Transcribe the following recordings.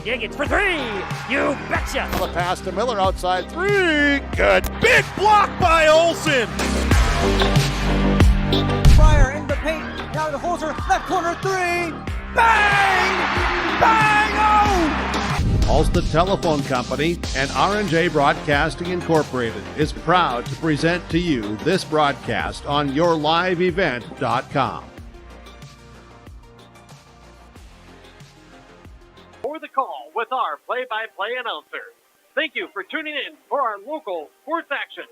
It's for three. You betcha. The pass to Miller outside three. Good. Big block by Olsen. Fryer in the paint. Now to Holzer. Left corner three. Bang! Bang! Oh! Ulster Telephone Company and R&J Broadcasting Incorporated is proud to present to you this broadcast on yourliveevent.com. For the call with our play-by-play announcer. Thank you for tuning in for our local sports action.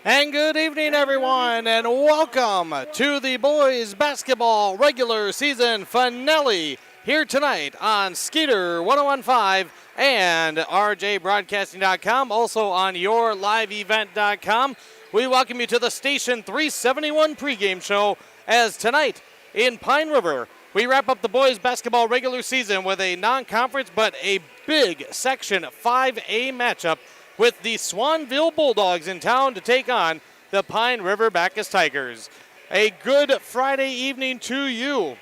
And good evening, everyone, and welcome to the boys basketball regular season finale here tonight on Skeeter 1015 and rjbroadcasting.com, also on yourliveevent.com. We welcome you to the Station 371 pregame show as tonight in Pine River, we wrap up the boys basketball regular season with a non-conference but a big Section 5A matchup with the Swanville Bulldogs in town to take on the Pine River-Backus Tigers. A good Friday evening to you,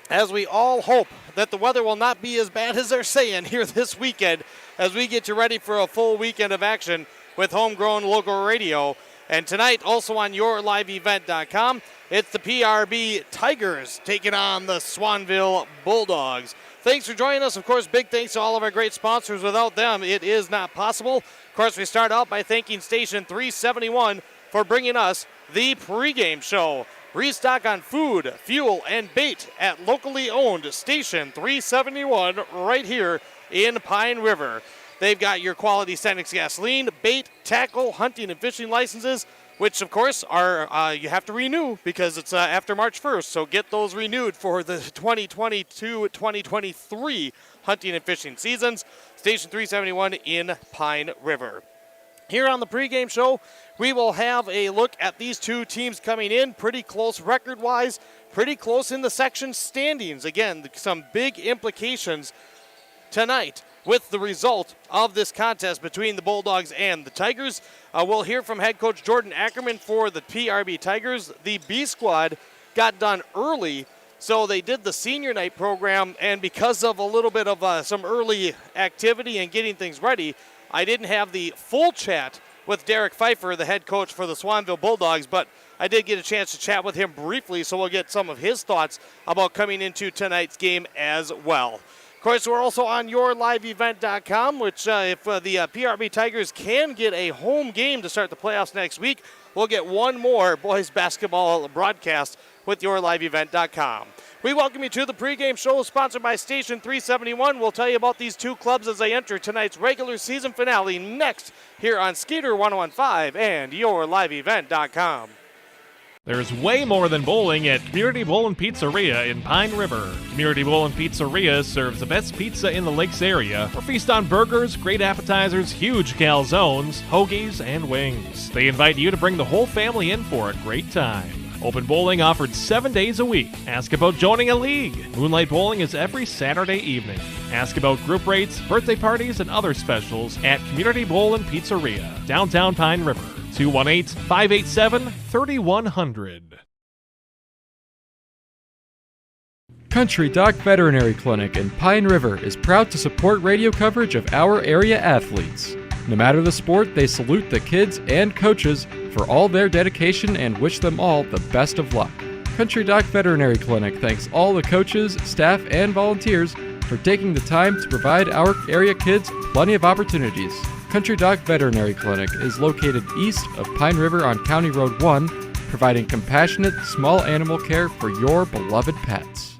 as we all hope that the weather will not be as bad as they're saying here this weekend as we get you ready for a full weekend of action with homegrown local radio. And tonight, also on yourliveevent.com, it's the PRB Tigers taking on the Swanville Bulldogs. Thanks for joining us. Of course, big thanks to all of our great sponsors. Without them, it is not possible. Of course, we start out by thanking Station 371 for bringing us the pregame show. Restock on food, fuel, and bait at locally owned Station 371 right here in Pine River. They've got your quality Cenex gasoline, bait, tackle, hunting, and fishing licenses, which, of course, are you have to renew because it's after March 1st. So get those renewed for the 2022-2023 hunting and fishing seasons. Station 371 in Pine River. Here on the pregame show, we will have a look at these two teams coming in pretty close record-wise, pretty close in the section standings. Again, some big implications tonight with the result of this contest between the Bulldogs and the Tigers. We'll hear from head coach Jordan Ackerman for the PRB Tigers. The B squad got done early, so they did the senior night program, and because of a little bit of some early activity and getting things ready, I didn't have the full chat with Derek Pfeiffer, the head coach for the Swanville Bulldogs, but I did get a chance to chat with him briefly, so we'll get some of his thoughts about coming into tonight's game as well. Of course, we're also on yourliveevent.com, which if the PRB Tigers can get a home game to start the playoffs next week, we'll get one more boys basketball broadcast with yourliveevent.com. We welcome you to the pregame show sponsored by Station 371. We'll tell you about these two clubs as they enter tonight's regular season finale next here on Skeeter 1015 and yourliveevent.com. There's way more than bowling at Community Bowl and Pizzeria in Pine River. Community Bowl and Pizzeria serves the best pizza in the Lakes area, or feast on burgers, great appetizers, huge calzones, hoagies, and wings. They invite you to bring the whole family in for a great time. Open bowling offered 7 days a week. Ask about joining a league. Moonlight bowling is every Saturday evening. Ask about group rates, birthday parties, and other specials at Community Bowl and Pizzeria, downtown Pine River. 218-587-3100. Country Doc Veterinary Clinic in Pine River is proud to support radio coverage of our area athletes. No matter the sport, they salute the kids and coaches for all their dedication and wish them all the best of luck. Country Doc Veterinary Clinic thanks all the coaches, staff, and volunteers for taking the time to provide our area kids plenty of opportunities. Country Doc Veterinary Clinic is located east of Pine River on County Road 1, providing compassionate small animal care for your beloved pets.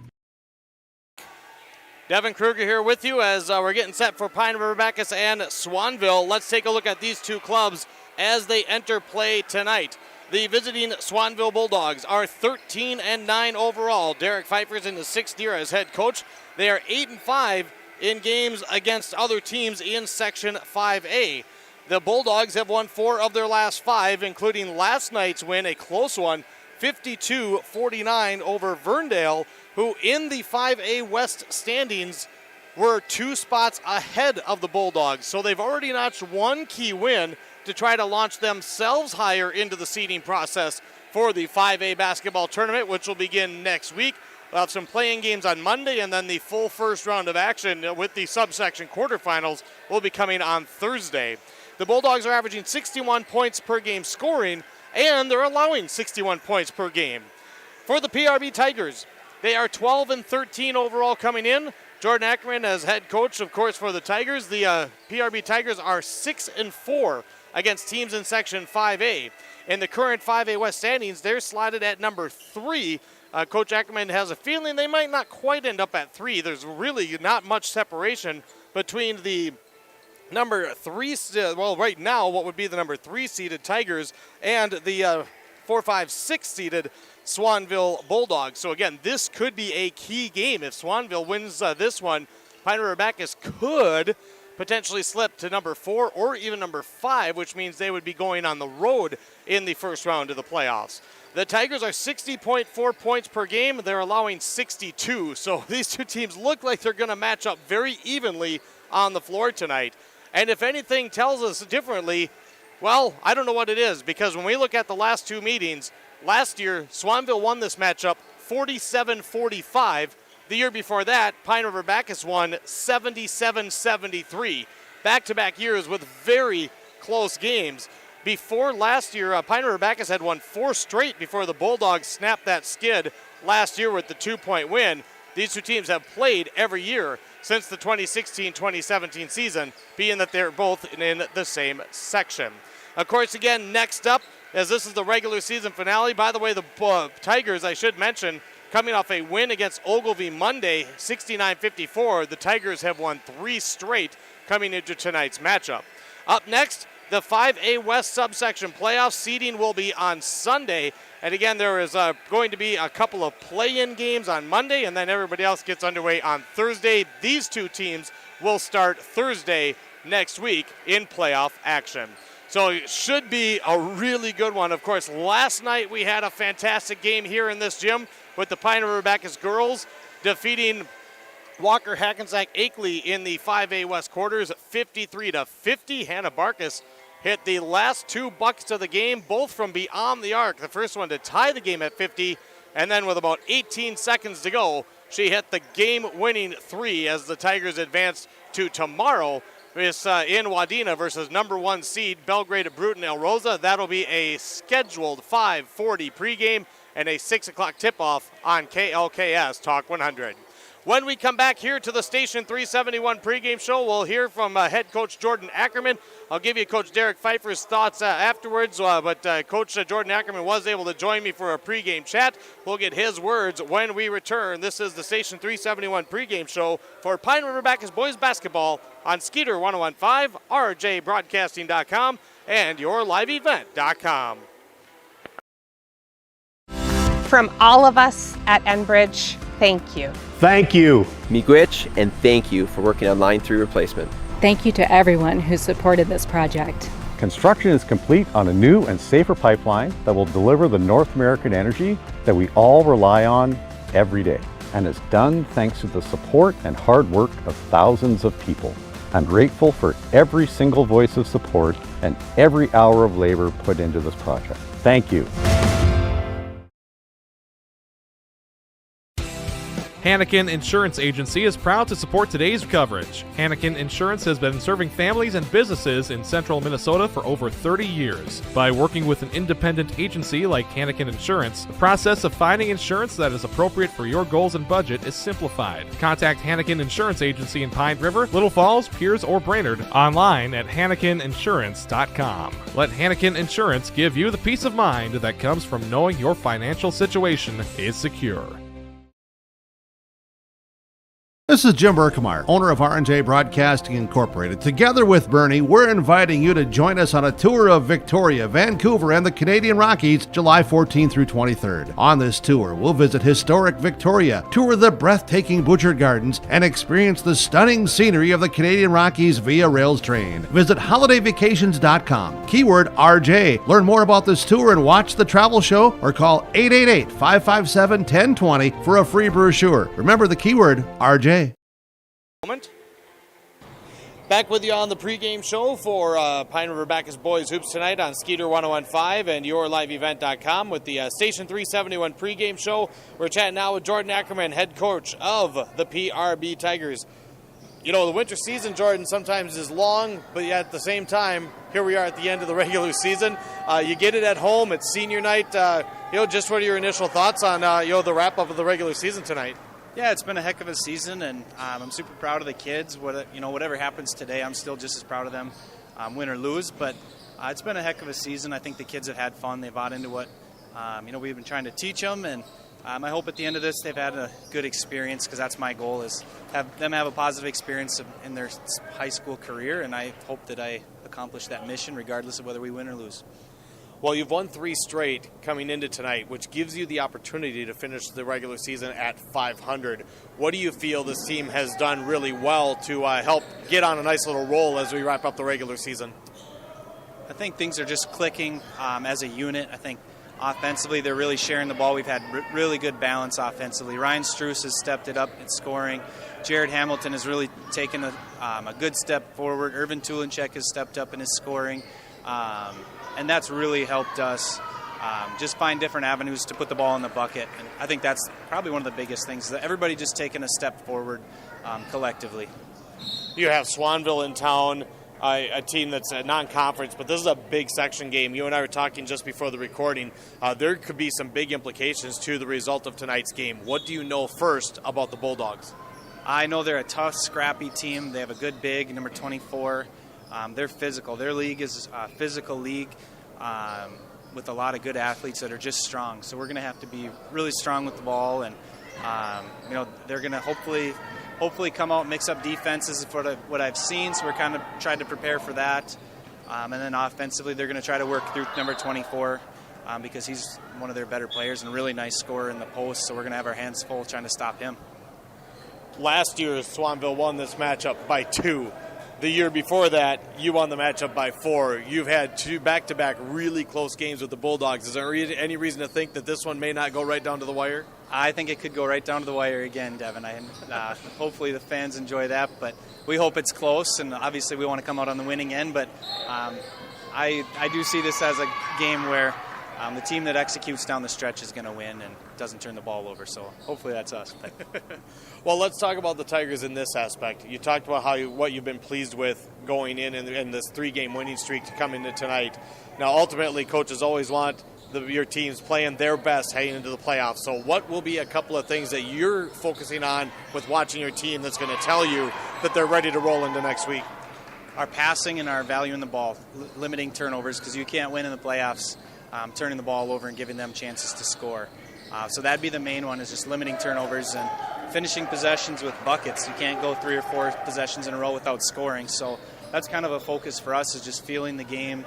Devin Kruger here with you as we're getting set for Pine River-Backus and Swanville. Let's take a look at these two clubs as they enter play tonight. The visiting Swanville Bulldogs are 13-9 overall. Derek Pfeiffer's in his sixth year as head coach. They are 8-5 in games against other teams in Section 5A. The Bulldogs have won 4 of their last 5, including last night's win, a close one, 52-49 over Verndale, who in the 5A West standings were 2 spots ahead of the Bulldogs. So they've already notched one key win to try to launch themselves higher into the seeding process for the 5A basketball tournament, which will begin next week. We'll have some playing games on Monday, and then the full first round of action with the subsection quarterfinals will be coming on Thursday. The Bulldogs are averaging 61 points per game scoring, and they're allowing 61 points per game. For the PRB Tigers, they are 12-13 overall coming in. Jordan Ackerman as head coach, of course, for the Tigers. The PRB Tigers are 6-4 against teams in Section 5A. In the current 5A West standings, they're slotted at number 3. Coach Ackerman has a feeling they might not quite end up at 3. There's really not much separation between the number 3, right now, what would be the number 3 seeded Tigers and the 4, 5, 6 seeded Swanville Bulldogs. So again, this could be a key game. If Swanville wins this one, Pine River-Backus could potentially slip to number 4 or even number 5, which means they would be going on the road in the first round of the playoffs. The Tigers are 60.4 points per game. They're allowing 62. So these two teams look like they're going to match up very evenly on the floor tonight. And if anything tells us differently, well, I don't know what it is, because when we look at the last two meetings, last year, Swanville won this matchup 47-45. The year before that, Pine River-Backus won 77-73. Back-to-back years with very close games. Before last year, Pine River-Backus had won 4 straight before the Bulldogs snapped that skid last year with the 2-point win. These two teams have played every year since the 2016-2017 season, being that they're both in the same section. Of course, again, next up, as this is the regular season finale. By the way, the Tigers, I should mention, coming off a win against Ogilvie Monday, 69-54. The Tigers have won 3 straight coming into tonight's matchup. Up next, the 5A West subsection playoff seeding will be on Sunday. And again, there is going to be a couple of play-in games on Monday, and then everybody else gets underway on Thursday. These two teams will start Thursday next week in playoff action. So it should be a really good one. Of course, last night we had a fantastic game here in this gym with the Pine River-Backus girls defeating Walker Hackensack Akeley in the 5A West quarters, 53-50. Hannah Barkus hit the last 2 buckets of the game, both from beyond the arc. The first one to tie the game at 50, and then with about 18 seconds to go, she hit the game-winning 3 as the Tigers advanced to tomorrow. It's in Wadena versus number 1 seed Belgrade at Bruton El Rosa. That'll be a scheduled 5:40 pregame and a 6 o'clock tip-off on KLKS Talk 100. When we come back here to the Station 371 pregame show, we'll hear from head coach Jordan Ackerman. I'll give you Coach Derek Pfeiffer's thoughts afterwards, but Coach Jordan Ackerman was able to join me for a pregame chat. We'll get his words when we return. This is the Station 371 pregame show for Pine River-Backus boys basketball on Skeeter 1015, rjbroadcasting.com, and yourliveevent.com. From all of us at Enbridge, thank you. Thank you. Miigwech, and thank you for working on Line 3 replacement. Thank you to everyone who supported this project. Construction is complete on a new and safer pipeline that will deliver the North American energy that we all rely on every day. And it's done thanks to the support and hard work of thousands of people. I'm grateful for every single voice of support and every hour of labor put into this project. Thank you. Hannikin Insurance Agency is proud to support today's coverage. Hannikin Insurance has been serving families and businesses in central Minnesota for over 30 years. By working with an independent agency like Hannikin Insurance, the process of finding insurance that is appropriate for your goals and budget is simplified. Contact Hannikin Insurance Agency in Pine River, Little Falls, Piers, or Brainerd online at HannikinInsurance.com. Let Hannikin Insurance give you the peace of mind that comes from knowing your financial situation is secure. This is Jim Berkemeyer, owner of R&J Broadcasting Incorporated. Together with Bernie, we're inviting you to join us on a tour of Victoria, Vancouver, and the Canadian Rockies, July 14th through 23rd. On this tour, we'll visit historic Victoria, tour the breathtaking Butchert Gardens, and experience the stunning scenery of the Canadian Rockies via rails train. Visit holidayvacations.com, keyword RJ. Learn more about this tour and watch the travel show, or call 888-557-1020 for a free brochure. Remember the keyword RJ. Moment. Back with you on the pregame show for Pine River-Backus Boys Hoops tonight on Skeeter 1015 and YourLiveEvent.com with the Station 371 pregame show. We're chatting now with Jordan Ackerman, head coach of the PRB Tigers. You know, the winter season, Jordan, sometimes is long, but yet at the same time, here we are at the end of the regular season. You get it at home. It's senior night. Just what are your initial thoughts on, the wrap-up of the regular season tonight? Yeah, it's been a heck of a season, and I'm super proud of the kids. Whatever happens today, I'm still just as proud of them, win or lose. But it's been a heck of a season. I think the kids have had fun. They bought into what we've been trying to teach them, and I hope at the end of this they've had a good experience, because that's my goal, is have them have a positive experience in their high school career, and I hope that I accomplish that mission regardless of whether we win or lose. Well, you've won 3 straight coming into tonight, which gives you the opportunity to finish the regular season at 500. What do you feel this team has done really well to help get on a nice little roll as we wrap up the regular season? I think things are just clicking as a unit. I think offensively they're really sharing the ball. We've had really good balance offensively. Ryan Struess has stepped it up in scoring. Jared Hamilton has really taken a good step forward. Irvin Tulinchek has stepped up in his scoring. And that's really helped us just find different avenues to put the ball in the bucket. And I think that's probably one of the biggest things, that everybody just taking a step forward collectively. You have Swanville in town, a team that's a non-conference, but this is a big section game. You and I were talking just before the recording. There could be some big implications to the result of tonight's game. What do you know first about the Bulldogs? I know they're a tough, scrappy team. They have a good big, number 24. They're physical. Their league is a physical league with a lot of good athletes that are just strong. So we're going to have to be really strong with the ball, and they're going to hopefully come out and mix up defenses for what I've seen. So we're kind of trying to prepare for that. And then offensively, they're going to try to work through number 24 because he's one of their better players and a really nice scorer in the post. So we're going to have our hands full trying to stop him. Last year, Swanville won this matchup by 2. The year before that, you won the matchup by 4. You've had 2 back-to-back really close games with the Bulldogs. Is there any reason to think that this one may not go right down to the wire? I think it could go right down to the wire again, Devin. Hopefully the fans enjoy that, but we hope it's close, and obviously we want to come out on the winning end. But I do see this as a game where the team that executes down the stretch is going to win and doesn't turn the ball over. So hopefully that's us. Well, let's talk about the Tigers in this aspect. You talked about what you've been pleased with going in this 3-game winning streak to come into tonight. Now, ultimately, coaches always want your teams playing their best heading into the playoffs. So what will be a couple of things that you're focusing on with watching your team that's going to tell you that they're ready to roll into next week? Our passing and our value in the ball, limiting turnovers, because you can't win in the playoffs turning the ball over and giving them chances to score. So that'd be the main one, is just limiting turnovers and finishing possessions with buckets. You can't go 3 or 4 possessions in a row without scoring. So that's kind of a focus for us, is just feeling the game,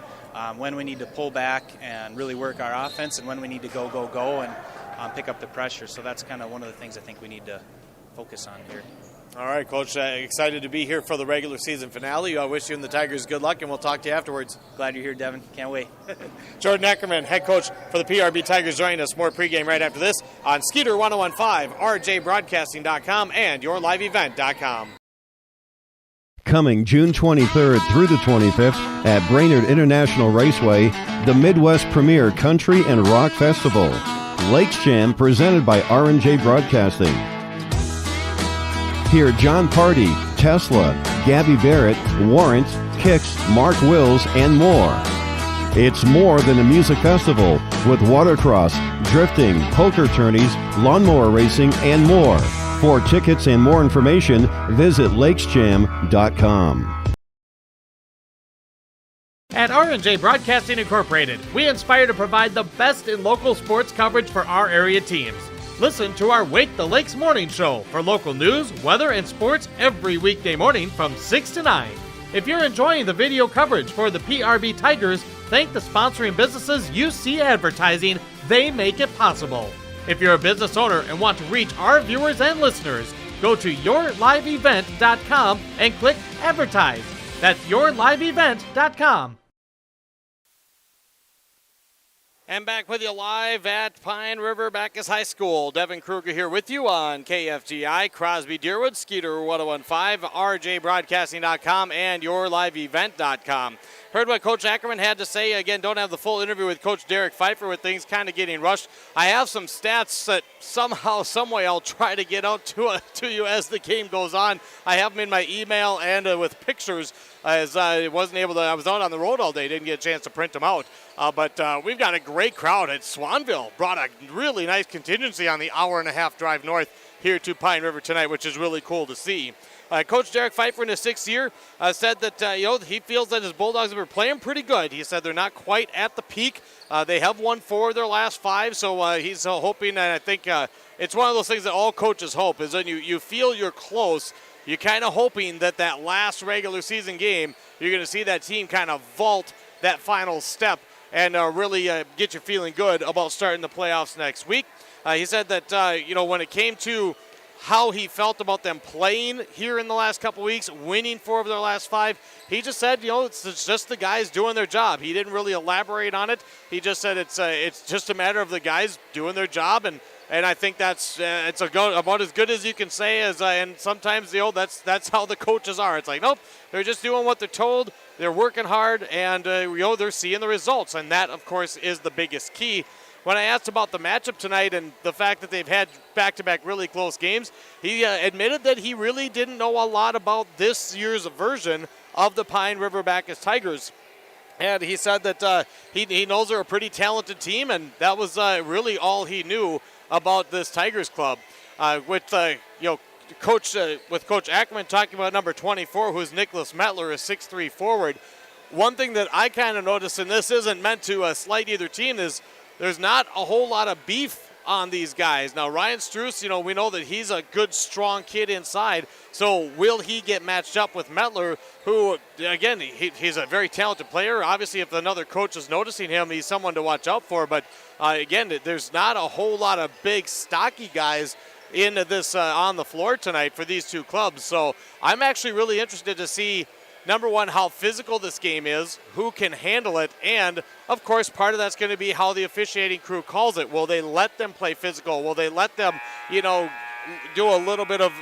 when we need to pull back and really work our offense, and when we need to go and pick up the pressure. So that's kind of one of the things I think we need to focus on here. All right, Coach, excited to be here for the regular season finale. I wish you and the Tigers good luck, and we'll talk to you afterwards. Glad you're here, Devin. Can't wait. Jordan Ackerman, head coach for the PRB Tigers, joining us. More pregame right after this on Skeeter 1015, rjbroadcasting.com, and yourliveevent.com. Coming June 23rd through the 25th at Brainerd International Raceway, the Midwest Premier Country and Rock Festival. Lakes Jam presented by R&J Broadcasting. Hear John Party, Tesla, Gabby Barrett, Warrant, Kix, Mark Wills, and more. It's more than a music festival with watercross, drifting, poker tourneys, lawnmower racing, and more. For tickets and more information, visit lakesjam.com. At R&J Broadcasting Incorporated, we aspire to provide the best in local sports coverage for our area teams. Listen to our Wake the Lakes morning show for local news, weather, and sports every weekday morning from 6 to 9. If you're enjoying the video coverage for the PRB Tigers, thank the sponsoring businesses you see advertising. They make it possible. If you're a business owner and want to reach our viewers and listeners, go to yourliveevent.com and click Advertise. That's yourliveevent.com. And back with you live at Pine River-Backus High School. Devin Kruger here with you on KFGI, Crosby Deerwood, Skeeter 1015, rjbroadcasting.com, and yourliveevent.com. Heard what Coach Ackerman had to say. Again, don't have the full interview with Coach Derek Pfeiffer with things kind of getting rushed. I have some stats that somehow, someway I'll try to get out to you as the game goes on. I have them in my email and with pictures, as I wasn't able to. I was out on the road all day, didn't get a chance to print them out. But we've got a great crowd at Swanville. Brought a really nice contingency on the hour-and-a-half drive north here to Pine River tonight, which is really cool to see. Coach Derek Pfeiffer in his 6th year said that he feels that his Bulldogs have been playing pretty good. He said they're not quite at the peak. They have won 4 of their last 5, so he's hoping, and I think it's one of those things that all coaches hope, is that you feel you're close. You're kind of hoping that last regular season game, you're going to see that team kind of vault that final step and really get you feeling good about starting the playoffs next week. He said that, when it came to how he felt about them playing here in the last couple weeks, winning 4 of their last 5, he just said, it's just the guys doing their job. He didn't really elaborate on it. He just said it's just a matter of the guys doing their job, and I think that's about as good as you can say. And sometimes that's how the coaches are. It's like, nope, they're just doing what they're told. They're working hard, and they're seeing the results, and that, of course, is the biggest key. When I asked about the matchup tonight and the fact that they've had back-to-back really close games, he admitted that he really didn't know a lot about this year's version of the Pine River-Backus Tigers. And he said that he knows they're a pretty talented team, and that was really all he knew about this Tigers club. With Coach Ackerman talking about number 24, who's Nicholas Metler, a 6'3" forward. One thing that I kind of noticed, and this isn't meant to slight either team, is there's not a whole lot of beef on these guys. Now, Ryan Struess, we know that he's a good, strong kid inside. So will he get matched up with Metler, who, again, he's a very talented player. Obviously, if another coach is noticing him, he's someone to watch out for. But, again, there's not a whole lot of big, stocky guys in this on the floor tonight for these two clubs. So I'm actually really interested to see, number one, how physical this game is, who can handle it, and, of course, part of that's going to be how the officiating crew calls it. Will they let them play physical? Will they let them, do a little bit of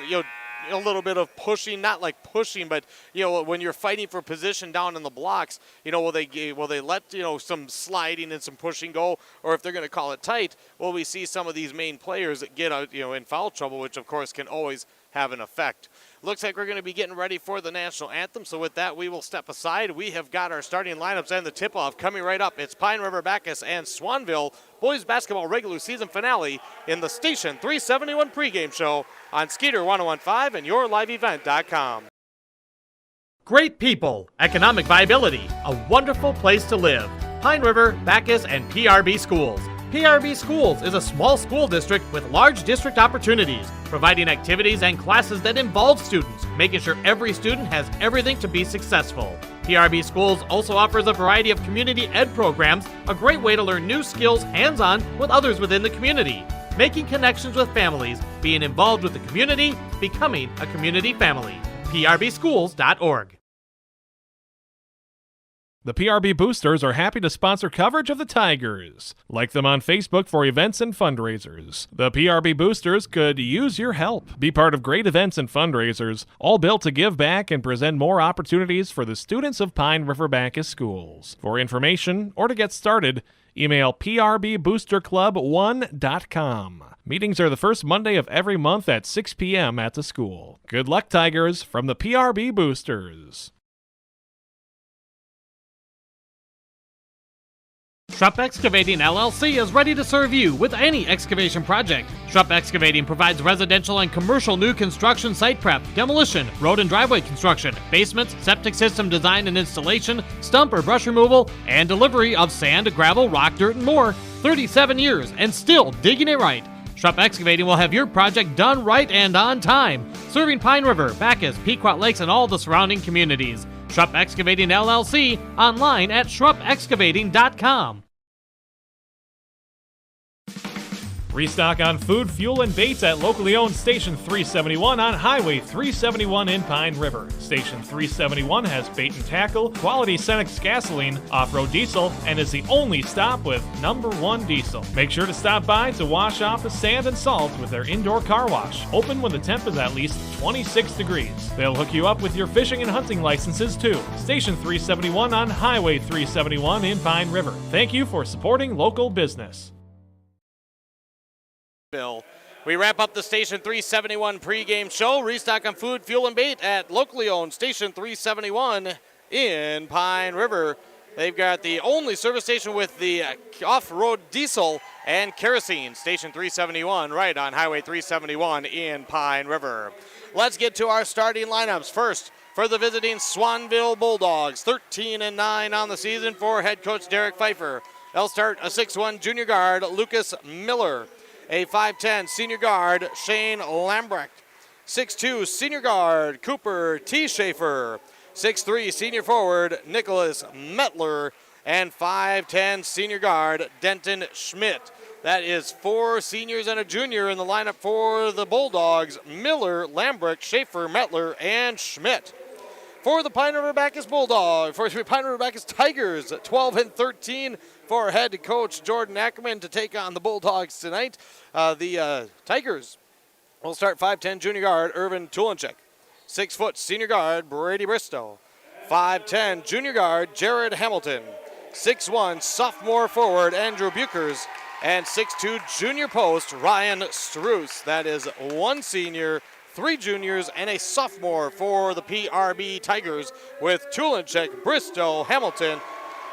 pushing, not like pushing, but, when you're fighting for position down in the blocks, will they let, some sliding and some pushing go, or if they're going to call it tight, will we see some of these main players get out, in foul trouble, which, of course, can always have an effect. Looks like we're going to be getting ready for the national anthem, so with that, we will step aside. We have got our starting lineups and the tip-off coming right up. It's Pine River-Backus and Swanville boys basketball regular season finale in the Station 371 pregame show on Skeeter 1015 and yourliveevent.com. Great people, economic viability, a wonderful place to live. Pine River, Backus, and PRB Schools. PRB Schools is a small school district with large district opportunities, providing activities and classes that involve students, making sure every student has everything to be successful. PRB Schools also offers a variety of community ed programs, a great way to learn new skills hands-on with others within the community, making connections with families, being involved with the community, becoming a community family. PRBschools.org. The PRB Boosters are happy to sponsor coverage of the Tigers. Like them on Facebook for events and fundraisers. The PRB Boosters could use your help. Be part of great events and fundraisers, all built to give back and present more opportunities for the students of Pine River-Backus schools. For information or to get started, email prboosterclub1.com. Meetings are the first Monday of every month at 6 p.m. at the school. Good luck, Tigers, from the PRB Boosters. Schrupp Excavating LLC is ready to serve you with any excavation project. Schrupp Excavating provides residential and commercial new construction site prep, demolition, road and driveway construction, basements, septic system design and installation, stump or brush removal, and delivery of sand, gravel, rock, dirt, and more. 37 years and still digging it right. Schrupp Excavating will have your project done right and on time, serving Pine River, Backus, Pequot Lakes, and all the surrounding communities. Schrupp Excavating LLC, online at schruppexcavating.com. Restock on food, fuel, and bait at locally owned Station 371 on Highway 371 in Pine River. Station 371 has bait and tackle, quality Cenex gasoline, off-road diesel, and is the only stop with #1 diesel. Make sure to stop by to wash off the sand and salt with their indoor car wash, open when the temp is at least 26 degrees. They'll hook you up with your fishing and hunting licenses too. Station 371 on Highway 371 in Pine River. Thank you for supporting local business. Bill. We wrap up the Station 371 pregame show. Restock on food, fuel, and bait at locally owned Station 371 in Pine River. They've got the only service station with the off-road diesel and kerosene. Station 371 right on Highway 371 in Pine River. Let's get to our starting lineups. First, for the visiting Swanville Bulldogs, 13-9 on the season for head coach Derek Pfeiffer. They'll start a 6'1 junior guard, Lucas Miller. A 5'10 senior guard, Shane Lambrecht. 6'2 senior guard, Cooper T. Schaefer. 6'3 senior forward, Nicholas Metler. And 5'10 senior guard, Denton Schmidt. That is 4 seniors and a junior in the lineup for the Bulldogs: Miller, Lambrecht, Schaefer, Metler, and Schmidt. For the Pine River-Backus Bulldogs, for the Pine River-Backus Tigers, 12-13 for head coach Jordan Ackerman to take on the Bulldogs tonight. The Tigers will start 5'10 junior guard Irvin Tulenchek, 6 foot senior guard Brady Bristow, 5'10 junior guard Jared Hamilton, 6'1 sophomore forward Andrew Buchers, and 6'2 junior post Ryan Struess. That is 1 senior, 3 juniors, and a sophomore for the PRB Tigers with Tulenchek, Bristow, Hamilton,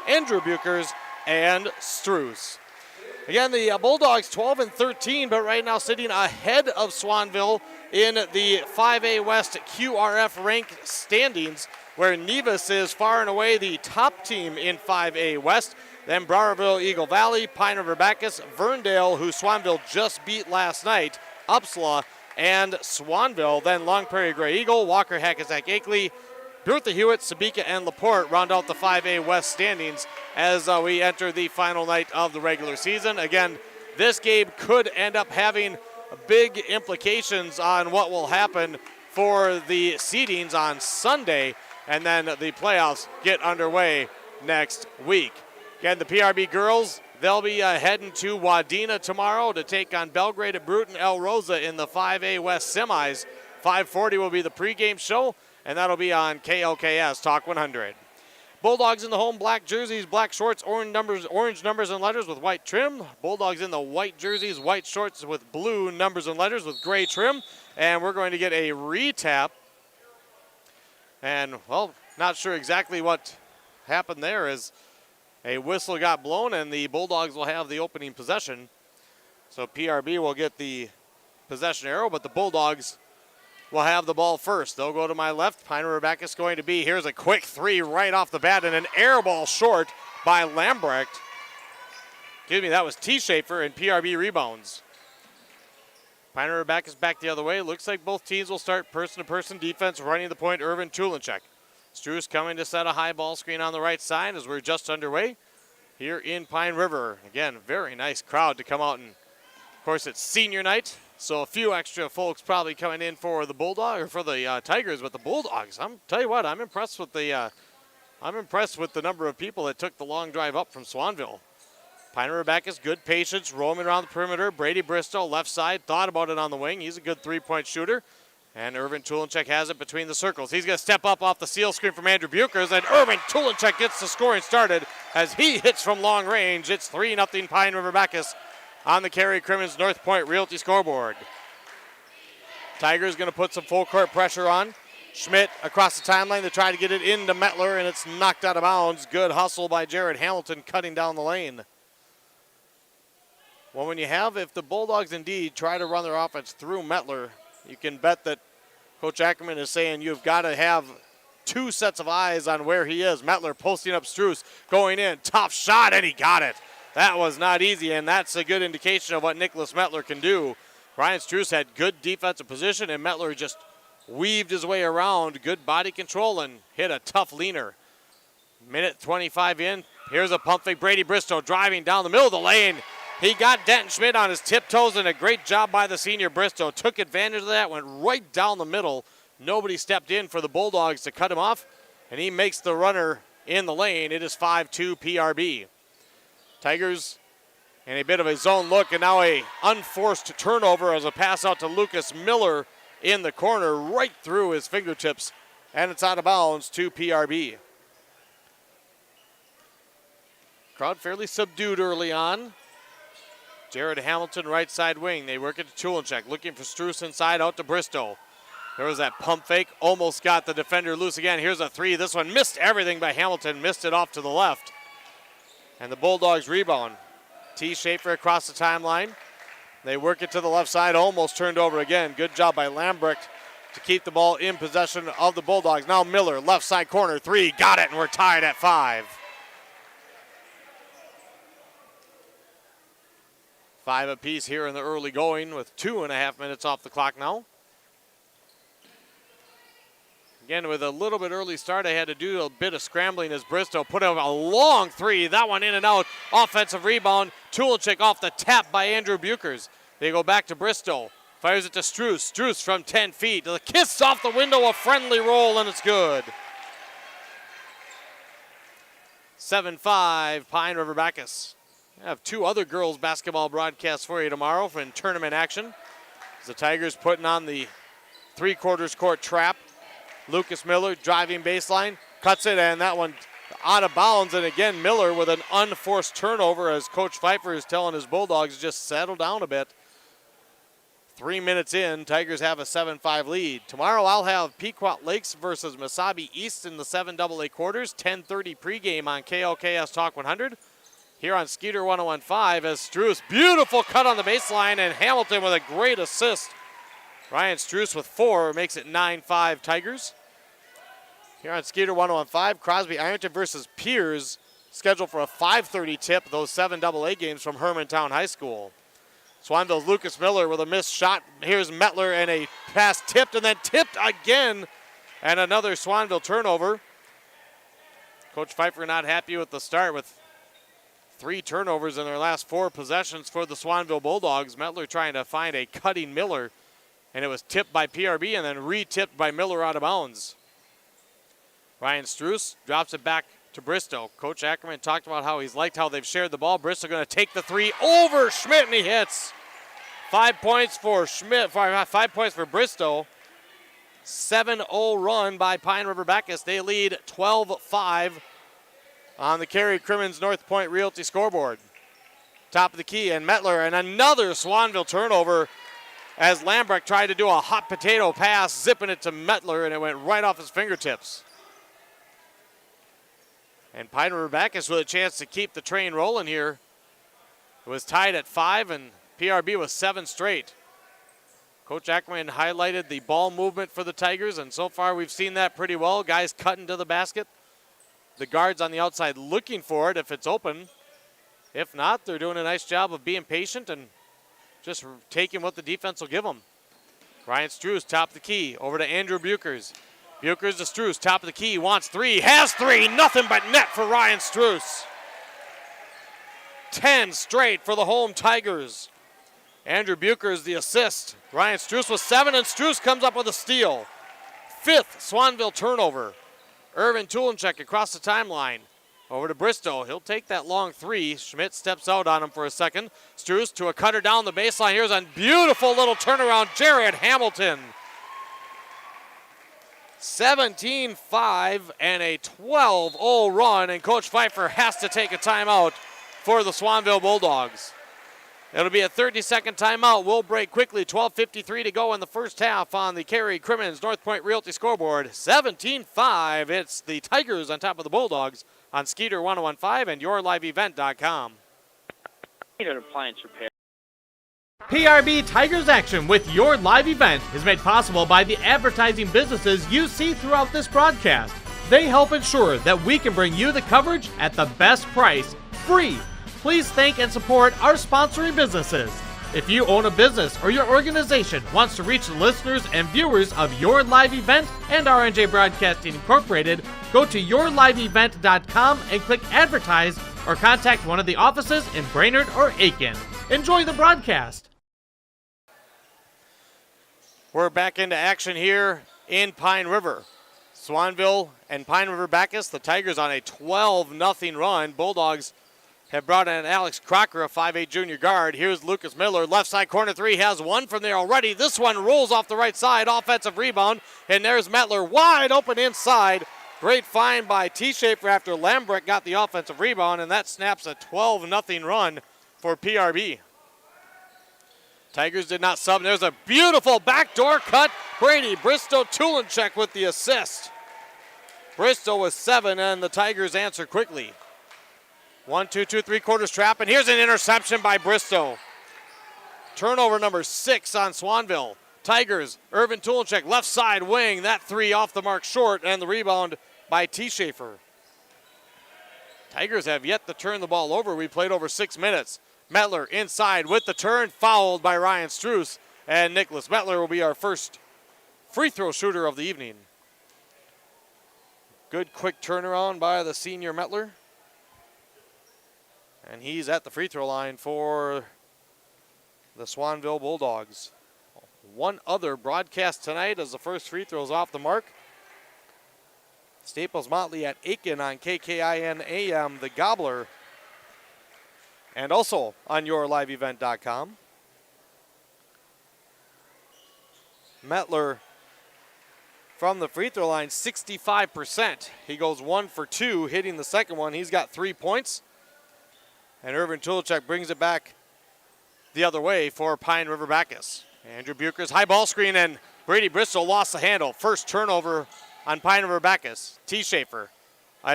Andrew Buchers, and Struess. Again, the Bulldogs 12-13, but right now sitting ahead of Swanville in the 5A West QRF ranked standings, where Nevis is far and away the top team in 5A West. Then Browerville, Eagle Valley, Pine River-Backus, Verndale, who Swanville just beat last night, Upsala, and Swanville. Then Long Prairie Grey Eagle, Walker, Hackensack, Akeley, Bertha Hewitt, Sabika, and LaPorte round out the 5A West standings as we enter the final night of the regular season. Again, this game could end up having big implications on what will happen for the seedings on Sunday, and then the playoffs get underway next week. Again, the PRB girls, they'll be heading to Wadena tomorrow to take on Belgrade at Bruton El Rosa in the 5A West semis. 5:40 will be the pregame show, and that'll be on KLKS Talk 100. Bulldogs in the home black jerseys, black shorts, orange numbers and letters with white trim. Bulldogs in the white jerseys, white shorts with blue numbers and letters with gray trim. And we're going to get a retap. And, well, not sure exactly what happened there, as a whistle got blown and the Bulldogs will have the opening possession. So PRB will get the possession arrow, but the Bulldogs will have the ball first. They'll go to my left. Pine River-Backus going to be. Here's a quick 3 right off the bat and an air ball short by Lambrecht. Excuse me, that was T. Schaefer, and PRB rebounds. Pine River-Backus back the other way. Looks like both teams will start person-to-person defense, running the point, Irvin Tulenchek. Struess coming to set a high ball screen on the right side as we're just underway here in Pine River. Again, very nice crowd to come out, and of course it's senior night, so a few extra folks probably coming in for the Bulldog or for the Tigers, but the Bulldogs, tell you what, I'm impressed with the number of people that took the long drive up from Swanville. Pine River-Backus, good patience, roaming around the perimeter. Brady Bristow, left side, thought about it on the wing. He's a good three-point shooter. And Irvin Tulenchek has it between the circles. He's going to step up off the seal screen from Andrew Buchers, and Irvin Tulenchek gets the scoring started as he hits from long range. It's 3-0 Pine River-Backus on the Cary Crimmins North Point Realty scoreboard. Tigers going to put some full court pressure on. Schmidt across the timeline to try to get it into Metler, and it's knocked out of bounds. Good hustle by Jared Hamilton cutting down the lane. Well, if the Bulldogs indeed try to run their offense through Metler, you can bet that Coach Ackerman is saying you've got to have 2 sets of eyes on where he is. Metler posting up Struess, going in, tough shot, and he got it. That was not easy, and that's a good indication of what Nicholas Metler can do. Ryan Struess had good defensive position, and Metler just weaved his way around, good body control, and hit a tough leaner. Minute 25 in, here's a pump fake. Brady Bristow driving down the middle of the lane, He got Denton Schmidt on his tiptoes, and a great job by the senior Bristow. Took advantage of that, went right down the middle. Nobody stepped in for the Bulldogs to cut him off, and he makes the runner in the lane. It is 5-2 PRB. Tigers in a bit of a zone look, and now a unforced turnover as a pass out to Lucas Miller in the corner, right through his fingertips, and it's out of bounds to PRB. Crowd fairly subdued early on. Jared Hamilton, right side wing. They work it to Chulinchek, looking for Struess inside, out to Bristow. There was that pump fake, almost got the defender loose again. Here's a three. This one missed everything by Hamilton, missed it off to the left. And the Bulldogs rebound. T. Schaefer across the timeline. They work it to the left side, almost turned over again. Good job by Lambrecht to keep the ball in possession of the Bulldogs. Now Miller, left side corner, three, got it, and we're tied at 5. 5 apiece here in the early going with 2.5 minutes off the clock now. Again, with a little bit early start, I had to do a bit of scrambling as Bristow put up a long three. That one in and out. Offensive rebound. Tulichik off the tap by Andrew Bukers. They go back to Bristow. Fires it to Struess. Struess from 10 feet. The kiss off the window, a friendly roll, and it's good. 7-5, Pine River-Backus. I have 2 other girls basketball broadcasts for you tomorrow in tournament action. As the Tigers putting on the 3/4 court trap. Lucas Miller driving baseline, cuts it, and that one out of bounds. And again, Miller with an unforced turnover as Coach Pfeiffer is telling his Bulldogs just settle down a bit. 3 minutes in, Tigers have a 7-5 lead. Tomorrow I'll have Pequot Lakes versus Mesabi East in the 7AA quarters. 10:30 pregame on KLKS Talk 100. Here on Skeeter 101.5 as Struess, beautiful cut on the baseline, and Hamilton with a great assist. Ryan Struess with 4 makes it 9-5 Tigers. Here on Skeeter 101.5, Crosby Ironton versus Piers, scheduled for a 5:30 tip, those 7AA games from Hermantown High School. Swanville's Lucas Miller with a missed shot. Here's Mettler, and a pass tipped and then tipped again, and another Swanville turnover. Coach Pfeiffer not happy with the start with 3 turnovers in their last 4 possessions for the Swanville Bulldogs. Mettler trying to find a cutting Miller, and it was tipped by PRB and then re-tipped by Miller out of bounds. Ryan Struess drops it back to Bristow. Coach Ackerman talked about how he's liked how they've shared the ball. Bristow going to take the 3 over Schmidt, and he hits. 5 points for Schmidt, 5 points for Bristow. 7-0 run by Pine River-Backus. They lead 12-5 on the Cary Crimmins North Point Realty scoreboard. Top of the key, and Mettler, and another Swanville turnover as Lambrecht tried to do a hot potato pass, zipping it to Mettler, and it went right off his fingertips. And Pine River-Backus with a chance to keep the train rolling here. It was tied at 5, and PRB was 7 straight. Coach Ackerman highlighted the ball movement for the Tigers, and so far we've seen that pretty well. Guys cutting to the basket. The guards on the outside looking for it if it's open. If not, they're doing a nice job of being patient and just taking what the defense will give them. Ryan Struess, top of the key, over to Andrew Bukers. Bukers to Struess, top of the key, wants 3, has 3, nothing but net for Ryan Struess. 10 straight for the home Tigers. Andrew Bukers the assist. Ryan Struess with 7, and Struess comes up with a steal. 5th Swanville turnover. Irvin Tulinchek across the timeline. Over to Bristow. He'll take that long 3. Schmidt steps out on him for a second. Struess to a cutter down the baseline. Here's a beautiful little turnaround. Jared Hamilton. 17-5 and a 12-0 run, and Coach Pfeiffer has to take a timeout for the Swanville Bulldogs. It'll be a 30-second timeout. We'll break quickly. 12:53 to go in the first half on the Cary Crimmins North Point Realty scoreboard. 17-5. It's the Tigers on top of the Bulldogs on Skeeter 101.5 and YourLiveEvent.com. Appliance repair. PRB Tigers action with Your Live Event is made possible by the advertising businesses you see throughout this broadcast. They help ensure that we can bring you the coverage at the best price, free. Please thank and support our sponsoring businesses. If you own a business or your organization wants to reach the listeners and viewers of Your Live Event and RNJ Broadcasting Incorporated, go to YourLiveEvent.com and click Advertise or contact one of the offices in Brainerd or Aiken. Enjoy the broadcast. We're back into action here in Pine River. Swanville and Pine River-Backus, the Tigers on a 12-0 run. Bulldogs have brought in Alex Crocker, a 5'8 junior guard. Here's Lucas Miller, left side corner three, has one from there already. This one rolls off the right side, offensive rebound, and there's Mettler wide open inside. Great find by T. Schaefer after Lambrecht got the offensive rebound, and that snaps a 12-0 run for PRB. Tigers did not sub. There's a beautiful backdoor cut. Brady Bristow Tulenchek with the assist. Bristow with 7, and the Tigers answer quickly. 1, 2, 2, 3/4 trap, and here's an interception by Bristow. Turnover number 6 on Swanville. Tigers, Irvin Tulenchek, left side wing. That 3 off the mark short, and the rebound by T. Schaefer. Tigers have yet to turn the ball over. We played over 6 minutes. Mettler inside with the turn, fouled by Ryan Struess, and Nicholas Mettler will be our first free throw shooter of the evening. Good quick turnaround by the senior Mettler. And he's at the free throw line for the Swanville Bulldogs. One other broadcast tonight as the first free throws off the mark. Staples Motley at Aiken on KKIN AM, the Gobbler. And also on yourliveevent.com. Mettler from the free throw line, 65%. He goes 1 for 2, hitting the second one. He's got 3 points. And Irvin Tulenchek brings it back the other way for Pine River-Backus. Andrew Bucher's high ball screen, and Brady Bristow lost the handle. First turnover on Pine River-Backus. T. Schaefer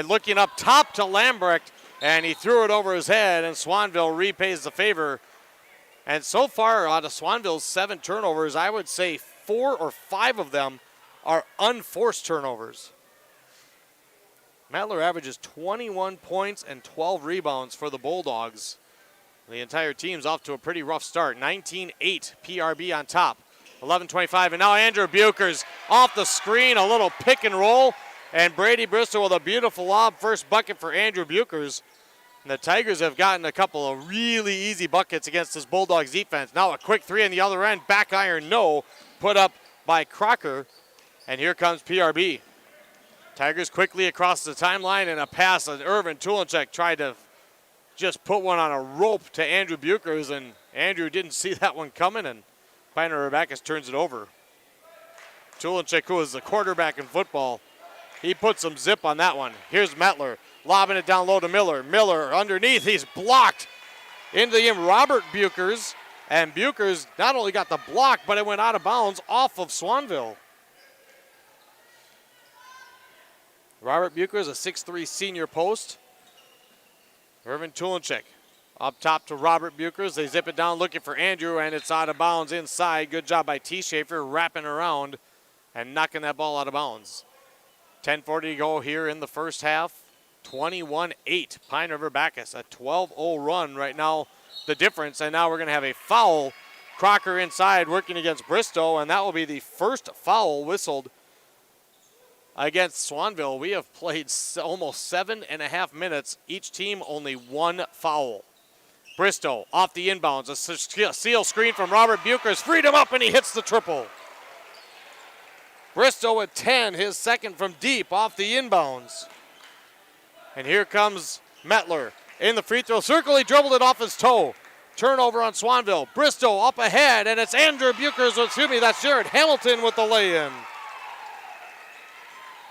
looking up top to Lambrecht, and he threw it over his head, and Swanville repays the favor. And so far, out of Swanville's 7 turnovers, I would say 4 or 5 of them are unforced turnovers. Mettler averages 21 points and 12 rebounds for the Bulldogs. The entire team's off to a pretty rough start. 19-8 PRB on top. 11-25, and now Andrew Bucher's off the screen, a little pick and roll, and Brady Bristow with a beautiful lob. First bucket for Andrew Bucher's. And the Tigers have gotten a couple of really easy buckets against this Bulldogs defense. Now a quick 3 on the other end, back iron no, put up by Crocker, and here comes PRB. Tigers quickly across the timeline, and a pass that Irvin Tulenchek tried to just put one on a rope to Andrew Bucher's, and Andrew didn't see that one coming, and Pine River-Backus turns it over. Tulenchek, who is the quarterback in football, he put some zip on that one. Here's Mettler, lobbing it down low to Miller. Miller underneath, he's blocked into the Robert Bucher's, and Bucher's not only got the block, but it went out of bounds off of Swanville. Robert Bucher's a 6'3 senior post. Irvin Tulenchek up top to Robert Bucher's. They zip it down looking for Andrew, and it's out of bounds inside. Good job by T. Schaefer wrapping around and knocking that ball out of bounds. 10:40 to go here in the first half. 21-8 Pine River-Backus. A 12-0 run right now, the difference. And now we're going to have a foul. Crocker inside working against Bristow, and that will be the first foul whistled against Swanville. We have played almost 7.5 minutes. Each team only 1 foul. Bristow off the inbounds. A seal screen from Robert Bucher's. Freed him up, and he hits the triple. Bristow with 10, his second from deep off the inbounds. And here comes Mettler in the free throw circle. He dribbled it off his toe. Turnover on Swanville. Bristow up ahead, and it's Andrew Bucher's, that's Jared Hamilton with the lay-in.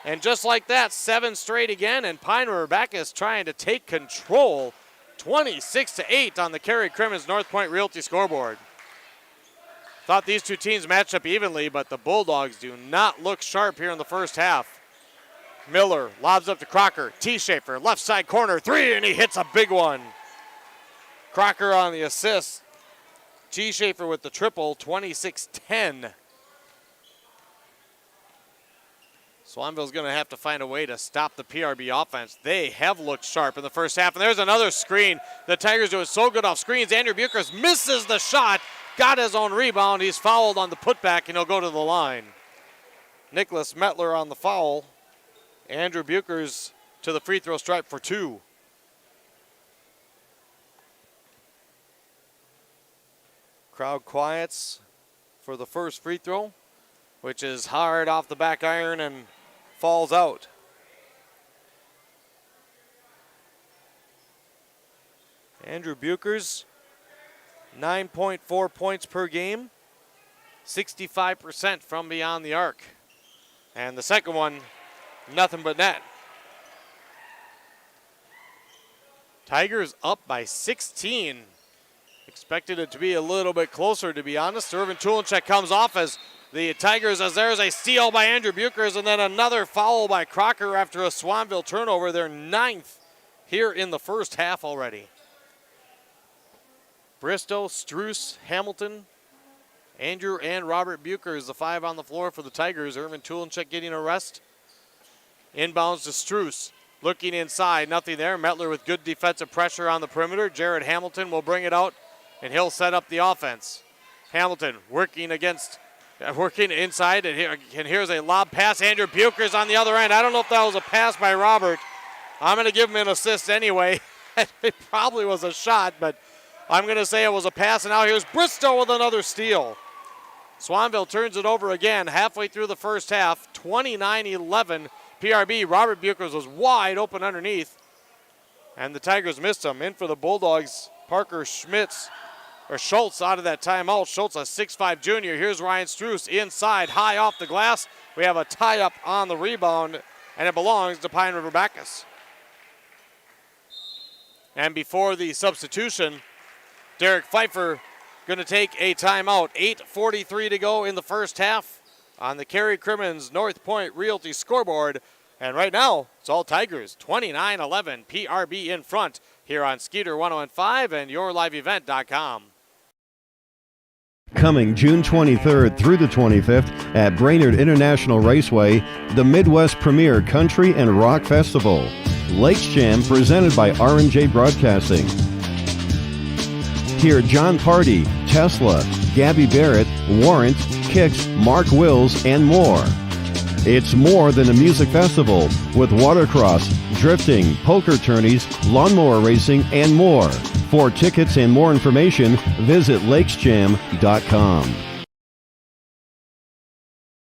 And just like that, 7 straight again, and Pine River-Backus trying to take control. 26-8 on the Kerry Crimmins North Point Realty scoreboard. Thought these two teams matched up evenly, but the Bulldogs do not look sharp here in the first half. Miller lobs up to Crocker. T. Schaefer, left side corner, 3, and he hits a big one. Crocker on the assist. T. Schaefer with the triple, 26-10. Swanville's going to have to find a way to stop the PRB offense. They have looked sharp in the first half, and there's another screen. The Tigers doing so good off screens. Andrew Bucher's misses the shot, got his own rebound. He's fouled on the putback, and he'll go to the line. Nicholas Mettler on the foul. Andrew Bucher's to the free throw stripe for 2. Crowd quiets for the first free throw, which is hard off the back iron and falls out. Andrew Buchers, 9.4 points per game, 65% from beyond the arc. And the second one, nothing but net. Tigers up by 16. Expected it to be a little bit closer, to be honest. Irvin Tulenchek comes off as the Tigers, as there's a steal by Andrew Buchers, and then another foul by Crocker after a Swanville turnover. Their 9th here in the first half already. Bristow, Struess, Hamilton, Andrew, and Robert Buchers, the 5 on the floor for the Tigers. Irvin Tulenchek getting a rest. Inbounds to Struess. Looking inside, nothing there. Mettler with good defensive pressure on the perimeter. Jared Hamilton will bring it out, and he'll set up the offense. Hamilton working inside, and here's a lob pass. Andrew Buchers on the other end. I don't know if that was a pass by Robert. I'm going to give him an assist anyway. It probably was a shot, but I'm going to say it was a pass, and now here's Bristow with another steal. Swanville turns it over again halfway through the first half, 29-11. PRB, Robert Buchers was wide open underneath, and the Tigers missed him. In for the Bulldogs, Parker Schultz out of that timeout. Schultz, a 6'5 junior. Here's Ryan Struess inside, high off the glass. We have a tie-up on the rebound, and it belongs to Pine River-Backus. And before the substitution, Derek Pfeiffer going to take a timeout. 8:43 to go in the first half on the Kerry Crimmins North Point Realty scoreboard. And right now, it's all Tigers, 29-11, PRB in front here on Skeeter 105 and YourLiveEvent.com. Coming June 23rd through the 25th at Brainerd International Raceway, the Midwest Premier Country and Rock Festival. Lakes Jam presented by R&J Broadcasting. Hear John Party, Tesla, Gabby Barrett, Warrant, Kicks, Mark Wills, and more. It's more than a music festival with watercross, drifting, poker tourneys, lawnmower racing, and more. For tickets and more information, visit lakesjam.com.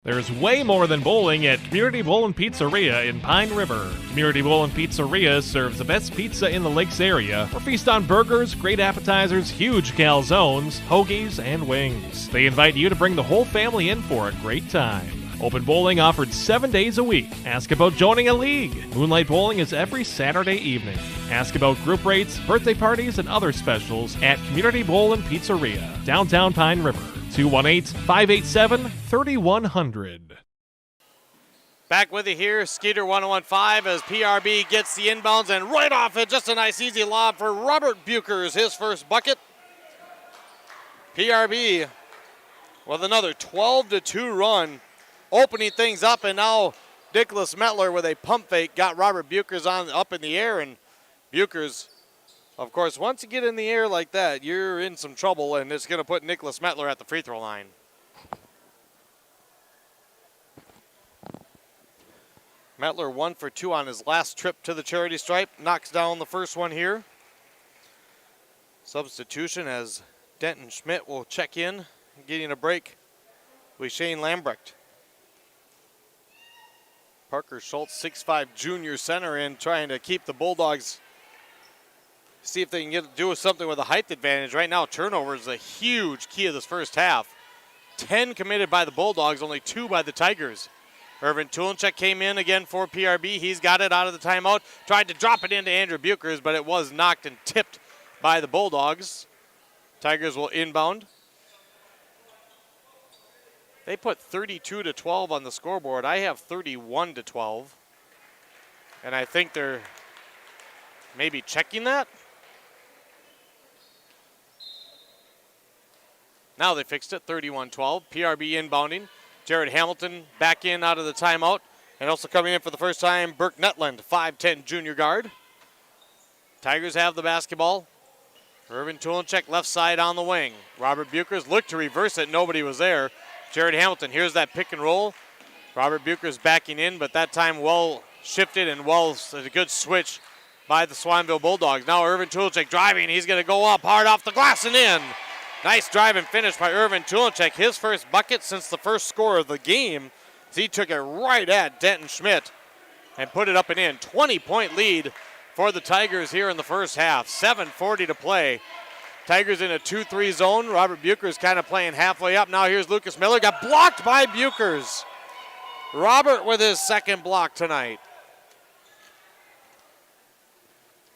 There's way more than bowling at Community Bowl and Pizzeria in Pine River. Community Bowl and Pizzeria serves the best pizza in the Lakes area, or feast on burgers, great appetizers, huge calzones, hoagies, and wings. They invite you to bring the whole family in for a great time. Open bowling offered 7 days a week. Ask about joining a league. Moonlight bowling is every Saturday evening. Ask about group rates, birthday parties, and other specials at Community Bowl and Pizzeria, downtown Pine River. 218-587-3100. Back with you here, Skeeter 101.5 as PRB gets the inbounds, and right off it, just a nice easy lob for Robert Buchers, his first bucket. PRB with another 12-2 run, opening things up, and now Nicholas Mettler with a pump fake got Robert Buchers up in the air, and Buchers, of course, once you get in the air like that, you're in some trouble, and it's going to put Nicholas Mettler at the free throw line. Mettler 1 for 2 on his last trip to the charity stripe. Knocks down the first one here. Substitution as Denton Schmidt will check in, getting a break with Shane Lambrecht. Parker Schultz, 6'5 junior center, in trying to keep the Bulldogs, see if they can do something with a height advantage. Right now, turnover is a huge key of this first half. 10 committed by the Bulldogs, only 2 by the Tigers. Irvin Tulenchek came in again for PRB. He's got it out of the timeout. Tried to drop it into Andrew Buchers, but it was knocked and tipped by the Bulldogs. Tigers will inbound. They put 32-12 on the scoreboard. I have 31-12. And I think they're maybe checking that. Now they fixed it, 31-12. PRB inbounding. Jared Hamilton back in out of the timeout. And also coming in for the first time, Burke Netland, 5'10 junior guard. Tigers have the basketball. Irvin Tulenchek left side on the wing. Robert Buchers looked to reverse it. Nobody was there. Jared Hamilton, here's that pick and roll. Robert Buchers backing in, but that time well shifted and well, a good switch by the Swanville Bulldogs. Now Irvin Tulenchek driving. He's going to go up hard off the glass and in. Nice drive and finish by Irvin Tulinchek. His first bucket since the first score of the game. He took it right at Denton Schmidt and put it up and in. 20-point lead for the Tigers here in the first half. 7:40 to play. Tigers in a 2-3 zone. Robert Buchers kind of playing halfway up. Now here's Lucas Miller. Got blocked by Buchers. Robert with his second block tonight.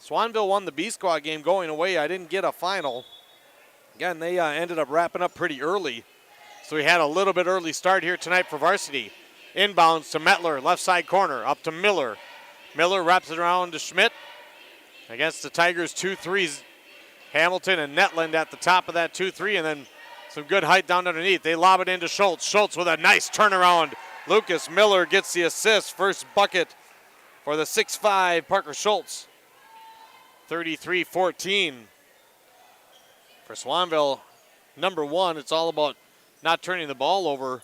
Swanville won the B-Squad game going away. I didn't get a final. Again, they ended up wrapping up pretty early. So we had a little bit early start here tonight for varsity. Inbounds to Mettler, left side corner, up to Miller. Miller wraps it around to Schmidt. Against the Tigers, 2-3s. Hamilton and Netland at the top of that 2-3, and then some good height down underneath. They lob it into Schultz. Schultz with a nice turnaround. Lucas Miller gets the assist. First bucket for the 6'5" Parker Schultz. 33-14. For Swanville, number one, it's all about not turning the ball over.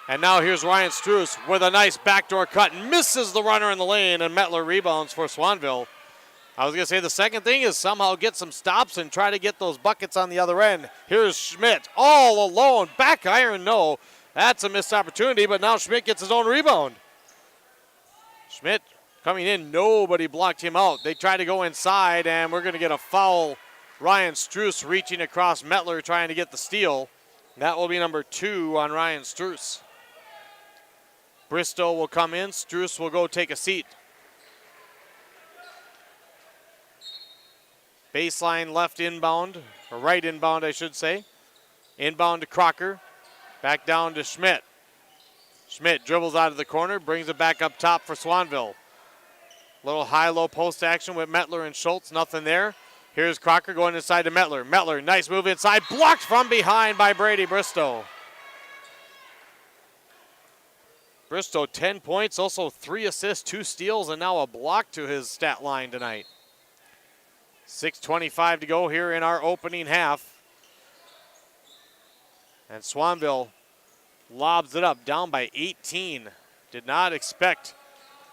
And now here's Ryan Struess with a nice backdoor cut. Misses the runner in the lane, and Mettler rebounds for Swanville. I was going to say the second thing is somehow get some stops and try to get those buckets on the other end. Here's Schmidt all alone. Back iron, no. That's a missed opportunity, but now Schmidt gets his own rebound. Schmidt coming in, nobody blocked him out. They try to go inside, and we're going to get a foul. Ryan Struess reaching across Mettler trying to get the steal. That will be number 2 on Ryan Struess. Bristow will come in. Struess will go take a seat. Baseline left inbound, or right inbound, I should say. Inbound to Crocker. Back down to Schmidt. Schmidt dribbles out of the corner, brings it back up top for Swanville. Little high-low post action with Mettler and Schultz, nothing there. Here's Crocker going inside to Mettler. Mettler, nice move inside, blocked from behind by Brady Bristow. Bristow, 10 points, also 3 assists, 2 steals, and now a block to his stat line tonight. 6:25 to go here in our opening half. And Swanville lobs it up, down by 18. Did not expect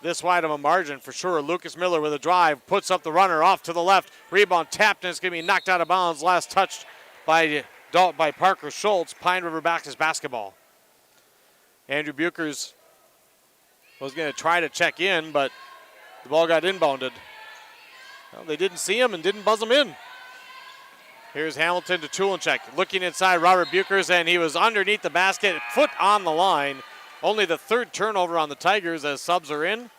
this wide of a margin for sure. Lucas Miller with a drive, puts up the runner off to the left. Rebound tapped, and it's going to be knocked out of bounds. Last touched by Parker Schultz. Pine River-Backus basketball. Andrew Buchers was going to try to check in, but the ball got inbounded. Well, they didn't see him and didn't buzz him in. Here's Hamilton to Tulinchek. Looking inside Robert Buchers, and he was underneath the basket, foot on the line. Only the third turnover on the Tigers as subs are in.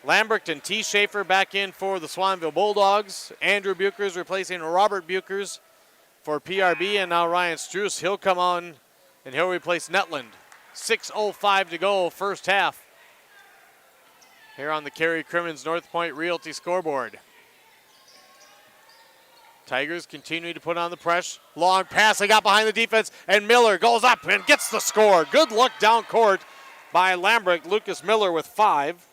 Lambert and T. Schaefer back in for the Swanville Bulldogs. Andrew Buchers replacing Robert Buchers for PRB, and now Ryan Struess. He'll come on, and he'll replace Netland. 6:05 to go, first half. Here on the Cary Crimmins North Point Realty scoreboard. Tigers continue to put on the press. Long pass, they got behind the defense, and Miller goes up and gets the score. Good look down court by Lambert. Lucas Miller with 5.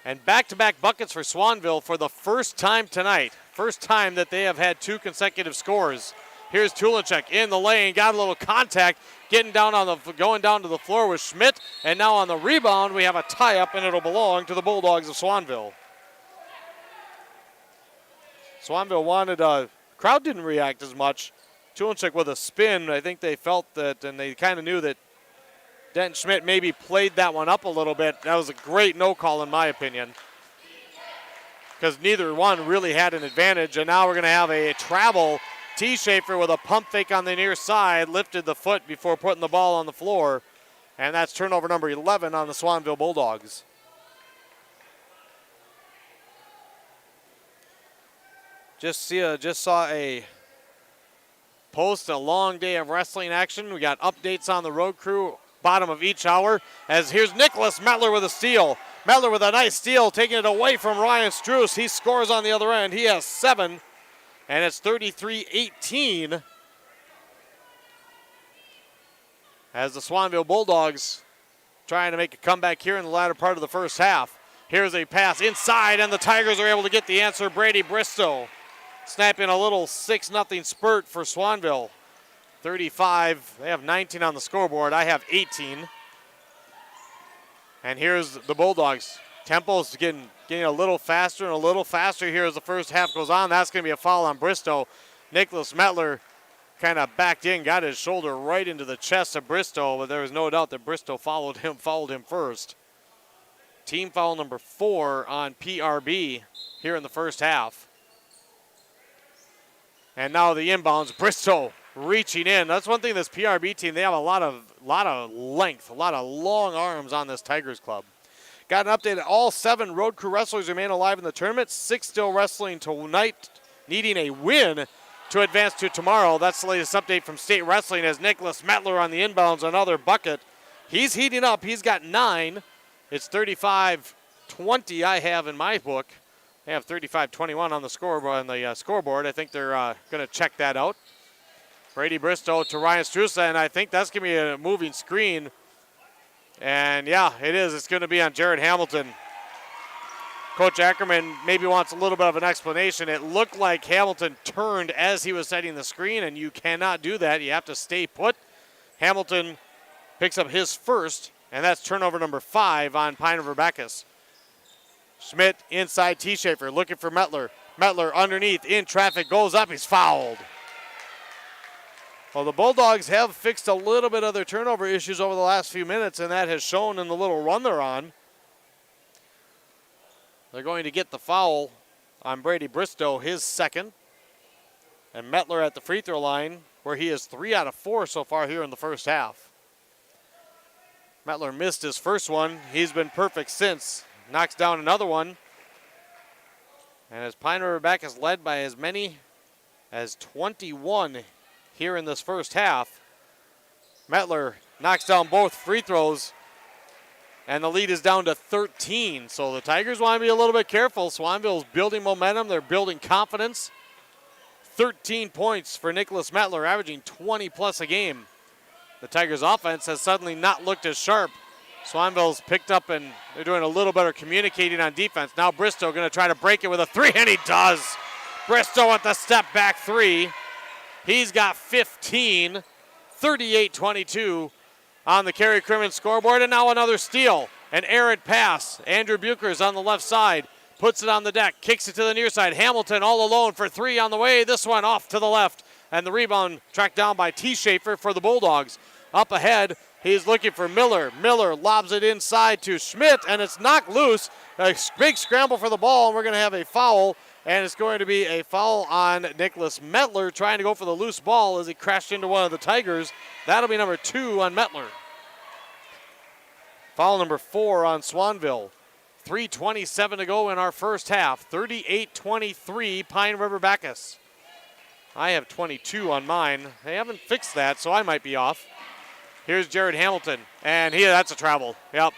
And back-to-back buckets for Swanville for the first time tonight. First time that they have had 2 consecutive scores. Here's Tulinchek in the lane, got a little contact, going down to the floor with Schmidt, and now on the rebound we have a tie-up, and it'll belong to the Bulldogs of Swanville. Swanville wanted crowd didn't react as much. Tulinchek with a spin. I think they felt that, and they kind of knew that Denton Schmidt maybe played that one up a little bit. That was a great no call in my opinion, because neither one really had an advantage. And now we're going to have a travel. T. Schaefer with a pump fake on the near side, lifted the foot before putting the ball on the floor. And that's turnover number 11 on the Swanville Bulldogs. Just saw a post, a long day of wrestling action. We got updates on the road crew, bottom of each hour. As here's Nicholas Mettler with a steal. Mettler with a nice steal, taking it away from Ryan Struess. He scores on the other end. He has 7, and it's 33-18. As the Swanville Bulldogs trying to make a comeback here in the latter part of the first half. Here's a pass inside, and the Tigers are able to get the answer. Brady Bristow snapping a little 6-0 spurt for Swanville. 35, they have 19 on the scoreboard. I have 18. And here's the Bulldogs. Tempo's getting a little faster and a little faster here as the first half goes on. That's going to be a foul on Bristow. Nicholas Metler kind of backed in, got his shoulder right into the chest of Bristow, but there was no doubt that Bristow followed him first. Team foul number 4 on PRB here in the first half. And now the inbounds, Bristow reaching in. That's one thing, this PRB team, they have a lot of length, a lot of long arms on this Tigers club. Got an update. All 7 road crew wrestlers remain alive in the tournament. 6 still wrestling tonight, needing a win to advance to tomorrow. That's the latest update from State Wrestling as Nicholas Metler on the inbounds, another bucket. He's heating up. He's got 9. It's 35-20 I have in my book. They have 35-21 on the scoreboard. I think they're going to check that out. Brady Bristow to Ryan Strusa, and I think that's going to be a moving screen. And, yeah, it is. It's going to be on Jared Hamilton. Coach Ackerman maybe wants a little bit of an explanation. It looked like Hamilton turned as he was setting the screen, and you cannot do that. You have to stay put. Hamilton picks up his first, and that's turnover number 5 on Pine River-Backus. Schmidt inside T. Schaefer looking for Metler. Metler underneath in traffic, goes up, he's fouled. Well, the Bulldogs have fixed a little bit of their turnover issues over the last few minutes, and that has shown in the little run they're on. They're going to get the foul on Brady Bristow, his second. And Metler at the free throw line, where he is 3 out of 4 so far here in the first half. Metler missed his first one. He's been perfect since. Knocks down another one. And as Pine River-Backus led by as many as 21 here in this first half, Metler knocks down both free throws, and the lead is down to 13. So the Tigers want to be a little bit careful. Swanville's building momentum. They're building confidence. 13 points for Nicholas Metler, averaging 20-plus a game. The Tigers' offense has suddenly not looked as sharp. Swanville's picked up, and they're doing a little better communicating on defense. Now Bristow going to try to break it with a 3, and he does. Bristow with the step-back 3. He's got 15, 38-22 on the Kerry Crimmins scoreboard, and now another steal. An errant pass. Andrew Buchers on the left side, puts it on the deck, kicks it to the near side. Hamilton all alone for 3 on the way. This one off to the left, and the rebound tracked down by T. Schaefer for the Bulldogs. Up ahead, he's looking for Miller. Miller lobs it inside to Schmidt, and it's knocked loose. A big scramble for the ball, and we're going to have a foul. And it's going to be a foul on Nicholas Metler trying to go for the loose ball as he crashed into one of the Tigers. That'll be number 2 on Metler. Foul number 4 on Swanville. 3:27 to go in our first half. 38-23 Pine River-Backus. I have 22 on mine. They haven't fixed that, so I might be off. Here's Jared Hamilton, and that's a travel. Yep.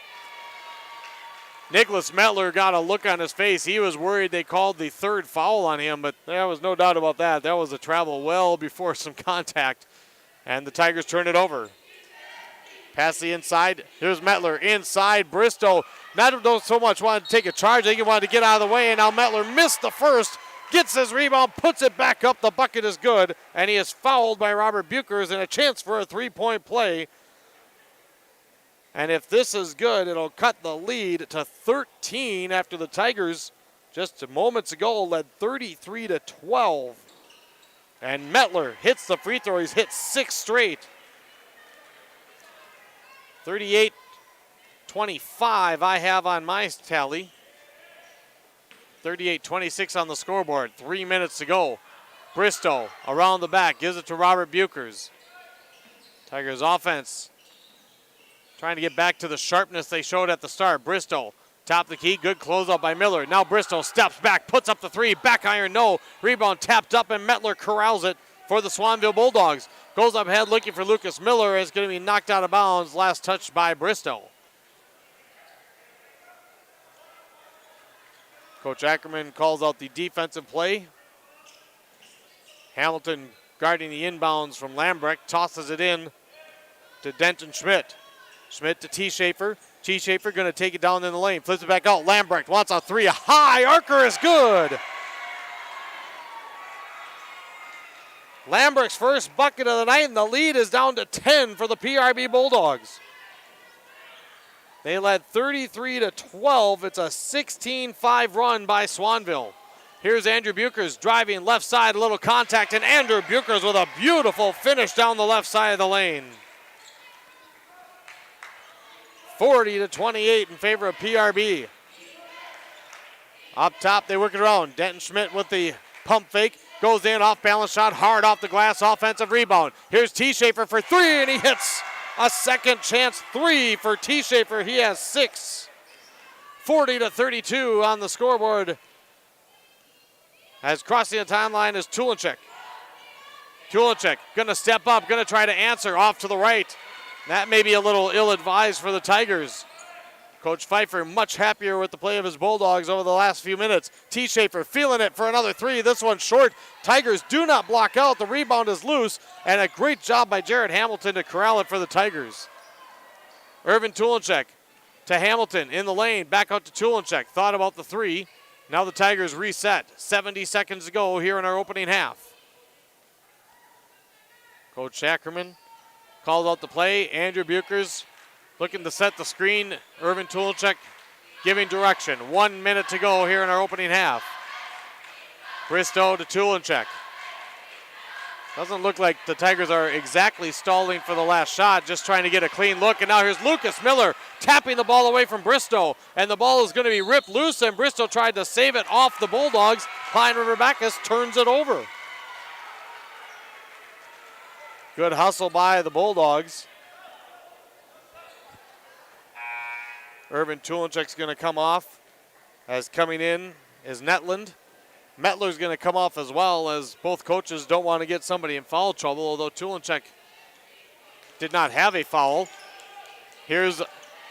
Nicholas Metler got a look on his face. He was worried they called the 3rd foul on him, but there was no doubt about that. That was a travel well before some contact, and the Tigers turn it over. Pass the inside. Here's Metler inside. Bristow don't so much want to take a charge. I think he wanted to get out of the way, and now Metler missed the first, gets his rebound, puts it back up. The bucket is good, and he is fouled by Robert Buchers, and a chance for a 3-point play. And if this is good, it'll cut the lead to 13 after the Tigers just moments ago led 33-12. And Metler hits the free throw. He's hit 6 straight. 38-25 I have on my tally. 38-26 on the scoreboard. 3 minutes to go. Bristow around the back, gives it to Robert Buchers. Tigers offense trying to get back to the sharpness they showed at the start. Bristow, top of the key, good closeout by Miller. Now Bristow steps back, puts up the 3, back iron, no. Rebound tapped up, and Metler corrals it for the Swanville Bulldogs. Goes up ahead looking for Lucas Miller. It's going to be knocked out of bounds. Last touch by Bristow. Coach Ackerman calls out the defensive play. Hamilton guarding the inbounds from Lambrecht, tosses it in to Denton Schmidt. Schmidt to T. Schaefer. T. Schaefer going to take it down in the lane. Flips it back out. Lambrecht wants a 3. High. Archer is good. Lambrecht's first bucket of the night, and the lead is down to 10 for the PRB Bulldogs. They led 33-12. It's a 16-5 run by Swanville. Here's Andrew Buchers driving left side, a little contact, and Andrew Buchers with a beautiful finish down the left side of the lane. 40-28 in favor of PRB. Up top, they work it around. Denton Schmidt with the pump fake. Goes in, off balance shot, hard off the glass, offensive rebound. Here's T. Schaefer for three, and he hits a second chance three for T. Schaefer. He has 6. 40-32 on the scoreboard. As crossing the timeline is Tulinchek. Tulinchek gonna step up, gonna try to answer off to the right. That may be a little ill-advised for the Tigers. Coach Pfeiffer much happier with the play of his Bulldogs over the last few minutes. T. Schaefer feeling it for another three. This one short. Tigers do not block out. The rebound is loose, and a great job by Jared Hamilton to corral it for the Tigers. Irvin Tulinchek to Hamilton in the lane. Back out to Tulinchek. Thought about the three. Now the Tigers reset. 70 seconds to go here in our opening half. Coach Ackerman called out the play. Andrew Buchers looking to set the screen. Irvin Tulinchek giving direction. 1 minute to go here in our opening half. Bristow to Tulinchek. Doesn't look like the Tigers are exactly stalling for the last shot, just trying to get a clean look. And now here's Lucas Miller tapping the ball away from Bristow. And the ball is going to be ripped loose, and Bristow tried to save it off the Bulldogs. Pine River-Backus turns it over. Good hustle by the Bulldogs. Irvin Tulinchek's going to come off. As coming in is Netland. Metler's going to come off as well, as both coaches don't want to get somebody in foul trouble, although Tulinchek did not have a foul. Here's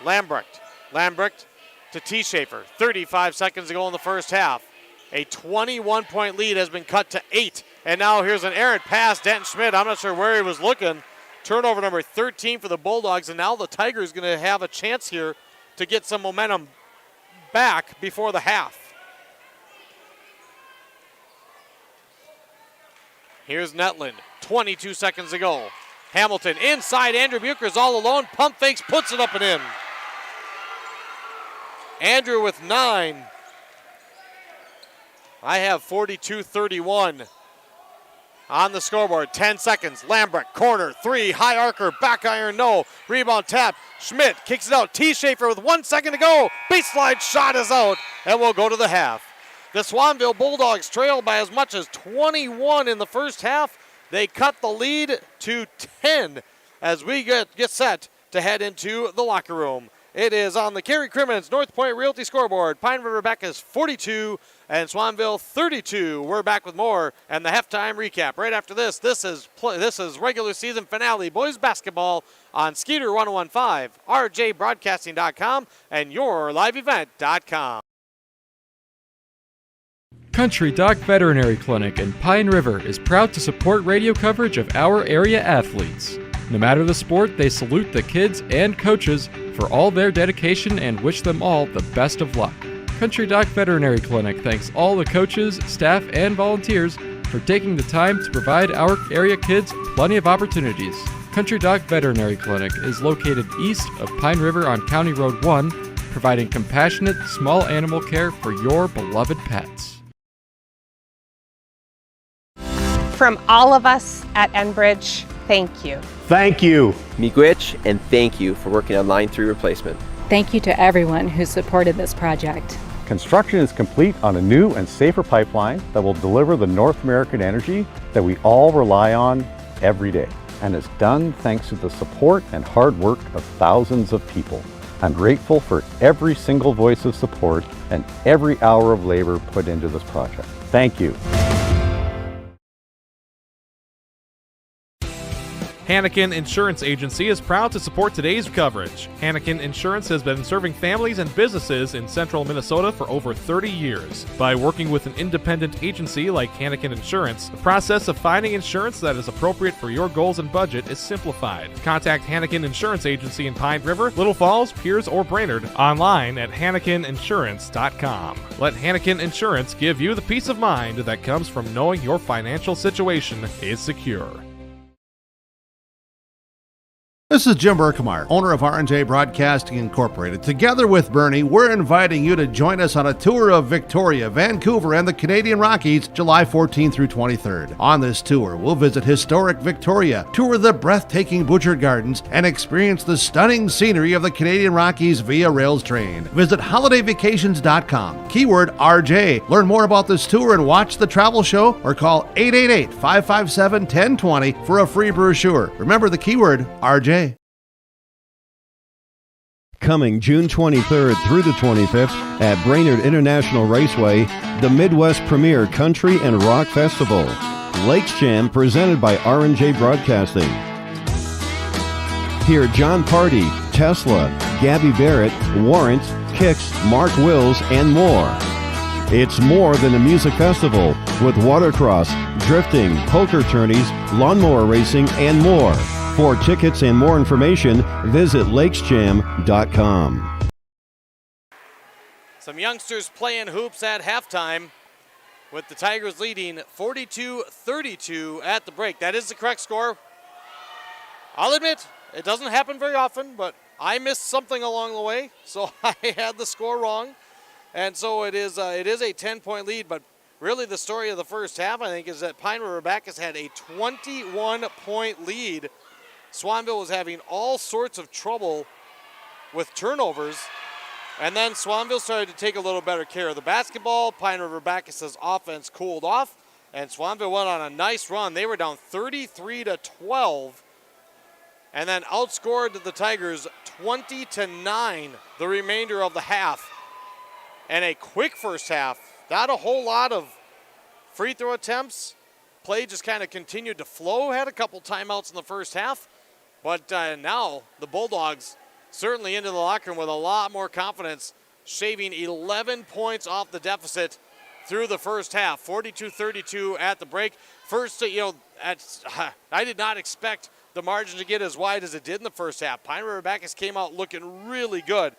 Lambrecht. Lambrecht to T. Schaefer. 35 seconds to go in the first half. A 21-point lead has been cut to 8. And now here's an errant pass. Denton Schmidt, I'm not sure where he was looking. Turnover number 13 for the Bulldogs, and now the Tigers going to have a chance here to get some momentum back before the half. Here's Netland, 22 seconds to go. Hamilton inside, Andrew Buchers all alone, pump fakes, puts it up and in. Andrew with 9. I have 42-31 on the scoreboard. 10 seconds, Lambrecht, corner, 3, high arcer, back iron, no. Rebound tap, Schmidt kicks it out. T. Schaefer with 1 second to go. Baseline shot is out, and we'll go to the half. The Swanville Bulldogs trail by as much as 21 in the first half. They cut the lead to 10 as we get set to head into the locker room. It is on the Kerry Crimmins North Point Realty scoreboard. Pine River-Backus 42 and Swanville 32. We're back with more and the halftime recap right after this. This is regular season finale boys basketball on Skeeter 1015, rjbroadcasting.com, and yourliveevent.com. Country Dock Veterinary Clinic in Pine River is proud to support radio coverage of our area athletes. No matter the sport, they salute the kids and coaches for all their dedication and wish them all the best of luck. Country Dock Veterinary Clinic thanks all the coaches, staff, and volunteers for taking the time to provide our area kids plenty of opportunities. Country Dock Veterinary Clinic is located east of Pine River on County Road 1, providing compassionate, small animal care for your beloved pets. From all of us at Enbridge, thank you. Thank you. Miigwech, and thank you for working on Line 3 replacement. Thank you to everyone who supported this project. Construction is complete on a new and safer pipeline that will deliver the North American energy that we all rely on every day. And it's done thanks to the support and hard work of thousands of people. I'm grateful for every single voice of support and every hour of labor put into this project. Thank you. Hannikin Insurance Agency is proud to support today's coverage. Hannikin Insurance has been serving families and businesses in central Minnesota for over 30 years. By working with an independent agency like Hannikin Insurance, the process of finding insurance that is appropriate for your goals and budget is simplified. Contact Hannikin Insurance Agency in Pine River, Little Falls, Pierce, or Brainerd online at HannikinInsurance.com. Let Hannikin Insurance give you the peace of mind that comes from knowing your financial situation is secure. This is Jim Berkemar, owner of R&J Broadcasting Incorporated. Together with Bernie, we're inviting you to join us on a tour of Victoria, Vancouver, and the Canadian Rockies, July 14th through 23rd. On this tour, we'll visit historic Victoria, tour the breathtaking Butchert Gardens, and experience the stunning scenery of the Canadian Rockies via rails train. Visit holidayvacations.com, keyword RJ. Learn more about this tour and watch the travel show, or call 888-557-1020 for a free brochure. Remember the keyword RJ. Coming June 23rd through the 25th at Brainerd International Raceway, the Midwest Premier Country and Rock Festival. Lakes Jam presented by R&J Broadcasting. Hear John Party, Tesla, Gabby Barrett, Warrant, Kicks, Mark Wills, and more. It's more than a music festival with watercross, drifting, poker tourneys, lawnmower racing, and more. For tickets and more information, visit lakesjam.com. Some youngsters playing hoops at halftime with the Tigers leading 42-32 at the break. That is the correct score. I'll admit, it doesn't happen very often, but I missed something along the way, so I had the score wrong. And so it is a 10-point lead, but really the story of the first half, I think, is that Pine River-Backus had a 21-point lead. Swanville was having all sorts of trouble with turnovers, and then Swanville started to take a little better care of the basketball. Pine River-Backus' offense cooled off, and Swanville went on a nice run. They were down 33-12, and then outscored the Tigers 20-9 the remainder of the half. And a quick first half, not a whole lot of free throw attempts. Play just kind of continued to flow, had a couple timeouts in the first half. But now the Bulldogs certainly into the locker room with a lot more confidence, shaving 11 points off the deficit through the first half, 42-32 at the break. First, I did not expect the margin to get as wide as it did in the first half. Pine River-Backus came out looking really good.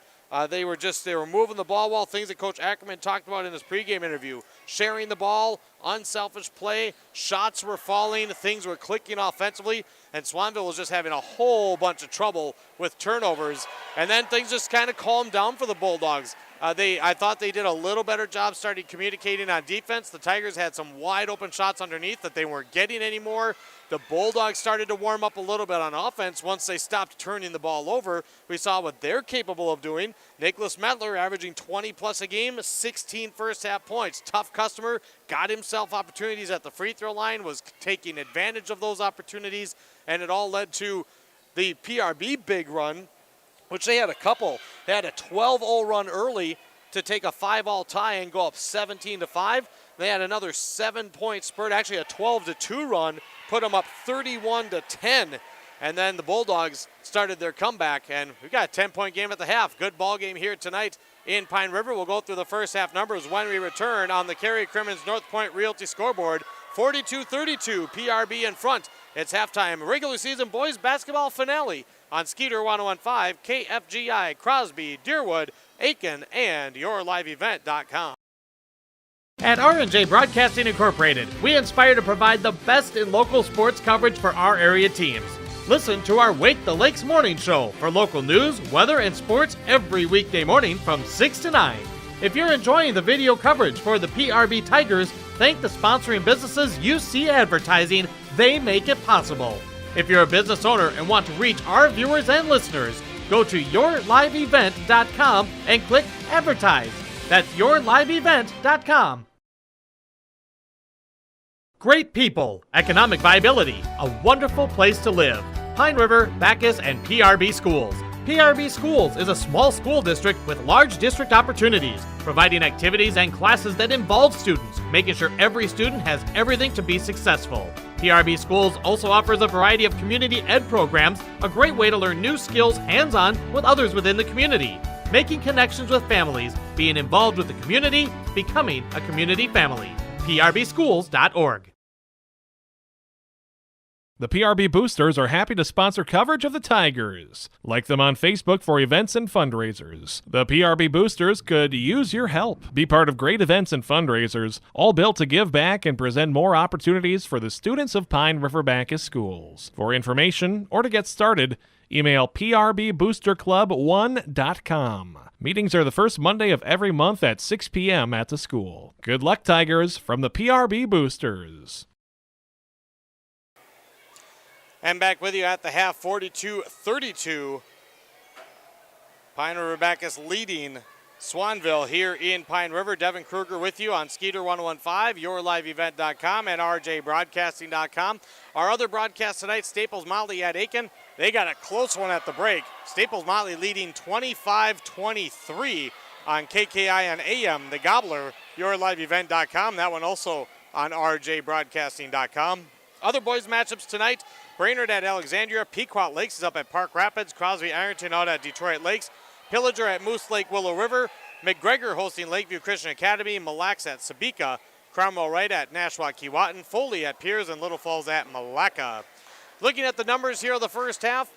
They were moving the ball well, things that Coach Ackerman talked about in his pregame interview. Sharing the ball, unselfish play, shots were falling, things were clicking offensively, and Swanville was just having a whole bunch of trouble with turnovers. And then things just kind of calmed down for the Bulldogs. I thought they did a little better job starting communicating on defense. The Tigers had some wide open shots underneath that they weren't getting anymore. The Bulldogs started to warm up a little bit on offense once they stopped turning the ball over. We saw what they're capable of doing. Nicholas Metler averaging 20-plus a game, 16 first-half points. Tough customer, got himself opportunities at the free throw line, was taking advantage of those opportunities, and it all led to the PRB big run, which they had a couple. They had a 12-0 run early to take a 5-all tie and go up 17-5. They had another 7-point spurt, actually a 12-2 run, put them up 31-10. And then the Bulldogs started their comeback, and we got a 10-point game at the half. Good ball game here tonight in Pine River. We'll go through the first half numbers when we return on the Cary Crimmins North Point Realty scoreboard. 42-32, PRB in front. It's halftime regular season boys basketball finale on Skeeter 1015, KFGI, Crosby, Deerwood, Aiken, and YourLiveEvent.com. At R&J Broadcasting Incorporated, we aspire to provide the best in local sports coverage for our area teams. Listen to our Wake the Lakes morning show for local news, weather, and sports every weekday morning from 6 to 9. If you're enjoying the video coverage for the PRB Tigers, thank the sponsoring businesses you see advertising. They make it possible. If you're a business owner and want to reach our viewers and listeners, go to YourLiveEvent.com and click Advertise. That's YourLiveEvent.com. Great people, economic viability, a wonderful place to live. Pine River, Backus, and PRB Schools. PRB Schools is a small school district with large district opportunities, providing activities and classes that involve students, making sure every student has everything to be successful. PRB Schools also offers a variety of community ed programs, a great way to learn new skills hands-on with others within the community, making connections with families, being involved with the community, becoming a community family. PRBschools.org. The PRB Boosters are happy to sponsor coverage of the Tigers. Like them on Facebook for events and fundraisers. The PRB Boosters could use your help. Be part of great events and fundraisers, all built to give back and present more opportunities for the students of Pine River-Backus schools. For information or to get started, Email prbboosterclub1.com. Meetings are the first Monday of every month at 6 p.m. at the school. Good luck, Tigers, from the PRB Boosters. And back with you at the half, 42-32. Pine River-Backus leading Swanville here in Pine River. Devin Kruger with you on Skeeter 1015, yourliveevent.com, and rjbroadcasting.com. Our other broadcast tonight, Staples Motley at Aiken. They got a close one at the break. Staples Motley leading 25-23 on KKI and AM. The Gobbler, yourliveevent.com. That one also on rjbroadcasting.com. Other boys matchups tonight, Brainerd at Alexandria. Pequot Lakes is up at Park Rapids. Crosby Ironton out at Detroit Lakes. Pillager at Moose Lake Willow River. McGregor hosting Lakeview Christian Academy. Mille Lacs at Sabika. Cromwell Wright at Nashua Keewatin. Foley at Piers and Little Falls at Malacca. Looking at the numbers here of the first half,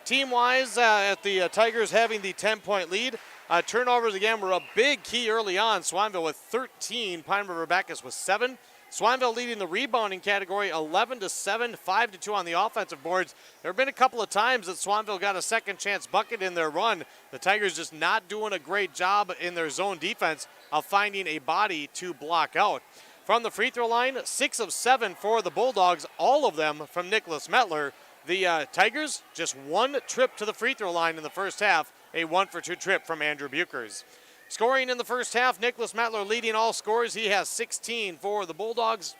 team-wise, at the Tigers having the 10-point lead. Turnovers, again, were a big key early on. Swanville with 13. Pine River-Backus with 7. Swanville leading the rebounding category 11-7, 5-2 on the offensive boards. There have been a couple of times that Swanville got a second chance bucket in their run. The Tigers just not doing a great job in their zone defense of finding a body to block out. From the free throw line, 6 of 7 for the Bulldogs, all of them from Nicholas Metler. The Tigers, just one trip to the free throw line in the first half, a 1-for-2 trip from Andrew Buchers. Scoring in the first half, Nicholas Metler leading all scores. He has 16 for the Bulldogs.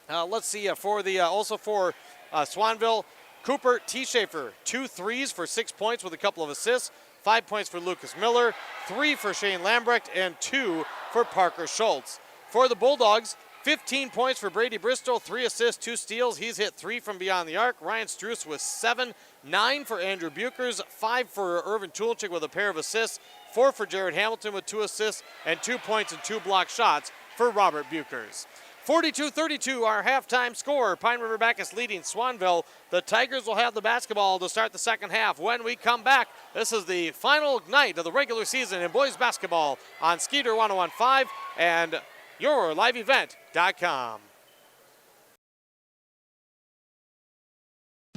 Let's see, for Swanville, Cooper T. Schaefer, 2 threes for 6 points with a couple of assists, 5 points for Lucas Miller, 3 for Shane Lambrecht, and 2 for Parker Schultz. For the Bulldogs, 15 points for Brady Bristow, 3 assists, 2 steals. He's hit 3 from beyond the arc. Ryan Struess with 7, 9 for Andrew Buchers, 5 for Irvin Tulchik with a pair of assists, 4 for Jared Hamilton with 2 assists, and 2 points and 2 block shots for Robert Buchers. 42-32, our halftime score. Pine River-Backus leading Swanville. The Tigers will have the basketball to start the second half. When we come back, this is the final night of the regular season in boys basketball on Skeeter 1015 and yourliveevent.com.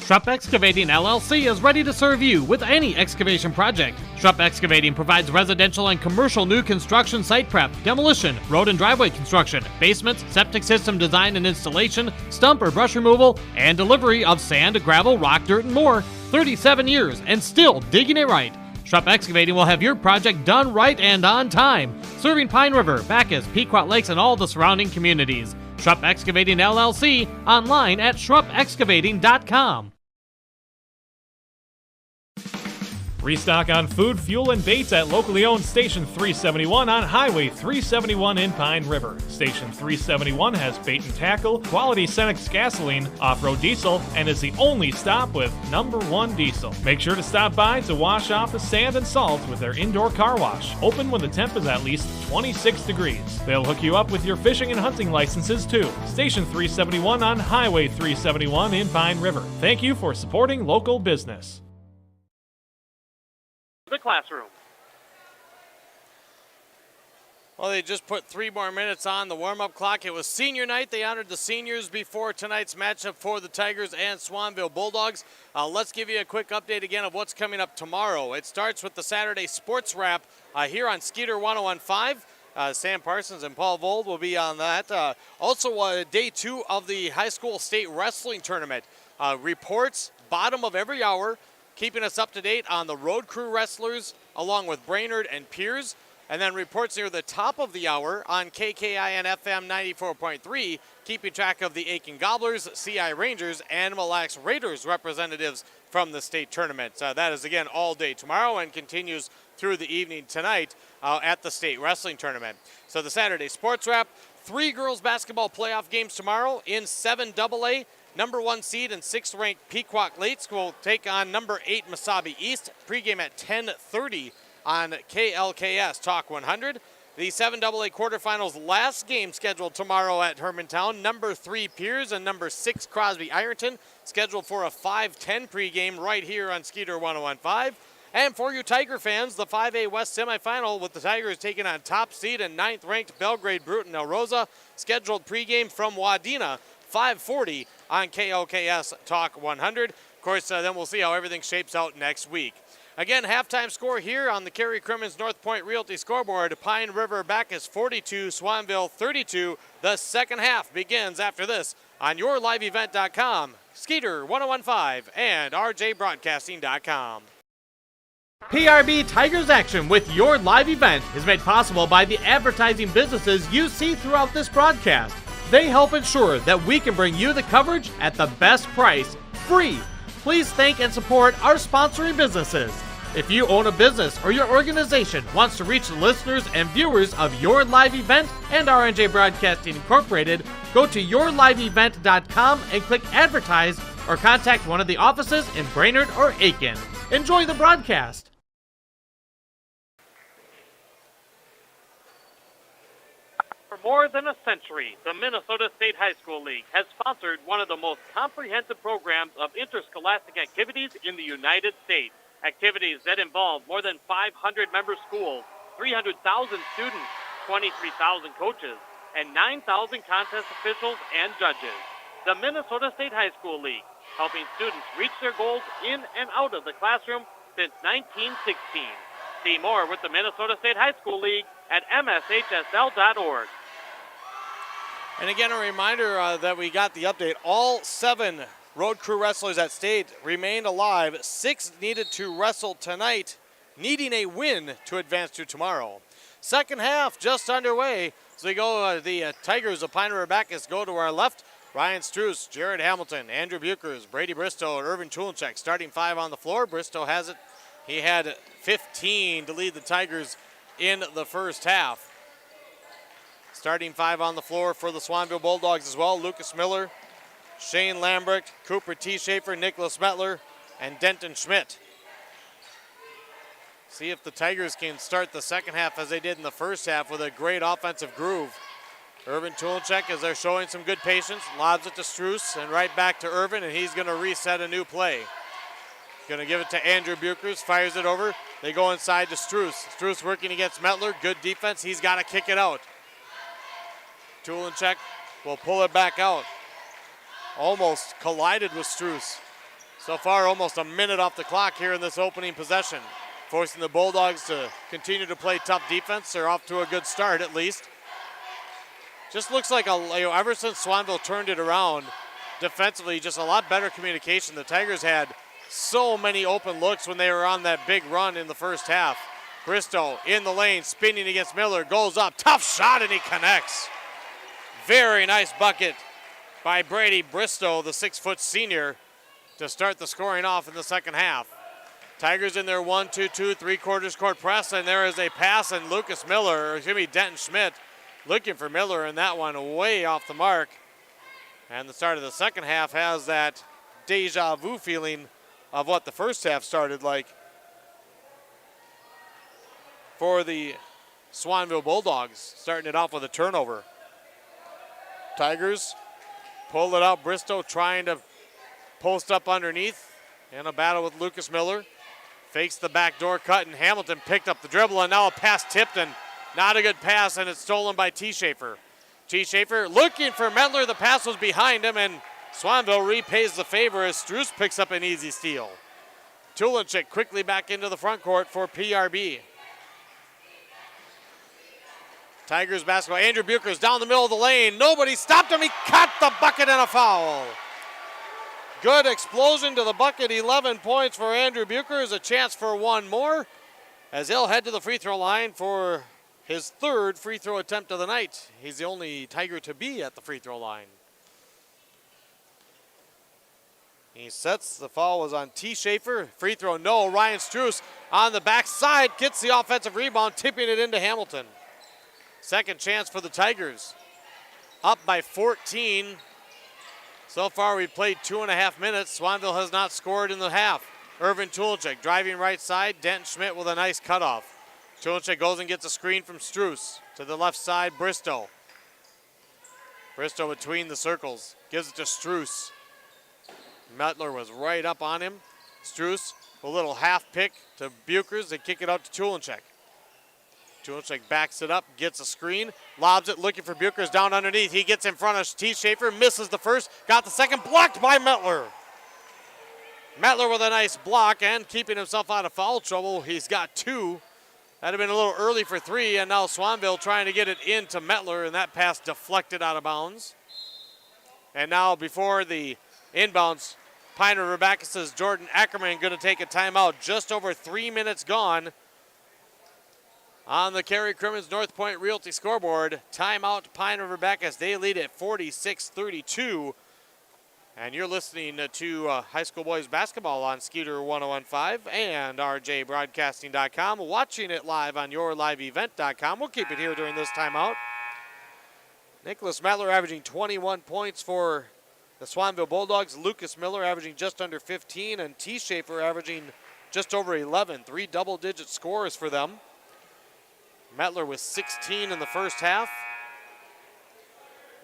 Schrupp Excavating LLC is ready to serve you with any excavation project. Schrupp Excavating provides residential and commercial new construction site prep, demolition, road and driveway construction, basements, septic system design and installation, stump or brush removal, and delivery of sand, gravel, rock, dirt, and more. 37 years and still digging it right. Schrupp Excavating will have your project done right and on time, serving Pine River, Backus, Pequot Lakes, and all the surrounding communities. Schrupp Excavating LLC, online at schruppexcavating.com. Restock on food, fuel, and baits at locally owned Station 371 on Highway 371 in Pine River. Station 371 has bait and tackle, quality Cenex gasoline, off-road diesel, and is the only stop with #1 diesel. Make sure to stop by to wash off the sand and salt with their indoor car wash, open when the temp is at least 26 degrees. They'll hook you up with your fishing and hunting licenses too. Station 371 on Highway 371 in Pine River. Thank you for supporting local business. The classroom. Well, they just put 3 more minutes on the warm-up clock. It was senior night. They honored the seniors before tonight's matchup for the Tigers and Swanville Bulldogs. Let's give you a quick update again of what's coming up tomorrow. It starts with the Saturday Sports Wrap here on Skeeter 1015. Sam Parsons and Paul Vold will be on that. Also, day 2 of the high school state wrestling tournament. Reports bottom of every hour, keeping us up to date on the road crew wrestlers along with Brainerd and Piers. And then reports near the top of the hour on KKIN FM 94.3, keeping track of the Aiken Gobblers, CI Rangers, and Mille Lacs Raiders representatives from the state tournament. That is, again, all day tomorrow and continues through the evening tonight at the state wrestling tournament. So the Saturday Sports Wrap, 3 girls basketball playoff games tomorrow in 7AA. Number 1 seed and 6th ranked Pequot Lakes will take on number 8 Mesabi East. Pregame at 10:30 on KLKS Talk 100. The 7AA quarterfinals last game scheduled tomorrow at Hermantown. Number 3 Piers and number 6 Crosby Ironton scheduled for a 5:10 pregame right here on Skeeter 1015. And for you Tiger fans, the 5A West semifinal with the Tigers taking on top seed and 9th ranked Belgrade Bruton El Rosa, scheduled pregame from Wadena 5:40 on KLKS Talk 100. course, then we'll see how everything shapes out next week. Again, halftime score here on the Kerry Crimmins North Point Realty scoreboard. Pine River-Backus 42, Swanville 32. The second half begins after this on yourliveevent.com, Skeeter 1015, and rjbroadcasting.com. PRB Tigers Action with your live event is made possible by the advertising businesses you see throughout this broadcast. They help ensure that we can bring you the coverage at the best price, free. Please thank and support our sponsoring businesses. If you own a business or your organization wants to reach the listeners and viewers of your live event and RNJ Broadcasting Incorporated, go to yourliveevent.com and click advertise or contact one of the offices in Brainerd or Aiken. Enjoy the broadcast. For more than a century, the Minnesota State High School League has sponsored one of the most comprehensive programs of interscholastic activities in the United States. Activities that involve more than 500 member schools, 300,000 students, 23,000 coaches, and 9,000 contest officials and judges. The Minnesota State High School League, helping students reach their goals in and out of the classroom since 1916. See more with the Minnesota State High School League at mshsl.org. And again, a reminder that we got the update. All 7 road crew wrestlers at state remained alive. 6 needed to wrestle tonight, needing a win to advance to tomorrow. Second half just underway. So we go, the Tigers of Pine River-Backus go to our left. Ryan Struess, Jared Hamilton, Andrew Buchers, Brady Bristow, and Irvin Tulenchek. Starting 5 on the floor. Bristow has it. He had 15 to lead the Tigers in the first half. Starting 5 on the floor for the Swanville Bulldogs as well. Lucas Miller, Shane Lambrecht, Cooper T. Schaefer, Nicholas Metler, and Denton Schmidt. See if the Tigers can start the second half as they did in the first half with a great offensive groove. Irvin Tulenchek, as they're showing some good patience, lobs it to Struess and right back to Irvin, and he's going to reset a new play. Going to give it to Andrew Buchers, fires it over. They go inside to Struess. Struess working against Metler, good defense. He's got to kick it out. Tulenchek will pull it back out. Almost collided with Struess. So far, almost a minute off the clock here in this opening possession. Forcing the Bulldogs to continue to play tough defense. They're off to a good start at least. Just looks like ever since Swanville turned it around defensively, just a lot better communication. The Tigers had so many open looks when they were on that big run in the first half. Bristow in the lane, spinning against Miller, goes up, tough shot, and he connects. Very nice bucket by Brady Bristow, the 6-foot senior, to start the scoring off in the second half. Tigers in their 1-2-2, 3/4 court press, and there is a pass, and Lucas Miller, or excuse me, Denton Schmidt, looking for Miller, and that one way off the mark. And the start of the second half has that deja vu feeling of what the first half started like for the Swanville Bulldogs, starting it off with a turnover. Tigers pull it out. Bristow trying to post up underneath in a battle with Lucas Miller. Fakes the backdoor cut, and Hamilton picked up the dribble, and now a pass tipped, and not a good pass, and it's stolen by T. Schaefer. T. Schaefer looking for Metler. The pass was behind him, and Swanville repays the favor as Struess picks up an easy steal. Tulenchek quickly back into the front court for PRB. Tigers basketball. Andrew Buchers down the middle of the lane. Nobody stopped him. He caught the bucket and a foul. Good explosion to the bucket. 11 points for Andrew Buchers. A chance for one more as he'll head to the free throw line for his 3rd free throw attempt of the night. He's the only Tiger to be at the free throw line. He sets. The foul was on T. Schaefer. Free throw, no. Ryan Struess on the backside gets the offensive rebound, tipping it into Hamilton. Second chance for the Tigers. Up by 14. So far, we've played 2.5 minutes. Swanville has not scored in the half. Irvin Tulenchek driving right side. Denton Schmidt with a nice cutoff. Tulenchek goes and gets a screen from Struess. To the left side, Bristow. Bristow between the circles. Gives it to Struess. Metler was right up on him. Struess, a little half pick to Buchers. They kick it out to Tulenchek. Tulenchek backs it up, gets a screen, lobs it, looking for Buchers down underneath. He gets in front of T. Schaefer, misses the first, got the second, blocked by Metler. Mettler with a nice block and keeping himself out of foul trouble. He's got 2. That'd have been a little early for 3, and now Swanville trying to get it into Mettler, and that pass deflected out of bounds. And now before the inbounds, Pine River-Backus' Jordan Ackerman going to take a timeout. Just over 3 minutes gone on the Cary Crimmins North Point Realty scoreboard. Timeout Pine River-Backus. They lead at 46-32. And you're listening to high school boys basketball on Skeeter 1015 and rjbroadcasting.com. Watching it live on yourliveevent.com. We'll keep it here during this timeout. Nicholas Mettler averaging 21 points for the Swanville Bulldogs. Lucas Miller averaging just under 15, and T. Schaefer averaging just over 11. 3 double-digit scores for them. Mettler with 16 in the first half.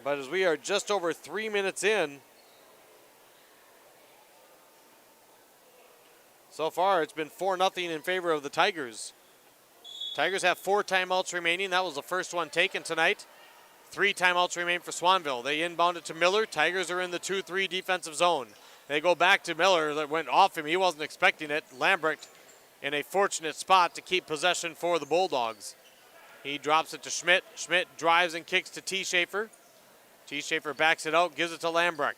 But as we are just over 3 minutes in, so far it's been 4-0 in favor of the Tigers. Tigers have 4 timeouts remaining. That was the first one taken tonight. 3 timeouts remain for Swanville. They inbound it to Miller. Tigers are in the 2-3 defensive zone. They go back to Miller that went off him. He wasn't expecting it. Lambrecht in a fortunate spot to keep possession for the Bulldogs. He drops it to Schmidt. Schmidt drives and kicks to T. Schaefer. T. Schaefer backs it out, gives it to Lambrecht.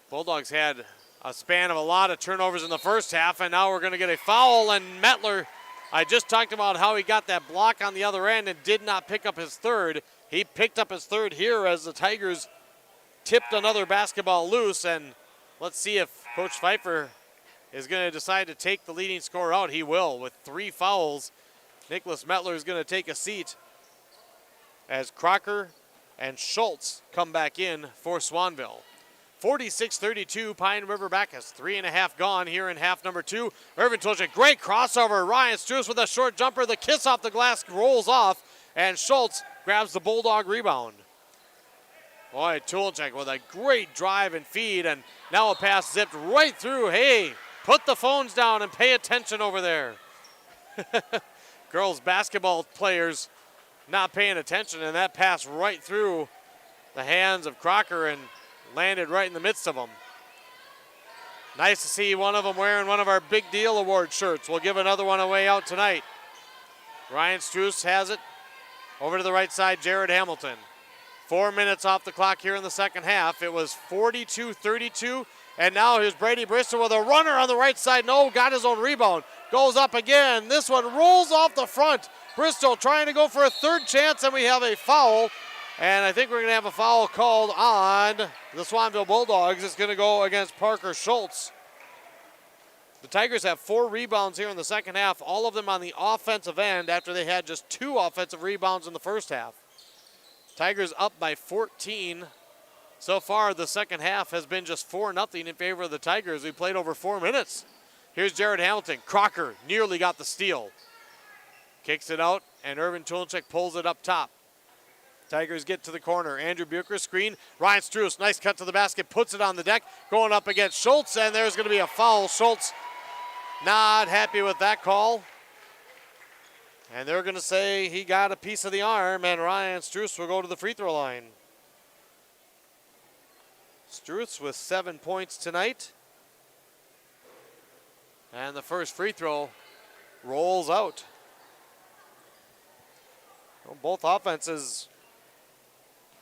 Bulldogs had a span of a lot of turnovers in the first half, and now we're going to get a foul, and Mettler, I just talked about how he got that block on the other end and did not pick up his third. He picked up his third here as the Tigers tipped another basketball loose, and let's see if Coach Pfeiffer is going to decide to take the leading scorer out. He will. With 3 fouls, Nicholas Mettler is going to take a seat as Crocker and Schultz come back in for Swanville. 46-32, Pine River-Backus. 3.5 gone here in half number 2. Irvin Tulchik, great crossover. Ryan Struess with a short jumper. The kiss off the glass rolls off, and Schultz grabs the Bulldog rebound. Boy, Tulchik with a great drive and feed, and now a pass zipped right through. Hey, put the phones down and pay attention over there. Girls basketball players not paying attention, and that pass right through the hands of Crocker and landed right in the midst of them. Nice to see one of them wearing one of our Big Deal Award shirts. We'll give another one away out tonight. Ryan Struess has it. Over to the right side, Jared Hamilton. 4 minutes off the clock here in the second half. It was 42-32, and now here's Brady Bristol with a runner on the right side. No, got his own rebound. Goes up again. This one rolls off the front. Bristol trying to go for a third chance, and we have a foul. And I think we're going to have a foul called on the Swanville Bulldogs. It's going to go against Parker Schultz. The Tigers have 4 rebounds here in the second half, all of them on the offensive end after they had just 2 offensive rebounds in the first half. Tigers up by 14. So far, the second half has been just 4-0 in favor of the Tigers. We played over 4 minutes. Here's Jared Hamilton. Crocker nearly got the steal. Kicks it out, and Irvin Tulchik pulls it up top. Tigers get to the corner. Andrew Bucher screen. Ryan Struess, nice cut to the basket, puts it on the deck, going up against Schultz, and there's going to be a foul. Schultz not happy with that call. And they're going to say he got a piece of the arm, and Ryan Struess will go to the free throw line. Struess with 7 points tonight. And the first free throw rolls out. Well, both offenses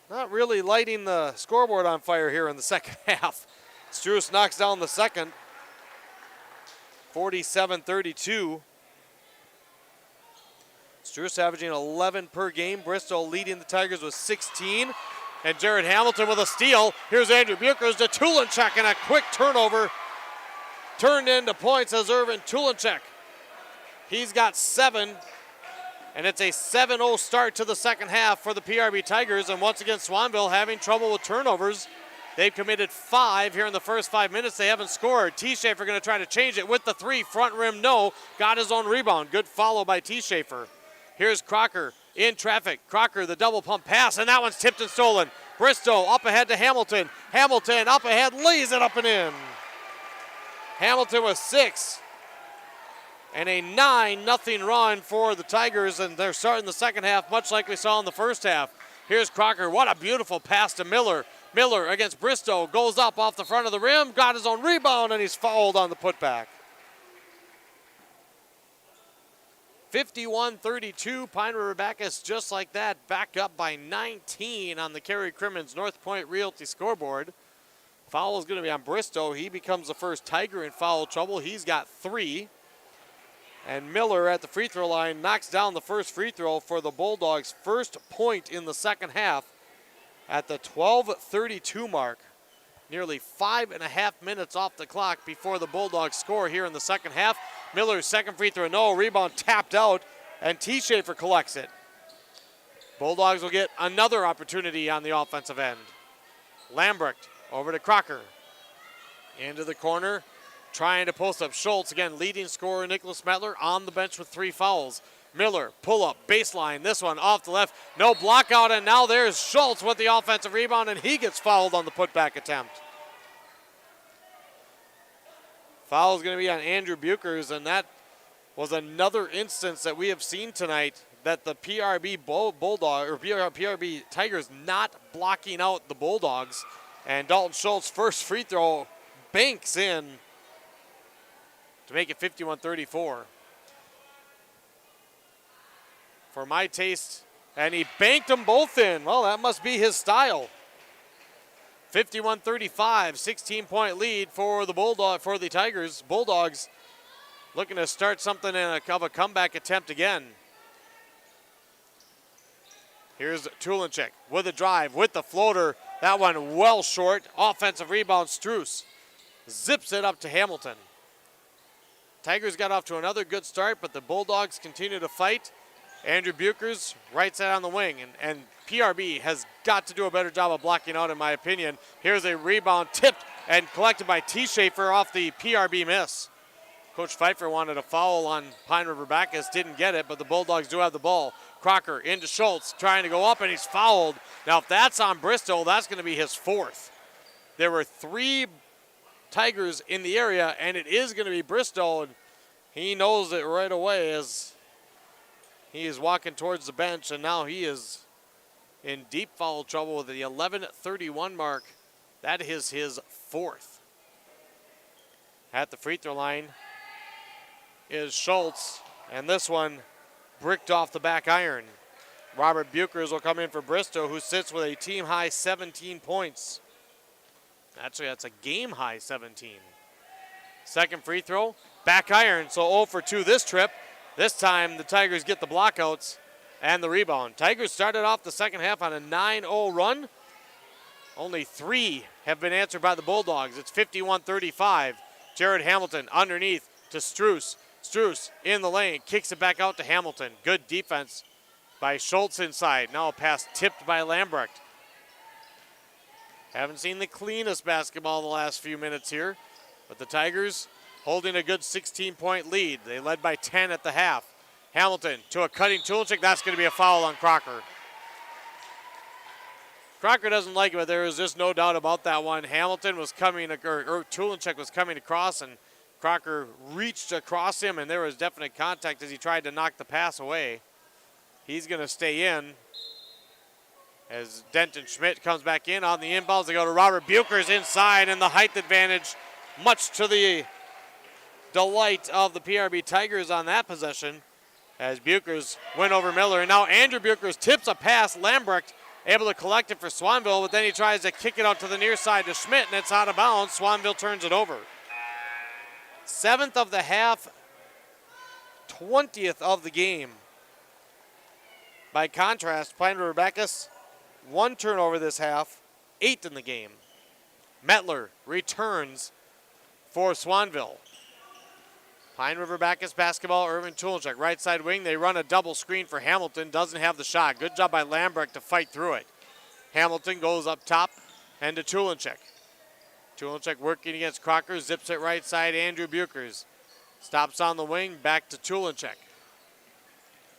not really lighting the scoreboard on fire here in the second half. Struess knocks down the second. 47-32. Struess averaging 11 per game. Bristol leading the Tigers with 16. And Jared Hamilton with a steal. Here's Andrew Buchers to Tulenchek, and a quick turnover. Turned into points as Irvin Tulenchek. He's got 7. And it's a 7-0 start to the second half for the PRB Tigers. And once again, Swanville having trouble with turnovers. They've committed 5 here in the first 5 minutes. They haven't scored. T. Schaefer going to try to change it with the 3. Front rim, no. Got his own rebound. Good follow by T. Schaefer. Here's Crocker in traffic. Crocker, the double pump pass, and that one's tipped and stolen. Bristow up ahead to Hamilton. Hamilton up ahead, lays it up and in. Hamilton with 6. And a 9-0 run for the Tigers, and they're starting the second half much like we saw in the first half. Here's Crocker. What a beautiful pass to Miller. Miller against Bristow, goes up off the front of the rim, got his own rebound, and he's fouled on the putback. 51-32, Pine River-Backus just like that, back up by 19 on the Cary Crimmins North Point Realty scoreboard. Foul is going to be on Bristow. He becomes the first Tiger in foul trouble. He's got 3. And Miller at the free throw line knocks down the first free throw for the Bulldogs' first point in the second half at the 12:32 mark. Nearly 5.5 minutes off the clock before the Bulldogs score here in the second half. Miller's second free throw, no. Rebound tapped out, and T. Schaefer collects it. Bulldogs will get another opportunity on the offensive end. Lambrecht over to Crocker. Into the corner, trying to post up Schultz. Again, leading scorer Nicholas Metler on the bench with 3 fouls. Miller, pull up, baseline, this one off the left. No block out, and now there's Schultz with the offensive rebound, and he gets fouled on the putback attempt. Foul is going to be on Andrew Buchers, and that was another instance that we have seen tonight that the PRB Bulldog or PRB Tigers not blocking out the Bulldogs. And Dalton Schultz, first free throw, banks in to make it 51-34. For my taste, and he banked them both in. Well, that must be his style. 51-35, 16-point lead for the Tigers. Bulldogs looking to start something in of a comeback attempt again. Here's Tulinchek with a drive, with the floater. That one well short. Offensive rebound, Struess zips it up to Hamilton. Tigers got off to another good start, but the Bulldogs continue to fight. Andrew Buchers right side on the wing, and PRB has got to do a better job of blocking out, in my opinion. Here's a rebound tipped and collected by T. Schaefer off the PRB miss. Coach Pfeiffer wanted a foul on Pine River-Backus, didn't get it, but the Bulldogs do have the ball. Crocker into Schultz, trying to go up, and he's fouled. Now, if that's on Bristow, that's going to be his 4th. There were 3 Tigers in the area, and it is going to be Bristow, and he knows it right away as he is walking towards the bench, and now he is in deep foul trouble with the 11:31 mark. That is his 4th. At the free throw line is Schultz, and this one bricked off the back iron. Robert Buchers will come in for Bristow, who sits with a team-high 17 points. Actually, that's a game-high 17. Second free throw, back iron, so 0 for 2 this trip. This time, the Tigers get the blockouts and the rebound. Tigers started off the second half on a 9-0 run. Only 3 have been answered by the Bulldogs. It's 51-35. Jared Hamilton underneath to Struess. Struess in the lane, kicks it back out to Hamilton. Good defense by Schultz inside. Now a pass tipped by Lambrecht. Haven't seen the cleanest basketball the last few minutes here, but the Tigers holding a good 16-point lead. They led by 10 at the half. Hamilton to a cutting Tulinchek. That's going to be a foul on Crocker. Crocker doesn't like it, but there is just no doubt about that one. Hamilton was coming, or Tulinchek was coming across, and Crocker reached across him, and there was definite contact as he tried to knock the pass away. He's going to stay in as Denton Schmidt comes back in on the inbounds. They go to Robert Buchers inside, and the height advantage, much to the delight of the PRB Tigers on that possession, as Buchers went over Miller. And now Andrew Buchers tips a pass. Lambrecht able to collect it for Swanville, but then he tries to kick it out to the near side to Schmidt, and it's out of bounds. Swanville turns it over. 7th of the half, 20th of the game. By contrast, Pine River-Backus, 1 turnover this half, 8th in the game. Metler returns for Swanville. Pine River-Backus basketball, Irvin Tulinchek, right side wing. They run a double screen for Hamilton, doesn't have the shot. Good job by Lambrecht to fight through it. Hamilton goes up top and to Tulinchek. Tulinchek working against Crocker, zips it right side, Andrew Buchers. Stops on the wing, back to Tulinchek.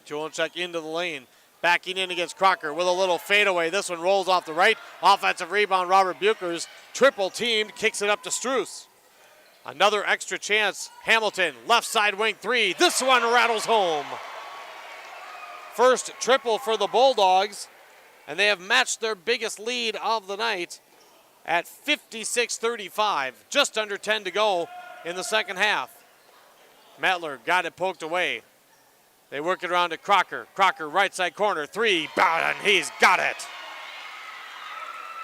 Tulinchek into the lane, backing in against Crocker with a little fadeaway. This one rolls off the right. Offensive rebound, Robert Buchers, triple teamed, kicks it up to Struess. Another extra chance, Hamilton, left side wing 3. This one rattles home. First triple for the Bulldogs, and they have matched their biggest lead of the night at 56-35. Just under 10 to go in the second half. Mettler got it poked away. They work it around to Crocker. Crocker, right side corner, three, and he's got it.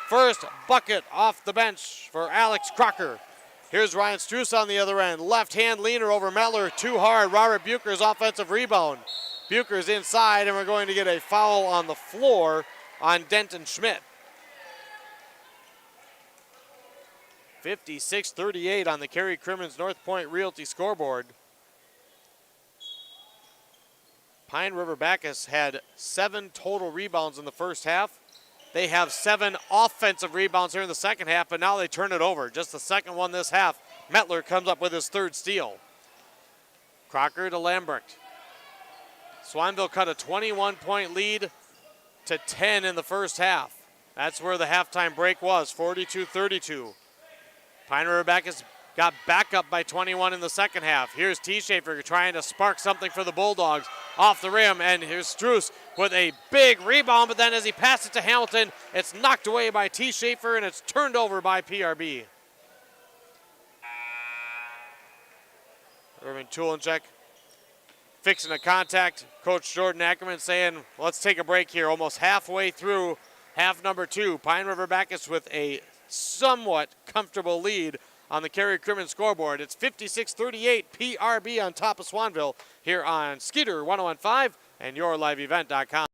First bucket off the bench for Alex Crocker. Here's Ryan Struess on the other end. Left hand leaner over Mettler, too hard. Robert Bucher's offensive rebound. Bucher's inside, and we're going to get a foul on the floor on Denton Schmidt. 56-38 on the Cary Crimmins North Point Realty scoreboard. Pine River-Backus had 7 total rebounds in the first half. They have 7 offensive rebounds here in the second half, but now they turn it over. Just the second one this half. Mettler comes up with his third steal. Crocker to Lambrecht. Swanville cut a 21-point lead to 10 in the first half. That's where the halftime break was, 42-32. Pine River-Backus got back up by 21 in the second half. Here's T. Schaefer trying to spark something for the Bulldogs off the rim, and here's Struess with a big rebound, but then as he passed it to Hamilton, it's knocked away by T. Schaefer, and it's turned over by PRB. Irvin Tulenchek fixing a contact. Coach Jordan Ackerman saying, let's take a break here. Almost halfway through half number 2. Pine River-Backus with a somewhat comfortable lead on the Cary Crimmins scoreboard. It's 56-38, PRB on top of Swanville here on Skeeter 101.5 and YourLiveEvent.com.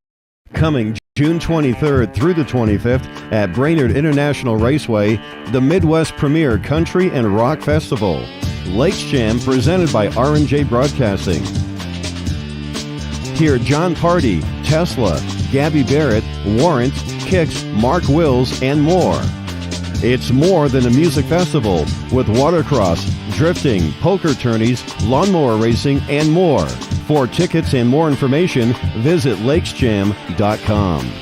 Coming June 23rd through the 25th at Brainerd International Raceway, the Midwest Premier Country and Rock Festival. Lakes Jam presented by R&J Broadcasting. Hear John Party, Tesla, Gabby Barrett, Warrant, Kicks, Mark Wills, and more. It's more than a music festival with watercross, drifting, poker tourneys, lawnmower racing, and more. For tickets and more information, visit lakesjam.com.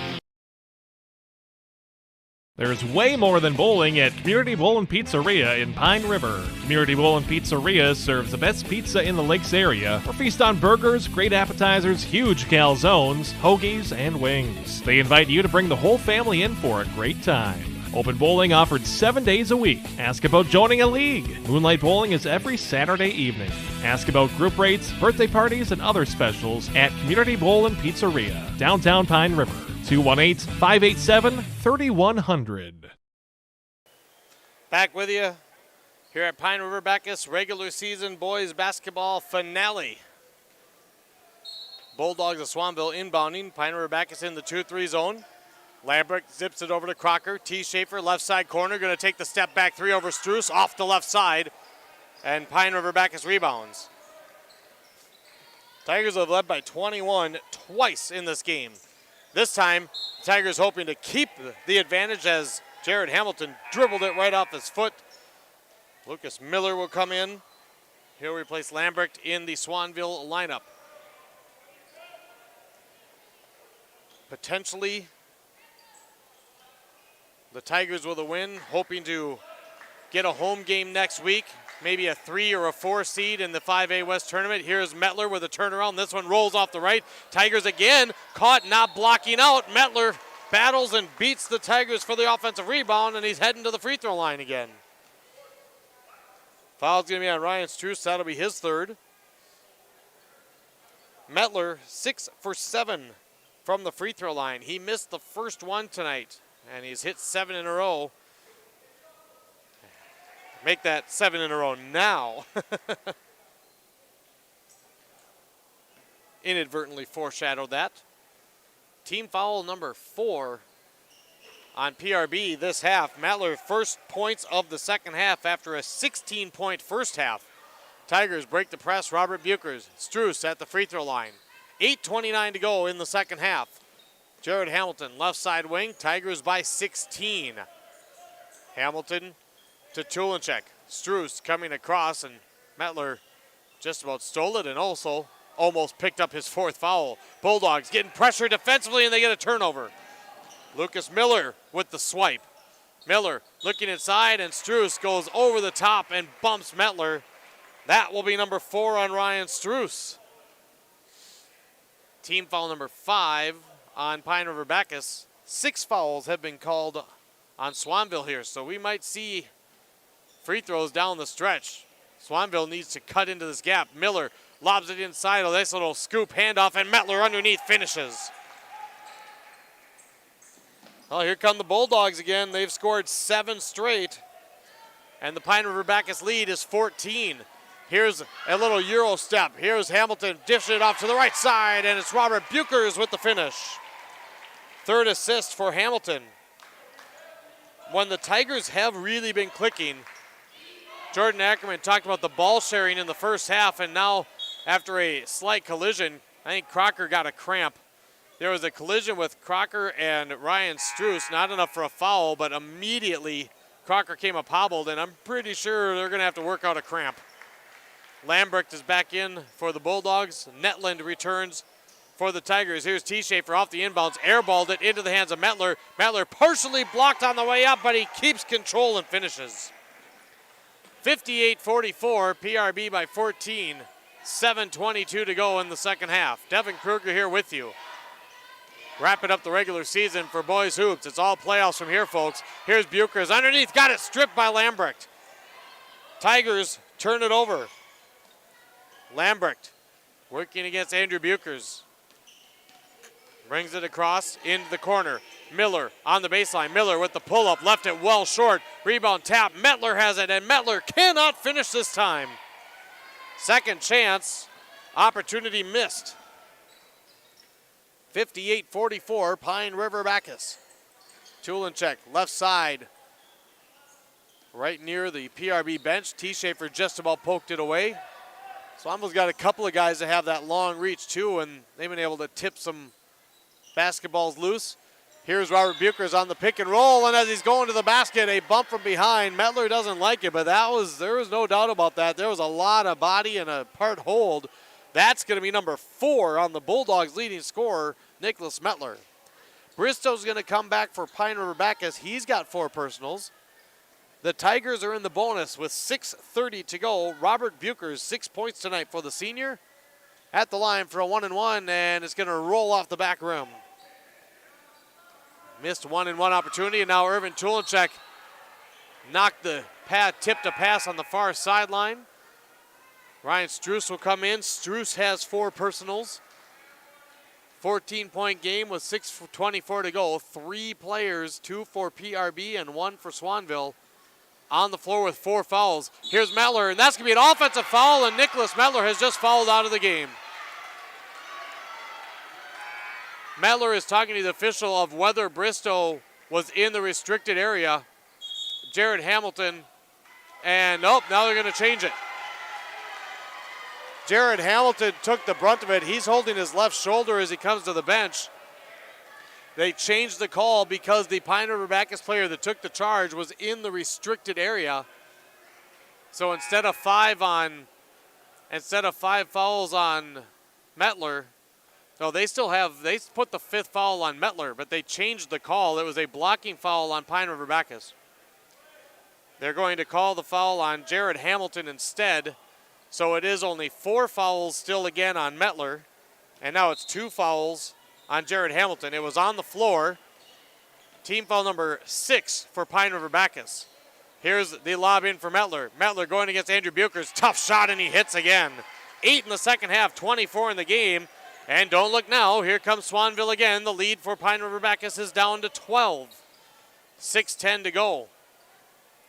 There's way more than bowling at Community Bowl and Pizzeria in Pine River. Community Bowl and Pizzeria serves the best pizza in the Lakes area, or feast on burgers, great appetizers, huge calzones, hoagies, and wings. They invite you to bring the whole family in for a great time. Open bowling offered 7 days a week. Ask about joining a league. Moonlight Bowling is every Saturday evening. Ask about group rates, birthday parties, and other specials at Community Bowl and Pizzeria, downtown Pine River. 218-587-3100. Back with you here at Pine River-Backus regular season boys basketball finale. Bulldogs of Swanville inbounding. Pine River-Backus in the 2-3 zone. Lambrecht zips it over to Crocker. T. Schaefer, left side corner, going to take the step back 3 over Struess off the left side. And Pine River-Backus rebounds. Tigers have led by 21 twice in this game. This time, the Tigers hoping to keep the advantage as Jared Hamilton dribbled it right off his foot. Lucas Miller will come in. He'll replace Lambrecht in the Swanville lineup. Potentially, the Tigers with a win, hoping to get a home game next week. Maybe a 3 or a 4 seed in the 5A West tournament. Here's Mettler with a turnaround. This one rolls off the right. Tigers again caught not blocking out. Mettler battles and beats the Tigers for the offensive rebound, and he's heading to the free throw line again. Foul's going to be on Ryan Struess. That'll be his third. Mettler 6 for 7 from the free throw line. He missed the first one tonight, and he's hit 7 in a row. Make that 7 in a row now. Inadvertently foreshadowed that. Team foul number 4 on PRB this half. Mettler first points of the second half after a 16-point first half. Tigers break the press. Robert Buchers, Struess at the free throw line. 8:29 to go in the second half. Jared Hamilton, left side wing. Tigers by 16. Hamilton to Tulenchek. Struess coming across, and Mettler just about stole it and also almost picked up his 4th foul. Bulldogs getting pressure defensively, and they get a turnover. Lucas Miller with the swipe. Miller looking inside, and Struess goes over the top and bumps Mettler. That will be number 4 on Ryan Struess. Team foul number 5 on Pine River-Backus. 6 fouls have been called on Swanville here. So we might see free throws down the stretch. Swanville needs to cut into this gap. Miller lobs it inside. A nice little scoop handoff, and Mettler underneath finishes. Well, here come the Bulldogs again. They've scored 7 straight, and the Pine River-Backus lead is 14. Here's a little Euro step. Here's Hamilton dishing it off to the right side, and it's Robert Buchers with the finish. 3rd assist for Hamilton. When the Tigers have really been clicking, Jordan Ackerman talked about the ball sharing in the first half, and now after a slight collision, I think Crocker got a cramp. There was a collision with Crocker and Ryan Struess, not enough for a foul, but immediately Crocker came up hobbled, and I'm pretty sure they're going to have to work out a cramp. Lambrecht is back in for the Bulldogs. Netland returns for the Tigers. Here's T. Schaefer off the inbounds, airballed it into the hands of Mettler. Mettler partially blocked on the way up, but he keeps control and finishes. 58-44, PRB by 14. 7:22 to go in the second half. Devin Kruger here with you. Wrapping up the regular season for boys hoops. It's all playoffs from here, folks. Here's Buchers underneath, got it stripped by Lambrecht. Tigers turn it over. Lambrecht working against Andrew Buchers. Brings it across into the corner. Miller on the baseline. Miller with the pull-up, left it well short. Rebound tap. Mettler has it, and Mettler cannot finish this time. Second chance. Opportunity missed. 58-44, Pine River-Backus. Tulenchek, left side. Right near the PRB bench. T. Schaefer just about poked it away. Swanville's got a couple of guys that have that long reach too, and they've been able to tip some basketballs loose. Here's Robert Buchers on the pick and roll, and as he's going to the basket, a bump from behind. Mettler doesn't like it, but there was no doubt about that. There was a lot of body and a part hold. That's going to be number 4 on the Bulldogs' leading scorer, Nicholas Mettler. Bristow's going to come back for Pine River-Backus. He's got 4 personals. The Tigers are in the bonus with 6:30 to go. Robert Buchers, 6 points tonight for the senior. At the line for a 1-and-1, and it's going to roll off the back rim. Missed 1-and-1 opportunity, and now Irvin Tulenchek knocked the tipped a pass on the far sideline. Ryan Struess will come in. Struess has 4 personals. 14-point game with 6:24 to go. 3 players, 2 for PRB and 1 for Swanville, on the floor with 4 fouls. Here's Mettler, and that's going to be an offensive foul, and Nicholas Mettler has just fouled out of the game. Mettler is talking to the official of whether Bristow was in the restricted area. Jared Hamilton, and nope, now they're going to change it. Jared Hamilton took the brunt of it. He's holding his left shoulder as he comes to the bench. They changed the call because the Pine River-Backus player that took the charge was in the restricted area. So instead of 5 fouls on Mettler, no, they put the 5th foul on Mettler, but they changed the call. It was a blocking foul on Pine River-Backus. They're going to call the foul on Jared Hamilton instead. So it is only 4 fouls still again on Mettler, and now it's 2 fouls on Jared Hamilton. It was on the floor. Team foul number 6 for Pine River-Backus. Here's the lob in for Mettler. Mettler going against Andrew Buchers. Tough shot, and he hits again. 8 in the second half, 24 in the game. And don't look now, here comes Swanville again. The lead for Pine River-Backus is down to 12. 6:10 to go.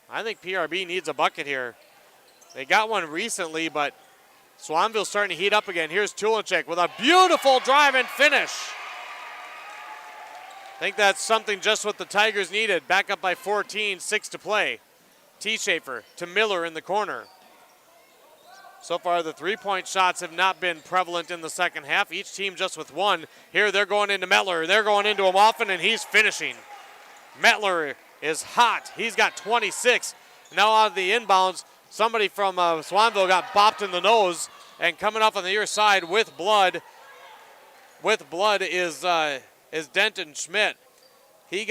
I think PRB needs a bucket here. They got one recently, but Swanville's starting to heat up again. Here's Tulenchek with a beautiful drive and finish. I think that's something just what the Tigers needed. Back up by 14, 6 to play. T. Schaefer to Miller in the corner. So far, the 3-point shots have not been prevalent in the second half. Each team just with 1. Here, they're going into Mettler. They're going into him often, and he's finishing. Mettler is hot. He's got 26. Now out of the inbounds, somebody from Swanville got bopped in the nose, and coming up on the near side with blood is Denton Schmidt. He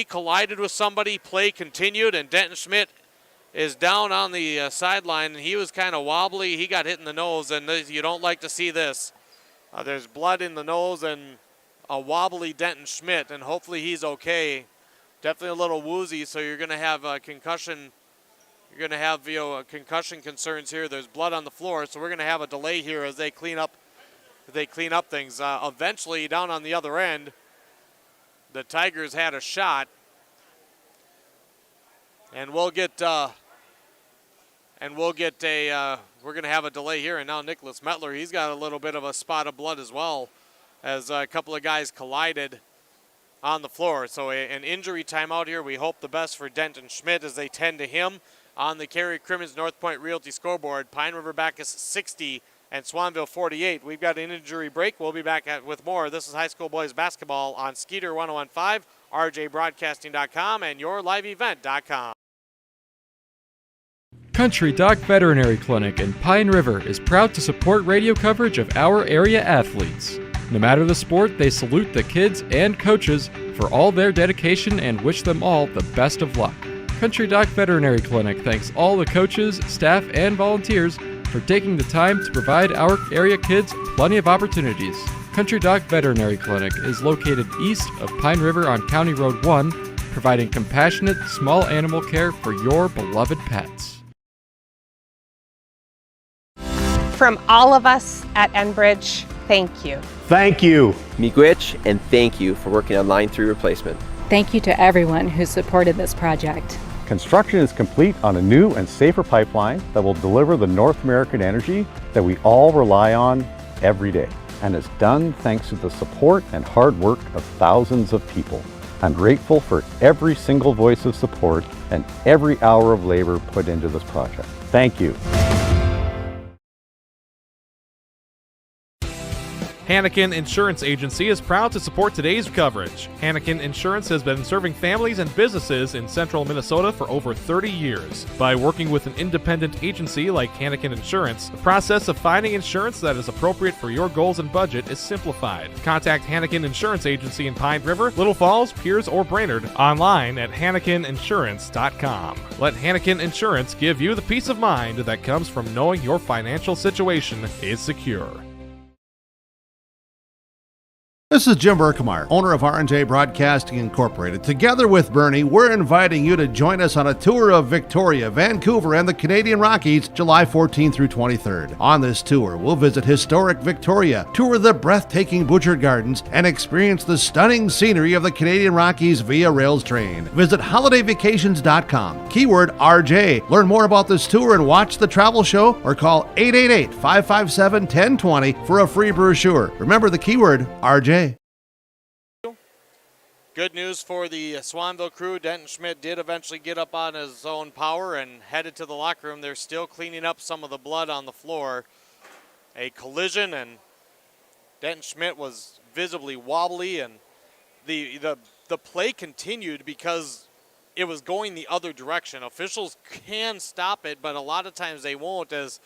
collided with somebody. Play continued, and Denton Schmidt is down on the sideline, and he was kind of wobbly. He got hit in the nose, and you don't like to see this. There's blood in the nose, and a wobbly Denton Schmidt, and hopefully he's okay. Definitely a little woozy, so you're going to have a concussion. You're going to have concussion concerns here. There's blood on the floor, so we're going to have a delay here as they clean up things. Eventually, down on the other end, the Tigers had a shot, and we're going to have a delay here. And now Nicholas Metler, he's got a little bit of a spot of blood as well, as a couple of guys collided on the floor. So an injury timeout here. We hope the best for Denton Schmidt as they tend to him. On the Cary Crimmins North Point Realty scoreboard, Pine River-Backus 60 and Swanville 48. We've got an injury break. We'll be back with more. This is high school boys basketball on Skeeter 1015, rjbroadcasting.com, and yourliveevent.com. Country Doc Veterinary Clinic in Pine River is proud to support radio coverage of our area athletes. No matter the sport, they salute the kids and coaches for all their dedication and wish them all the best of luck. Country Doc Veterinary Clinic thanks all the coaches, staff, and volunteers for taking the time to provide our area kids plenty of opportunities. Country Doc Veterinary Clinic is located east of Pine River on County Road 1, providing compassionate small animal care for your beloved pets. From all of us at Enbridge, thank you. Thank you. Miigwech, and thank you for working on Line 3 replacement. Thank you to everyone who supported this project. Construction is complete on a new and safer pipeline that will deliver the North American energy that we all rely on every day. And it's done thanks to the support and hard work of thousands of people. I'm grateful for every single voice of support and every hour of labor put into this project. Thank you. Hannikin Insurance Agency is proud to support today's coverage. Hannikin Insurance has been serving families and businesses in central Minnesota for over 30 years. By working with an independent agency like Hannikin Insurance, the process of finding insurance that is appropriate for your goals and budget is simplified. Contact Hannikin Insurance Agency in Pine River, Little Falls, Pierce, or Brainerd online at HannikinInsurance.com. Let Hannikin Insurance give you the peace of mind that comes from knowing your financial situation is secure. This is Jim Berkmeyer, owner of R&J Broadcasting Incorporated. Together with Bernie, we're inviting you to join us on a tour of Victoria, Vancouver, and the Canadian Rockies, July 14th through 23rd. On this tour, we'll visit historic Victoria, tour the breathtaking Butchert Gardens, and experience the stunning scenery of the Canadian Rockies via rails train. Visit holidayvacations.com, keyword RJ. Learn more about this tour and watch the travel show, or call 888-557-1020 for a free brochure. Remember the keyword RJ. Good news for the Swanville crew. Denton Schmidt did eventually get up on his own power and headed to the locker room. They're still cleaning up some of the blood on the floor. A collision, and Denton Schmidt was visibly wobbly, and the play continued because it was going the other direction. Officials can stop it, but a lot of times they won't, as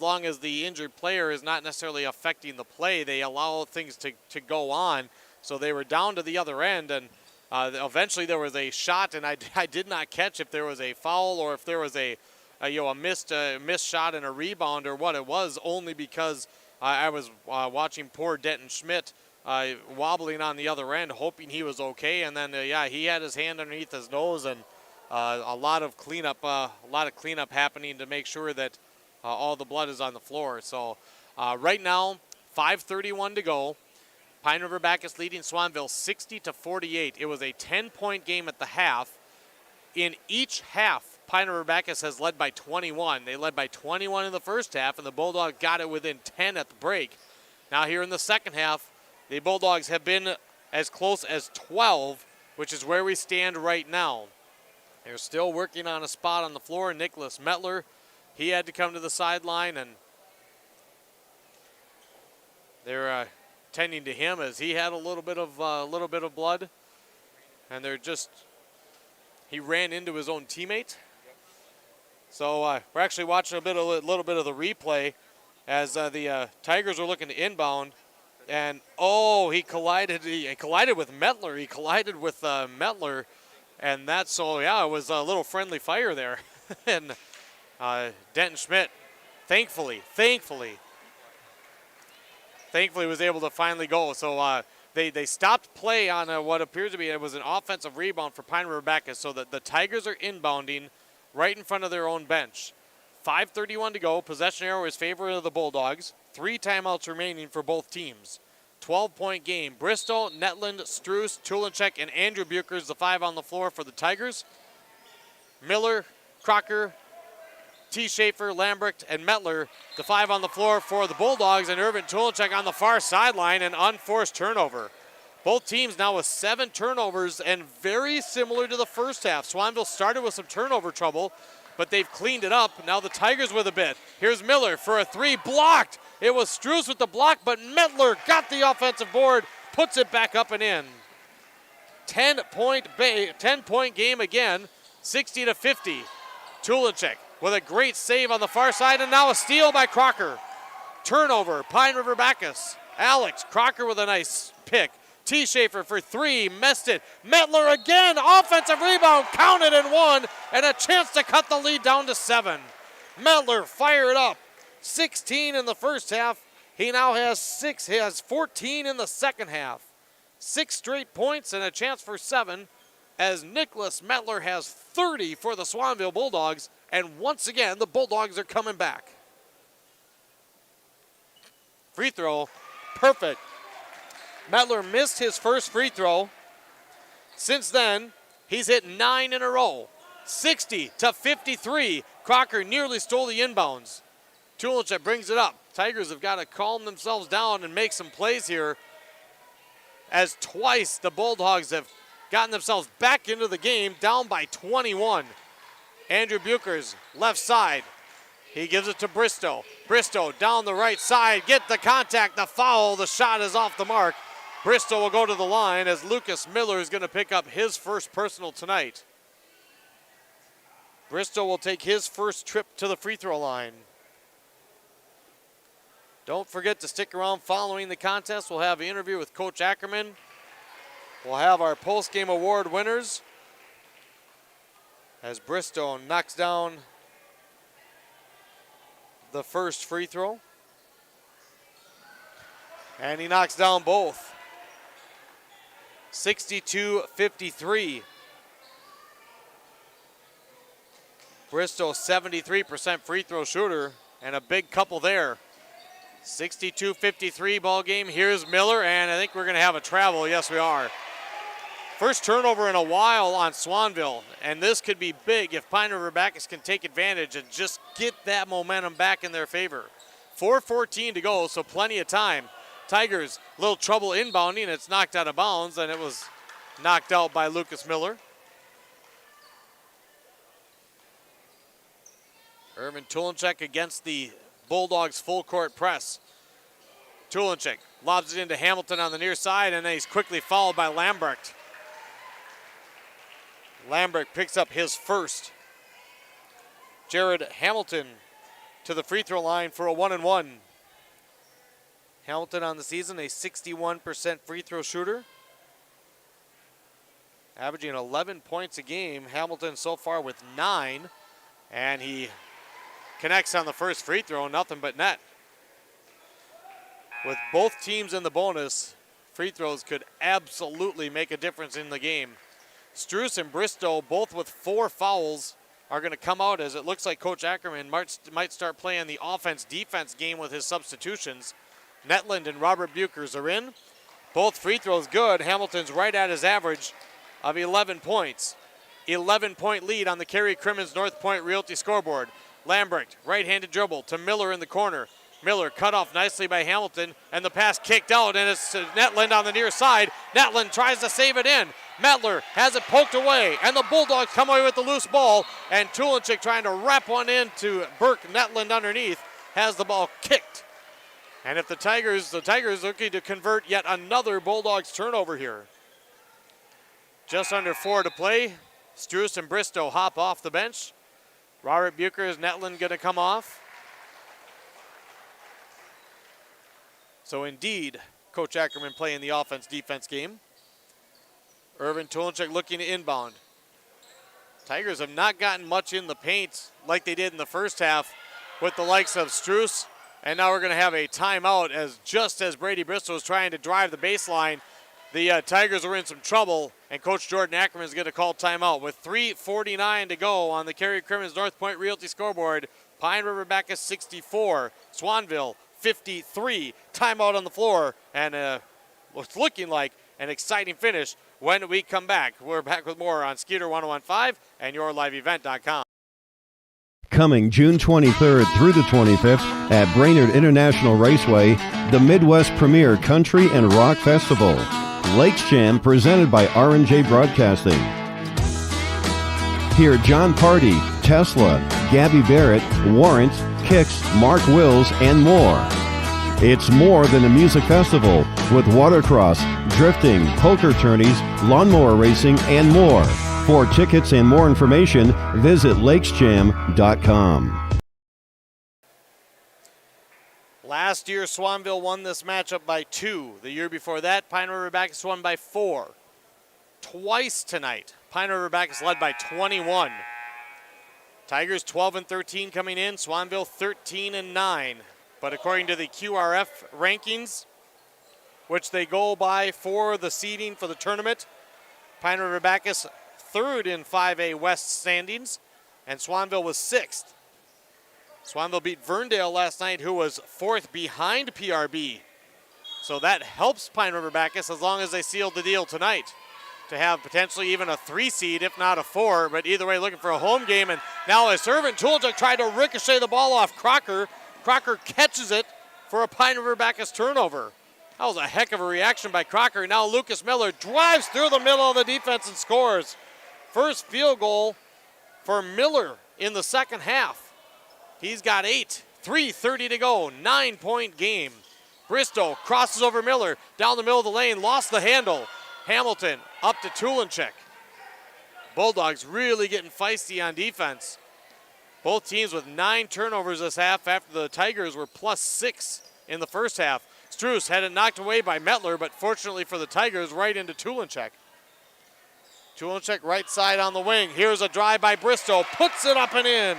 long as the injured player is not necessarily affecting the play. They allow things to go on. So they were down to the other end, and eventually there was a shot, and I did not catch if there was a foul or if there was a missed shot and a rebound or what it was, only because I was watching poor Denton Schmidt wobbling on the other end, hoping he was okay, and then he had his hand underneath his nose, and a lot of cleanup happening to make sure that all the blood is on the floor. So right now, 5:31 to go. Pine River-Backus leading Swanville 60-48. It was a 10-point game at the half. In each half, Pine River-Backus has led by 21. They led by 21 in the first half, and the Bulldogs got it within 10 at the break. Now here in the second half, the Bulldogs have been as close as 12, which is where we stand right now. They're still working on a spot on the floor. Nicholas Metler, he had to come to the sideline, and they're tending to him as he had a little bit of blood, and he ran into his own teammate. So we're actually watching a little bit of the replay as the Tigers are looking to inbound, and he collided with Metler. He collided with Metler, and it was a little friendly fire there, and Denton Schmidt, thankfully was able to finally go. So They stopped play on what appears to be it was an offensive rebound for Pine River-Backus, so that the Tigers are inbounding right in front of their own bench. 5:31 to go. Possession arrow is favor of the Bulldogs. 3 timeouts remaining for both teams. 12-point game. Bristow, Netland, Struess, Tulinchek, and Andrew Buchers, the 5 on the floor for the Tigers. Miller, Crocker, T. Schaefer, Lambrecht, and Mettler, the 5 on the floor for the Bulldogs, and Irvin Tulinchek on the far sideline, an unforced turnover. Both teams now with 7 turnovers, and very similar to the first half. Swanville started with some turnover trouble, but they've cleaned it up. Now the Tigers with a bit. Here's Miller for a 3, blocked. It was Struess with the block, but Mettler got the offensive board, puts it back up and in. 10-point game again, 60-50. Tulinchek with a great save on the far side, and now a steal by Crocker. Turnover, Pine River-Backus. Alex Crocker with a nice pick. T. Schaefer for 3, missed it. Mettler again, offensive rebound, counted and 1, and a chance to cut the lead down to 7. Mettler fired up. 16 in the first half. He now has 14 in the second half. 6 straight points and a chance for 7, as Nicholas Mettler has 30 for the Swanville Bulldogs, and once again, the Bulldogs are coming back. Free throw, perfect. Mettler missed his first free throw. Since then, he's hit 9 in a row. 60-53. Crocker nearly stole the inbounds. Tulinchek brings it up. Tigers have got to calm themselves down and make some plays here, as twice the Bulldogs have gotten themselves back into the game, down by 21. Andrew Buchers, left side. He gives it to Bristow. Bristow down the right side, get the contact, the foul, the shot is off the mark. Bristow will go to the line as Lucas Miller is going to pick up his first personal tonight. Bristow will take his first trip to the free throw line. Don't forget to stick around following the contest. We'll have an interview with Coach Ackerman. We'll have our post-game award winners as Bristow knocks down the first free throw. And he knocks down both. 62-53. Bristow 73% free throw shooter, and a big couple there. 62-53 ball game. Here's Miller, and I think we're going to have a travel. Yes, we are. First turnover in a while on Swanville, and this could be big if Pine River-Backus can take advantage and just get that momentum back in their favor. 4:14 to go, so plenty of time. Tigers, a little trouble inbounding. It's knocked out of bounds, and it was knocked out by Lucas Miller. Irvin Tulinchek against the Bulldogs full court press. Tulinchek lobs it into Hamilton on the near side, and then he's quickly fouled by Lambrecht. Lambrecht picks up his first. Jared Hamilton to the free throw line for a 1-and-1. Hamilton on the season, a 61% free throw shooter. Averaging 11 points a game. Hamilton so far with 9. And he connects on the first free throw, nothing but net. With both teams in the bonus, free throws could absolutely make a difference in the game. Struess and Bristow, both with 4 fouls, are going to come out as it looks like Coach Ackerman might start playing the offense-defense game with his substitutions. Netland and Robert Buchers are in. Both free throws good. Hamilton's right at his average of 11 points. 11-point lead on the Kerry Crimmins North Point Realty scoreboard. Lambrecht, right-handed dribble to Miller in the corner. Miller cut off nicely by Hamilton, and the pass kicked out, and it's to Netland on the near side. Netland tries to save it in. Mettler has it poked away, and the Bulldogs come away with the loose ball, and Tulinchek trying to wrap one into Burke. Netland underneath has the ball kicked. And if the Tigers looking to convert yet another Bulldogs turnover here. Just under 4 to play. Struess and Bristow hop off the bench. Robert Buchers, Netland going to come off. So indeed, Coach Ackerman playing the offense-defense game. Irvin Tulinchek looking to inbound. Tigers have not gotten much in the paint like they did in the first half with the likes of Struess. And now we're going to have a timeout just as Brady Bristow is trying to drive the baseline. the Tigers were in some trouble, and Coach Jordan Ackerman is going to call timeout. With 3:49 to go on the Cary Crimmins North Point Realty scoreboard, Pine River-Backus 64, Swanville 53. Timeout on the floor, and what's looking like an exciting finish when we come back. We're back with more on Skeeter 1015 and yourliveevent.com. Coming June 23rd through the 25th at Brainerd International Raceway, the Midwest Premier Country and Rock Festival. Lakes Jam presented by R&J Broadcasting. Hear John Party, Tesla, Gabby Barrett, Warrant, Kicks, Mark Wills, and more. It's more than a music festival with watercross, drifting, poker tourneys, lawnmower racing, and more. For tickets and more information, visit lakesjam.com. Last year, Swanville won this matchup by 2. The year before that, Pine River-Backus won by 4. Twice tonight, Pine River-Backus led by 21. Tigers 12-13 coming in, Swanville 13-9. But according to the QRF rankings, which they go by for the seeding for the tournament, Pine River-Backus third in 5A West standings, and Swanville was 6th. Swanville beat Verndale last night, who was 4th behind PRB. So that helps Pine River-Backus as long as they seal the deal tonight to have potentially even a 3 seed, if not a 4. But either way, looking for a home game. And now a servant, Tulchuk, tried to ricochet the ball off Crocker. Crocker catches it for a Pine River-Backus turnover. That was a heck of a reaction by Crocker. Now Lucas Miller drives through the middle of the defense and scores. First field goal for Miller in the second half. He's got 8, 3:30 to go, 9-point game. Bristow crosses over Miller, down the middle of the lane, lost the handle. Hamilton up to Tulinchek. Bulldogs really getting feisty on defense. Both teams with 9 turnovers this half after the Tigers were +6 in the first half. Struess had it knocked away by Metler, but fortunately for the Tigers, right into Tulinchek. Tulinchek right side on the wing. Here's a drive by Bristow, puts it up and in.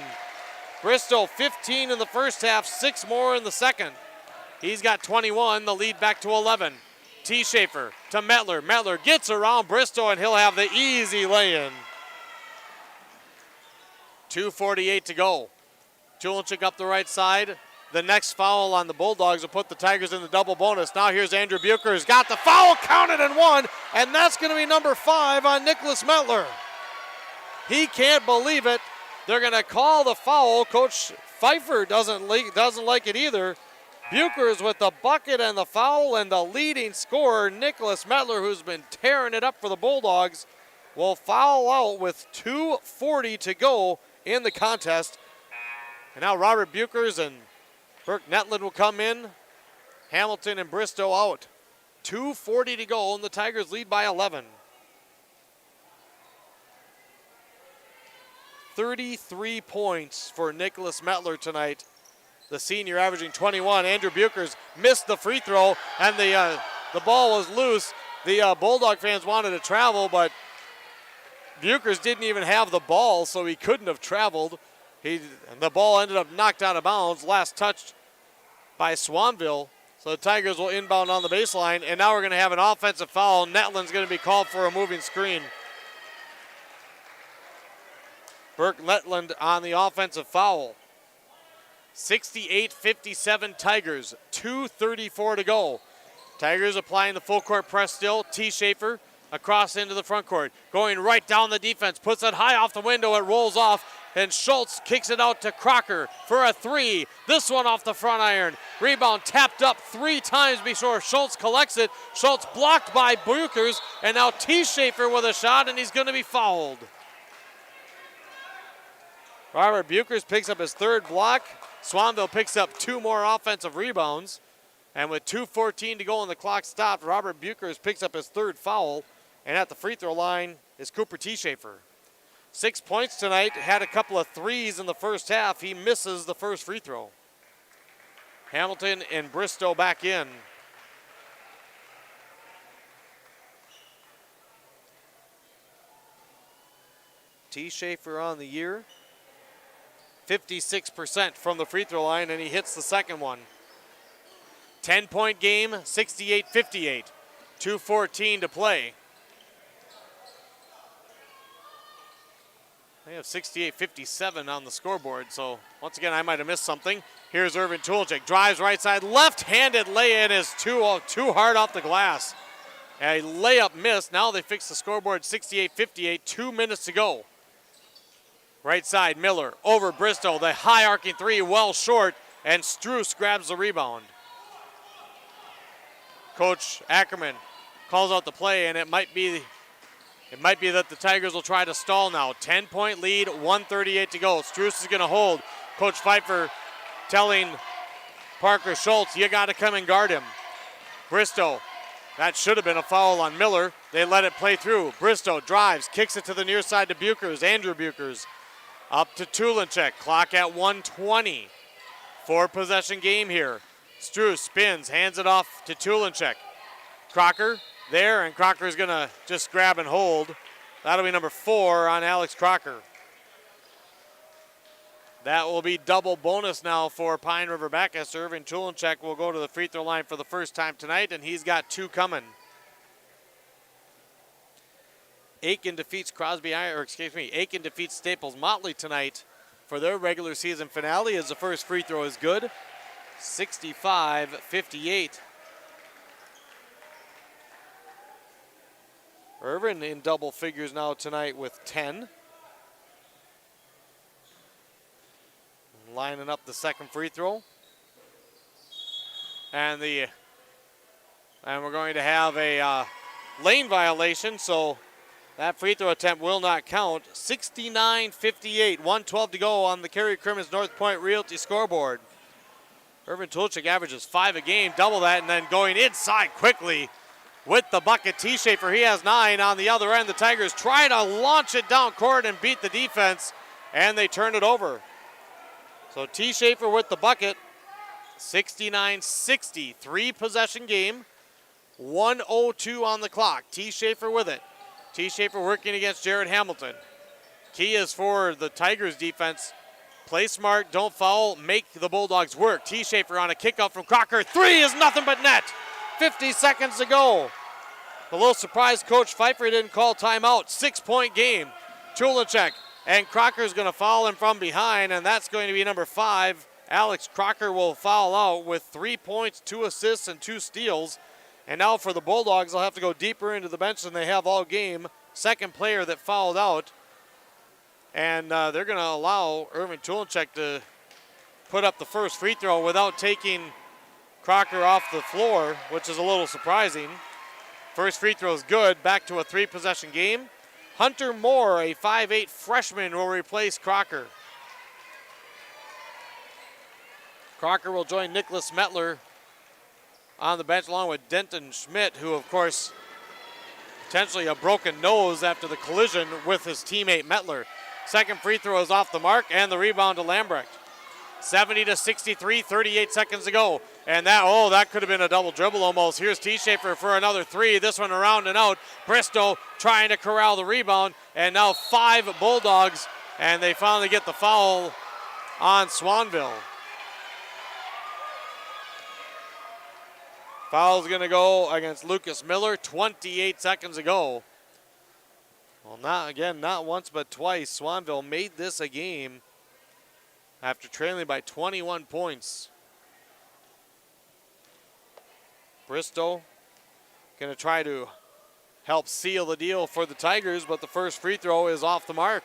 Bristow 15 in the first half, 6 more in the second. He's got 21, the lead back to 11. T. Schaefer to Metler. Metler gets around Bristow and he'll have the easy lay-in. 2:48 to go. Tulinchek up the right side. The next foul on the Bulldogs will put the Tigers in the double bonus. Now here's Andrew Bucher, who's got the foul, counted and won, and that's going to be number 5 on Nicholas Metler. He can't believe it. They're going to call the foul. Coach Pfeiffer doesn't like it either. Bucher's with the bucket and the foul, and the leading scorer, Nicholas Metler, who's been tearing it up for the Bulldogs, will foul out with 2:40 to go in the contest. And now Robert Buchers and Burke Netland will come in. Hamilton and Bristow out. 2:40 to go, and the Tigers lead by 11. 33 points for Nicholas Metler tonight. The senior averaging 21. Andrew Buchers missed the free throw, and the ball was loose. The Bulldog fans wanted to travel, but Buchers didn't even have the ball, so he couldn't have traveled. The ball ended up knocked out of bounds, last touched by Swanville. So the Tigers will inbound on the baseline, and now we're going to have an offensive foul. Netland's going to be called for a moving screen. Burke Netland on the offensive foul. 68-57 Tigers, 2:34 to go. Tigers applying the full court press still. T. Schaefer across into the front court. Going right down the defense, puts it high off the window, it rolls off, and Schultz kicks it out to Crocker for a 3. This one off the front iron. Rebound tapped up 3 times before Schultz collects it. Schultz blocked by Buchers, and now T. Schaefer with a shot, and he's going to be fouled. Robert Buchers picks up his 3rd block. Swanville picks up 2 more offensive rebounds. And with 2:14 to go and the clock stopped, Robert Buchers picks up his 3rd foul. And at the free throw line is Cooper T. Schaefer. 6 points tonight, had a couple of threes in the first half. He misses the first free throw. Hamilton and Bristow back in. T. Schaefer on the year. 56% from the free throw line, and he hits the second one. 10-point game, 68-58. 2:14 to play. They have 68-57 on the scoreboard, so once again, I might have missed something. Here's Irvin Tulchik, drives right side, left-handed lay-in is too hard off the glass. A layup missed. Now they fix the scoreboard 68-58, 2 minutes to go. Right side, Miller over Bristow, the high arcing three, well short, and Struess grabs the rebound. Coach Ackerman calls out the play, and it might be that the Tigers will try to stall now. 10-point lead, 1:38 to go. Struess is going to hold. Coach Pfeiffer telling Parker Schultz, you got to come and guard him. Bristow, that should have been a foul on Miller. They let it play through. Bristow drives, kicks it to the near side to Buchers. Andrew Buchers up to Tulinchek. Clock at 1:20. 4-possession game here. Struess spins, hands it off to Tulinchek. Crocker there, and Crocker is going to just grab and hold. That'll be number 4 on Alex Crocker. That will be double bonus now for Pine River-Backus. Irvin Tulinchek will go to the free throw line for the first time tonight, and he's got 2 coming. Aiken defeats Aiken defeats Staples Motley tonight for their regular season finale as the first free throw is good. 65-58. Irvin in double figures now tonight with 10. Lining up the second free throw. And we're going to have a lane violation, so that free throw attempt will not count. 69-58, 1:12 to go on the Kerry Crimmins North Point Realty scoreboard. Irvin Tulchik averages 5 a game, double that, and then going inside quickly with the bucket. T. Schaefer, he has 9 on the other end. The Tigers try to launch it down court and beat the defense, and they turn it over. So T. Schaefer with the bucket, 69-60, 3-possession game, 1:02 on the clock. T. Schaefer with it. T. Schaefer working against Jared Hamilton. Key is for the Tigers defense. Play smart, don't foul, make the Bulldogs work. T. Schaefer on a kickout from Crocker. 3 is nothing but net. 50 seconds to go. A little surprised Coach Pfeiffer didn't call timeout. 6-point game. Tulinchek and Crocker's going to foul him from behind, and that's going to be number 5. Alex Crocker will foul out with 3 points, 2 assists, and 2 steals. And now for the Bulldogs, they'll have to go deeper into the bench than they have all game. Second player that fouled out. And they're going to allow Irvin Tulinchek to put up the first free throw without taking Crocker off the floor, which is a little surprising. First free throw is good. Back to a 3-possession game. Hunter Moore, a 5'8 freshman, will replace Crocker. Crocker will join Nicholas Metler on the bench along with Denton Schmidt, who of course potentially a broken nose after the collision with his teammate Metler. Second free throw is off the mark, and the rebound to Lambrecht. 70-63, 38 seconds to go. And that could have been a double dribble almost. Here's T. Schaefer for another 3. This one around and out. Bristow trying to corral the rebound. And now 5 Bulldogs, and they finally get the foul on Swanville. Foul's going to go against Lucas Miller, 28 seconds ago. Well, not once but twice. Swanville made this a game after trailing by 21 points. Bristow going to try to help seal the deal for the Tigers, but the first free throw is off the mark.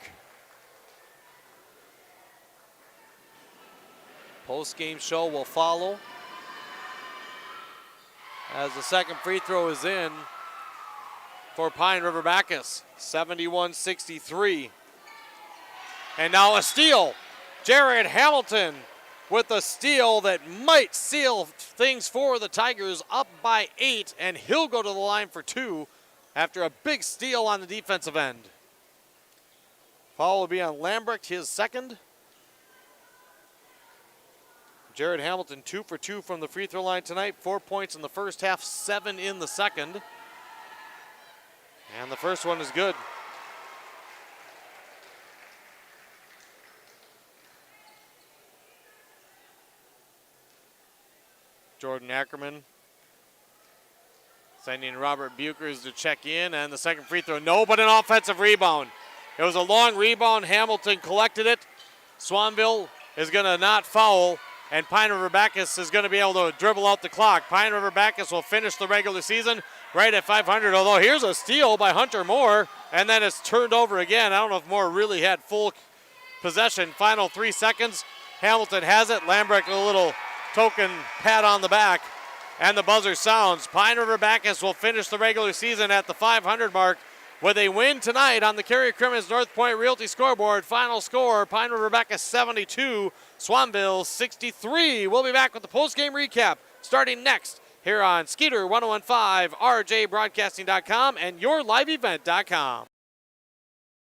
Post-game show will follow as the second free throw is in for Pine River-Backus, 71-63. And now a steal. Jared Hamilton with a steal that might seal things for the Tigers, up by 8, and he'll go to the line for 2 after a big steal on the defensive end. Foul will be on Lambrecht, his second. Jared Hamilton 2 for 2 from the free throw line tonight. 4 points in the first half, 7 in the second. And the first one is good. Jordan Ackerman Sending Robert Buchers to check in, and the second free throw, no, but an offensive rebound. It was a long rebound. Hamilton collected it. Swanville is going to not foul, and Pine River-Backus is going to be able to dribble out the clock. Pine River-Backus will finish the regular season right at 500, although here's a steal by Hunter Moore, and then it's turned over again. I don't know if Moore really had full possession. Final 3 seconds. Hamilton has it. Lambrecht a little token pat on the back, and the buzzer sounds. Pine River-Backus will finish the regular season at the 500 mark with a win tonight on the Carrier Crimmins North Point Realty scoreboard. Final score, Pine River-Backus 72, Swanville 63. We'll be back with the postgame recap starting next here on Skeeter 1015, rjbroadcasting.com, and yourliveevent.com.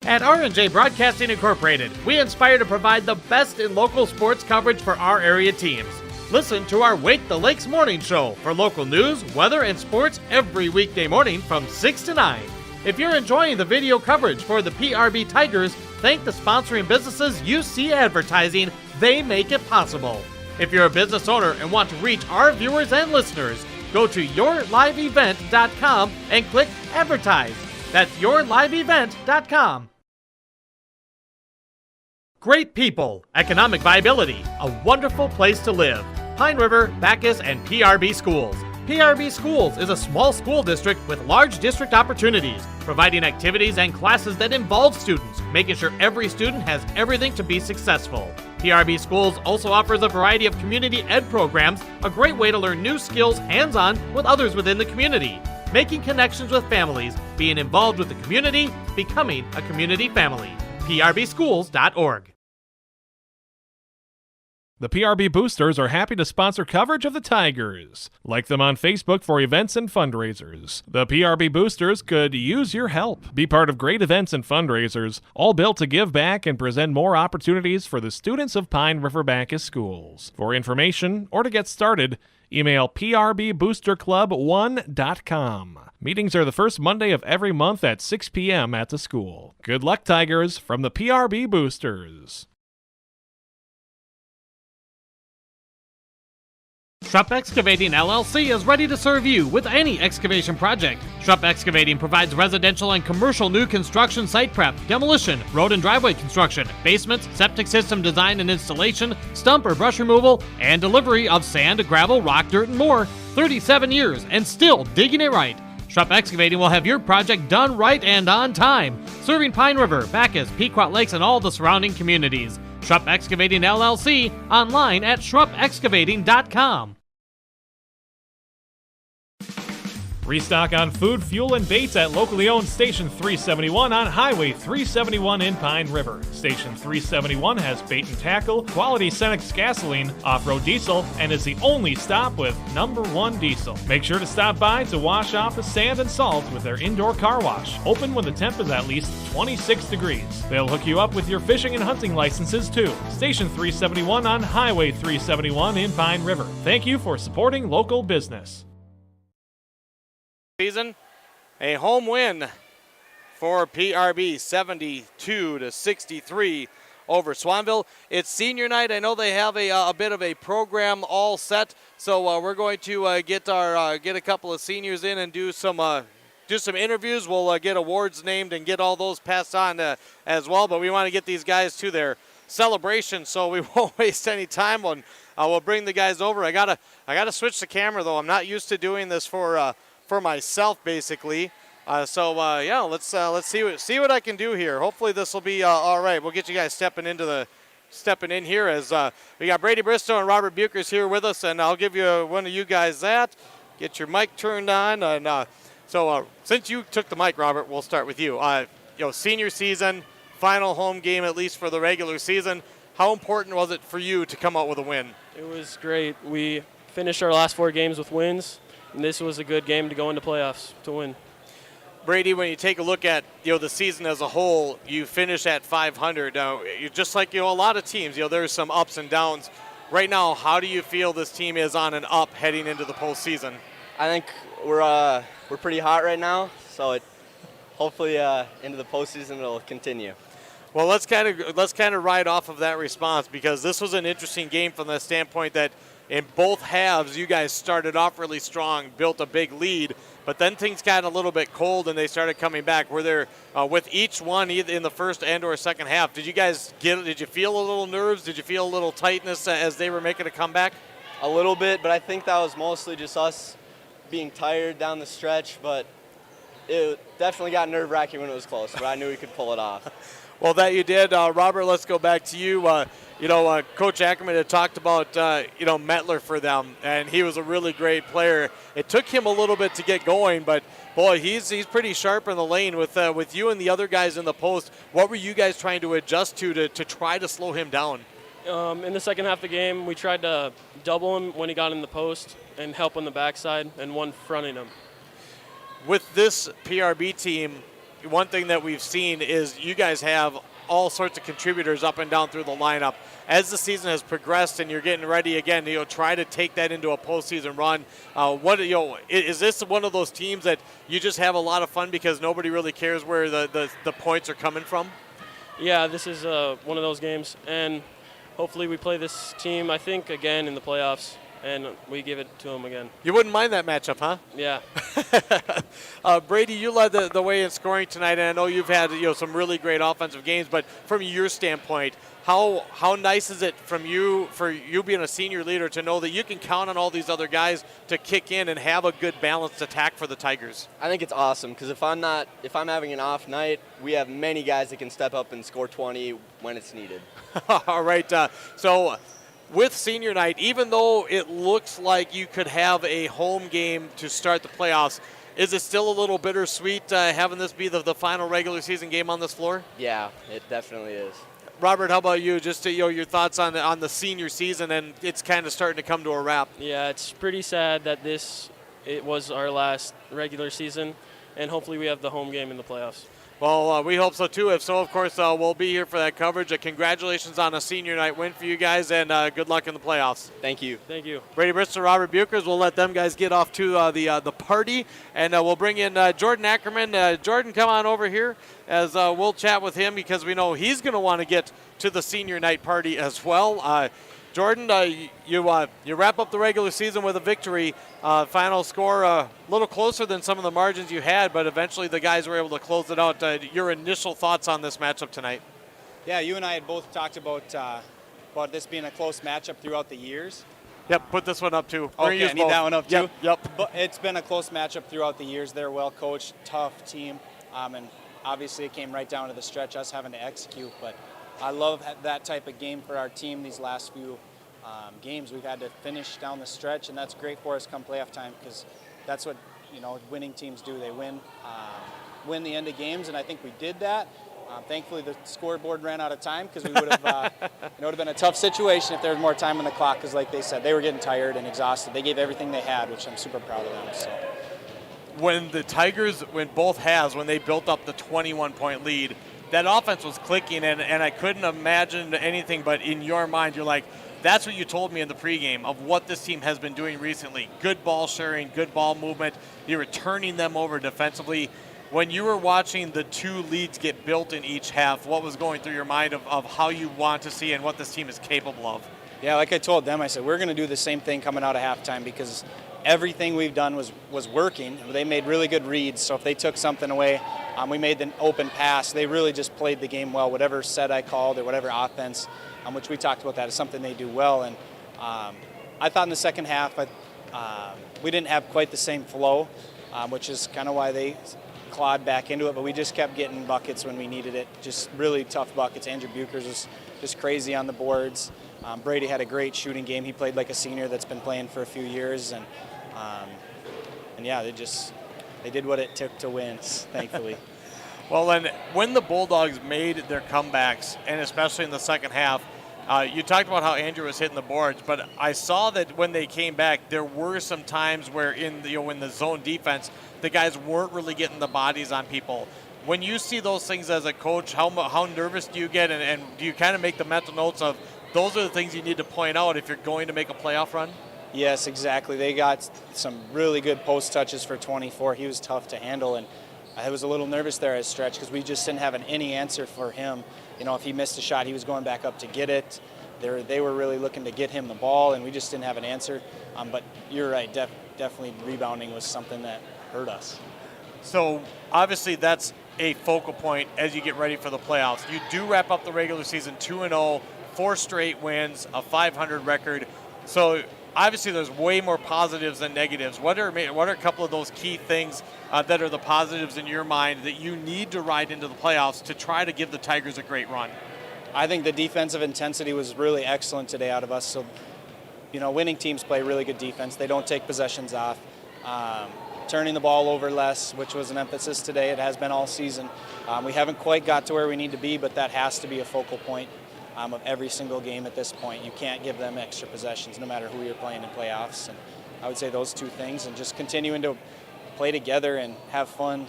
At R&J Broadcasting Incorporated, we inspire to provide the best in local sports coverage for our area teams. Listen to our Wake the Lakes morning show for local news, weather, and sports every weekday morning from 6 to 9. If you're enjoying the video coverage for the PRB Tigers, thank the sponsoring businesses you see advertising. They make it possible. If you're a business owner and want to reach our viewers and listeners, go to yourliveevent.com and click Advertise. That's yourliveevent.com. Great people, economic viability, a wonderful place to live. Pine River, Backus, and PRB Schools. PRB Schools is a small school district with large district opportunities, providing activities and classes that involve students, making sure every student has everything to be successful. PRB Schools also offers a variety of community ed programs, a great way to learn new skills hands-on with others within the community, making connections with families, being involved with the community, becoming a community family. PRBschools.org. The PRB Boosters are happy to sponsor coverage of the Tigers. Like them on Facebook for events and fundraisers. The PRB Boosters could use your help. Be part of great events and fundraisers, all built to give back and present more opportunities for the students of Pine River-Backus schools. For information or to get started, email prboosterclub1.com. Meetings are the first Monday of every month at 6 p.m. at the school. Good luck, Tigers, from the PRB Boosters. Schrupp Excavating LLC is ready to serve you with any excavation project. Schrupp Excavating provides residential and commercial new construction site prep, demolition, road and driveway construction, basements, septic system design and installation, stump or brush removal, and delivery of sand, gravel, rock, dirt, and more. 37 years and still digging it right. Schrupp Excavating will have your project done right and on time, serving Pine River, Backus, Pequot Lakes, and all the surrounding communities. Schrupp Excavating LLC, online at schruppexcavating.com. Restock on food, fuel, and baits at locally owned Station 371 on Highway 371 in Pine River. Station 371 has bait and tackle, quality Cenex gasoline, off-road diesel, and is the only stop with #1 diesel. Make sure to stop by to wash off the sand and salt with their indoor car wash, open when the temp is at least 26 degrees. They'll hook you up with your fishing and hunting licenses too. Station 371 on Highway 371 in Pine River. Thank you for supporting local business. Season, a home win for PRB, 72-63 over Swanville. It's senior night. I know they have a bit of a program all set, so we're going to get a couple of seniors in and do some interviews. We'll get awards named and get all those passed on as well. But we want to get these guys to their celebration, so we won't waste any time. We'll bring the guys over. I gotta switch the camera though. I'm not used to doing this for myself, basically. Let's see what I can do here. Hopefully this will be all right. We'll get you guys stepping in here as we got Brady Bristow and Robert Buchers here with us, and I'll give you one of you guys that. Get your mic turned on, and since you took the mic, Robert, we'll start with you. Senior season, final home game at least for the regular season. How important was it for you to come out with a win? It was great. We finished our last 4 games with wins. And this was a good game to go into playoffs to win. Brady, when you take a look at the season as a whole, you finish at 500. Now, you're just like a lot of teams. There's some ups and downs. Right now, how do you feel this team is on an up heading into the postseason? I think we're pretty hot right now, so hopefully into the postseason it'll continue. Well, let's kind of ride off of that response, because this was an interesting game from the standpoint that in both halves, you guys started off really strong, built a big lead, But then things got a little bit cold and they started coming back. Were there, with each one, either in the first and or second half, did you feel a little nerves? Did you feel a little tightness as they were making a comeback? A little bit, but I think that was mostly just us being tired down the stretch, but it definitely got nerve-wracking when it was close, but I knew we could pull it off. Well, that you did. Robert, let's go back to you. Coach Ackerman had talked about, Mettler for them, and he was a really great player. It took him a little bit to get going, but, boy, he's pretty sharp in the lane. With you and the other guys in the post, what were you guys trying to adjust to try to slow him down? In the second half of the game, we tried to double him when he got in the post and help on the backside and one fronting him. With this PRB team, one thing that we've seen is you guys have all sorts of contributors up and down through the lineup. As the season has progressed and you're getting ready again, try to take that into a postseason run. Is this one of those teams that you just have a lot of fun because nobody really cares where the points are coming from? Yeah, this is one of those games, and hopefully we play this team, I think, again in the playoffs, and we give it to them again. You wouldn't mind that matchup, huh? Yeah. Brady, you led the way in scoring tonight, and I know you've had some really great offensive games, but from your standpoint, how nice is it for you being a senior leader to know that you can count on all these other guys to kick in and have a good balanced attack for the Tigers? I think it's awesome because if I'm having an off night, we have many guys that can step up and score 20 when it's needed. All right. So with senior night, even though it looks like you could have a home game to start the playoffs, is it still a little bittersweet having this be the final regular season game on this floor? Yeah, it definitely is. Robert, how about you? Just your thoughts on the senior season, and it's kind of starting to come to a wrap. Yeah, it's pretty sad that it was our last regular season, and hopefully we have the home game in the playoffs. Well, we hope so, too. If so, of course, we'll be here for that coverage. Congratulations on a senior night win for you guys, and good luck in the playoffs. Thank you. Thank you. Brady Bristol, Robert Buchers. We'll let them guys get off to the party, and we'll bring in Jordan Ackerman. Jordan, come on over here as we'll chat with him because we know he's going to want to get to the senior night party as well. Jordan, you wrap up the regular season with a victory. Final score a little closer than some of the margins you had, but eventually the guys were able to close it out. Your initial thoughts on this matchup tonight? Yeah, you and I had both talked about this being a close matchup throughout the years. Yep, put this one up too. Okay, I need that one up too? Yep. But it's been a close matchup throughout the years. They're well coached, tough team, and obviously it came right down to the stretch, us having to execute. But I love that type of game for our team these last few games. We've had to finish down the stretch, and that's great for us come playoff time because that's what winning teams do. They win the end of games, and I think we did that. Thankfully, the scoreboard ran out of time because we would have it would have been a tough situation if there was more time on the clock because, like they said, they were getting tired and exhausted. They gave everything they had, which I'm super proud of them. So. When the Tigers, when they built up the 21-point lead, that offense was clicking, and I couldn't imagine anything but in your mind, you're like, that's what you told me in the pregame of what this team has been doing recently. Good ball sharing, good ball movement. You were turning them over defensively. When you were watching the two leads get built in each half, what was going through your mind of how you want to see and what this team is capable of? Yeah, like I told them, I said, we're going to do the same thing coming out of halftime because everything we've done was working. They made really good reads, so if they took something away, we made an open pass. They really just played the game well. Whatever set I called or whatever offense, which we talked about that, is something they do well. And I thought in the second half we didn't have quite the same flow, which is kind of why they clawed back into it, but we just kept getting buckets when we needed it, just really tough buckets. Andrew Buchers was just crazy on the boards. Brady had a great shooting game. He played like a senior that's been playing for a few years, and yeah, they did what it took to win, thankfully. Well, then, when the Bulldogs made their comebacks, and especially in the second half, you talked about how Andrew was hitting the boards, but I saw that when they came back, there were some times where in the zone defense, the guys weren't really getting the bodies on people. When you see those things as a coach, how nervous do you get, and do you kind of make the mental notes of those are the things you need to point out if you're going to make a playoff run? Yes, exactly. They got some really good post touches for 24. He was tough to handle, and I was a little nervous there at stretch because we just didn't have any answer for him. If he missed a shot, he was going back up to get it. They were really looking to get him the ball, and we just didn't have an answer. But you're right, definitely rebounding was something that hurt us. So obviously that's a focal point as you get ready for the playoffs. You do wrap up the regular season 2-0, 4 straight wins, a .500 record. So obviously there's way more positives than negatives. What are a couple of those key things that are the positives in your mind that you need to ride into the playoffs to try to give the Tigers a great run? I think the defensive intensity was really excellent today out of us. So, winning teams play really good defense. They don't take possessions off. Turning the ball over less, which was an emphasis today. It has been all season. We haven't quite got to where we need to be, but that has to be a focal point of every single game at this point. You can't give them extra possessions no matter who you're playing in playoffs. And I would say those two things, and just continuing to play together and have fun,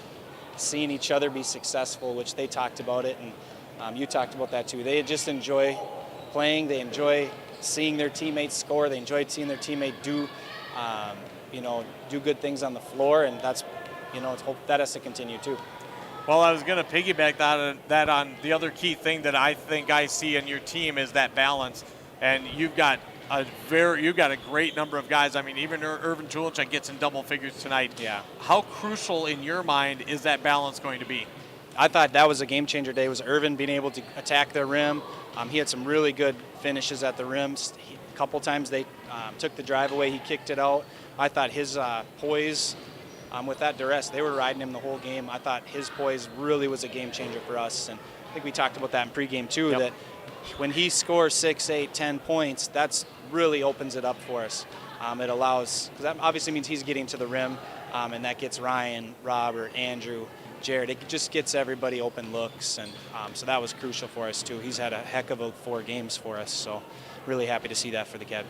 seeing each other be successful, which they talked about it, and you talked about that too. They just enjoy playing. They enjoy seeing their teammates score. They enjoy seeing their teammate do good things on the floor, and that's, that has to continue too. Well, I was going to piggyback that on the other key thing that I think I see in your team is that balance, and you've got a great number of guys. I mean, even Irvin Julicek gets in double figures tonight. Yeah. How crucial in your mind is that balance going to be? I thought that was a game changer today. Was Irvin being able to attack the rim. He had some really good finishes at the rim. A couple times they took the drive away. He kicked it out. I thought his poise with that duress, they were riding him the whole game. I thought his poise really was a game changer for us. And I think we talked about that in pregame too, that when he scores 6, 8, 10 points, that's really opens it up for us. It allows, because that obviously means he's getting to the rim, and that gets Ryan, Robert, Andrew, Jared. It just gets everybody open looks, and so that was crucial for us too. He's had a heck of 4 games for us, so really happy to see that for the kid.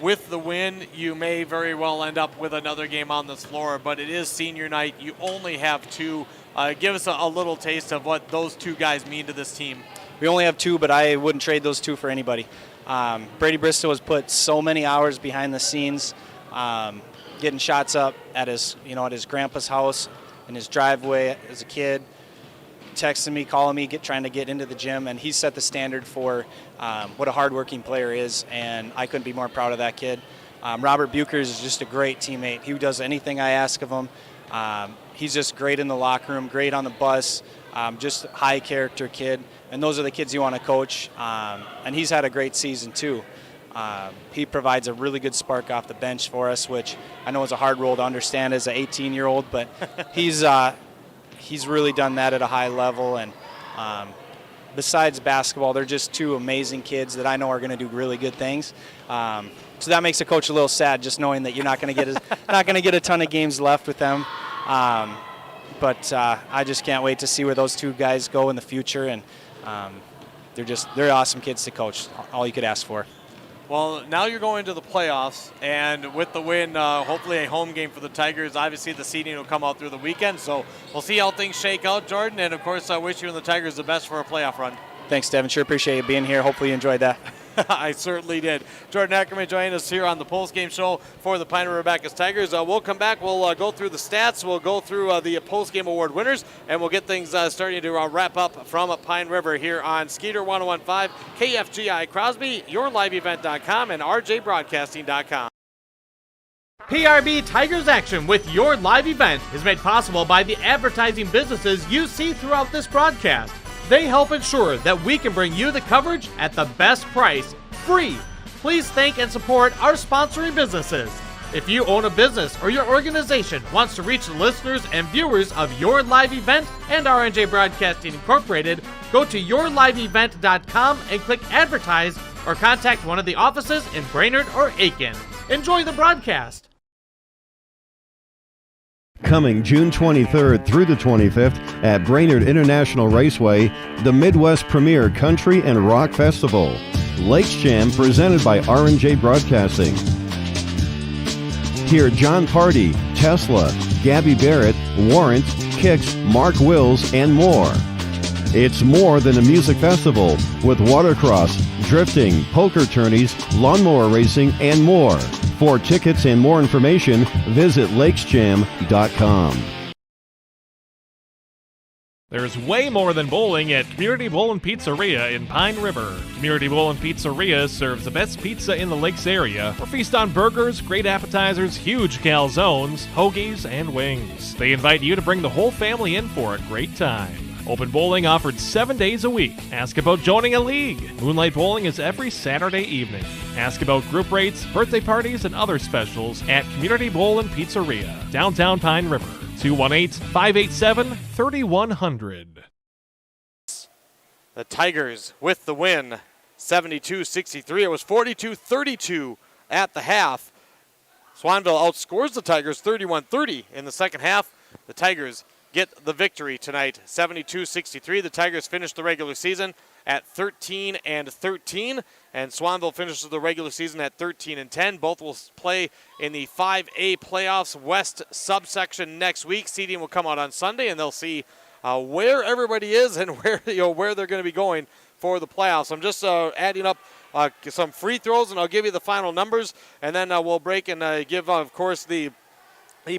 With the win, you may very well end up with another game on this floor, but it is senior night. You only have 2. Give us a little taste of what those 2 guys mean to this team. We only have 2, but I wouldn't trade those 2 for anybody. Brady Bristow has put so many hours behind the scenes, getting shots up at his grandpa's house, in his driveway as a kid, texting me, calling me, trying to get into the gym, and he set the standard for what a hardworking player is, and I couldn't be more proud of that kid. Robert Buchers is just a great teammate. He does anything I ask of him. He's just great in the locker room, great on the bus, just a high character kid, and those are the kids you want to coach, and he's had a great season too. He provides a really good spark off the bench for us, which I know is a hard role to understand as an 18-year-old, but he's really done that at a high level. And besides basketball, they're just 2 amazing kids that I know are going to do really good things. So that makes a coach a little sad, just knowing that you're not going to get a ton of games left with them. But I just can't wait to see where those 2 guys go in the future, and they're awesome kids to coach. All you could ask for. Well, now you're going to the playoffs, and with the win, hopefully a home game for the Tigers. Obviously, the seeding will come out through the weekend, so we'll see how things shake out, Jordan. And, of course, I wish you and the Tigers the best for a playoff run. Thanks, Devin. Sure appreciate you being here. Hopefully you enjoyed that. I certainly did. Jordan Ackerman joining us here on the Postgame show for the Pine River-Backus Tigers. We'll come back. We'll go through the stats. We'll go through the Postgame Award winners, and we'll get things starting to wrap up from Pine River here on Skeeter 1015, KFGI Crosby, YourLiveEvent.com, and RJBroadcasting.com. PRB Tigers Action with Your Live Event is made possible by the advertising businesses you see throughout this broadcast. They help ensure that we can bring you the coverage at the best price, free. Please thank and support our sponsoring businesses. If you own a business or your organization wants to reach the listeners and viewers of Your Live Event and RNJ Broadcasting Incorporated, go to YourLiveEvent.com and click Advertise or contact one of the offices in Brainerd or Aiken. Enjoy the broadcast. Coming June 23rd through the 25th at Brainerd International Raceway, the Midwest Premier Country and Rock Festival. Lakes Jam presented by R&J Broadcasting. Hear John Party, Tesla, Gabby Barrett, Warrant, Kicks, Mark Wills, and more. It's more than a music festival with watercross, drifting, poker tourneys, lawnmower racing, and more. For tickets and more information, visit lakesjam.com. There's way more than bowling at Community Bowl and Pizzeria in Pine River. Community Bowl and Pizzeria serves the best pizza in the lakes area, or feast on burgers, great appetizers, huge calzones, hoagies, and wings. They invite you to bring the whole family in for a great time. Open bowling offered 7 days a week. Ask about joining a league. Moonlight bowling is every Saturday evening. Ask about group rates, birthday parties, and other specials at Community Bowl and Pizzeria, downtown Pine River. 218-587-3100. The Tigers with the win, 72-63. It was 42-32 at the half. Swanville outscores the Tigers 31-30 in the second half. The Tigers get the victory tonight, 72-63. The Tigers finished the regular season at 13-13, and Swanville finishes the regular season at 13-10. Both will play in the 5A playoffs West subsection next week. Seeding will come out on Sunday, and they'll see where everybody is and where they're going to be going for the playoffs. I'm just adding up some free throws, and I'll give you the final numbers, and then we'll break and give, of course, the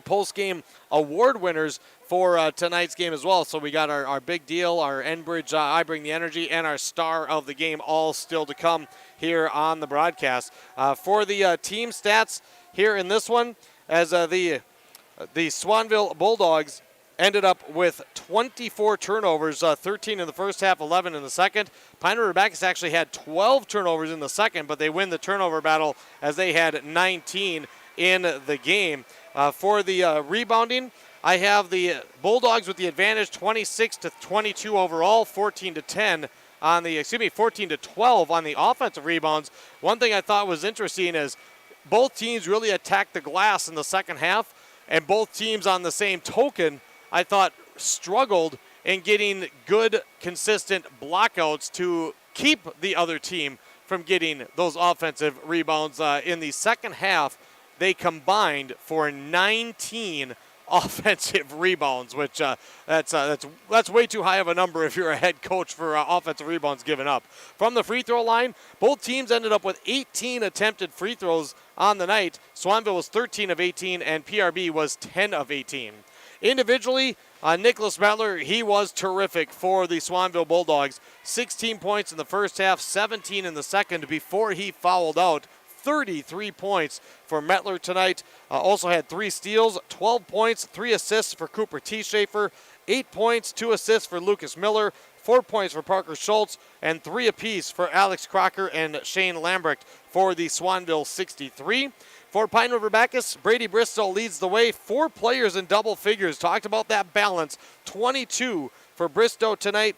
post-game award winners for tonight's game as well. So we got our big deal, our Enbridge I Bring the Energy, and our star of the game all still to come here on the broadcast. For the team stats here in this one, as the Swanville Bulldogs ended up with 24 turnovers, 13 in the first half, 11 in the second. Pine River-Backus actually had 12 turnovers in the second, but they win the turnover battle as they had 19 in the game. For the rebounding, I have the Bulldogs with the advantage, 26-22 overall, 14-12 on the offensive rebounds. One thing I thought was interesting is both teams really attacked the glass in the second half, and both teams on the same token, I thought, struggled in getting good, consistent blockouts to keep the other team from getting those offensive rebounds. In the second half, they combined for 19 offensive rebounds, which that's way too high of a number if you're a head coach for offensive rebounds given up. From the free throw line, both teams ended up with 18 attempted free throws on the night. Swanville was 13 of 18, and PRB was 10 of 18. Individually, Nicholas Mettler, he was terrific for the Swanville Bulldogs. 16 points in the first half, 17 in the second before he fouled out. 33 points for Mettler tonight. Also had 3 steals, 12 points, 3 assists for Cooper T. Schaefer, 8 points, 2 assists for Lucas Miller, 4 points for Parker Schultz, and 3 apiece for Alex Crocker and Shane Lambrecht for the Swanville 63. For Pine River-Backus, Brady Bristow leads the way. 4 players in double figures. Talked about that balance. 22 for Bristow tonight.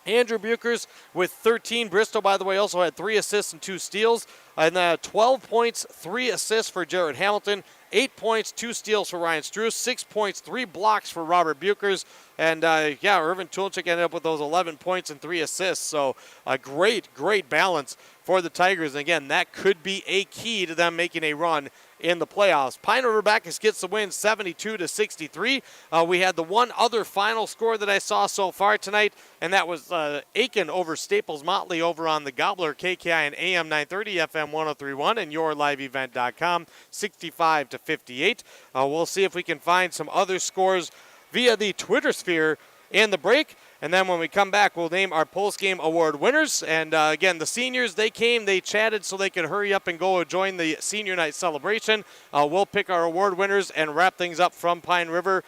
Andrew Buchers with 13. Bristow, by the way, also had 3 assists and 2 steals. And 12 points, 3 assists for Jared Hamilton. 8 points, 2 steals for Ryan Struess. 6 points, 3 blocks for Robert Buchers. And, Irvin Tulchik ended up with those 11 points and 3 assists. So a great balance for the Tigers. And, again, that could be a key to them making a run in the playoffs. Pine River-Backus gets the win 72-63. We had the one other final score that I saw so far tonight, and that was Aiken over Staples Motley over on the Gobbler, KKI and AM 930, FM 103.1, and yourliveevent.com, 65-58. We'll see if we can find some other scores via the Twitter sphere in the break. And then when we come back, we'll name our post-game award winners. And again, the seniors, they came, they chatted so they could hurry up and go join the senior night celebration. We'll pick our award winners and wrap things up from Pine River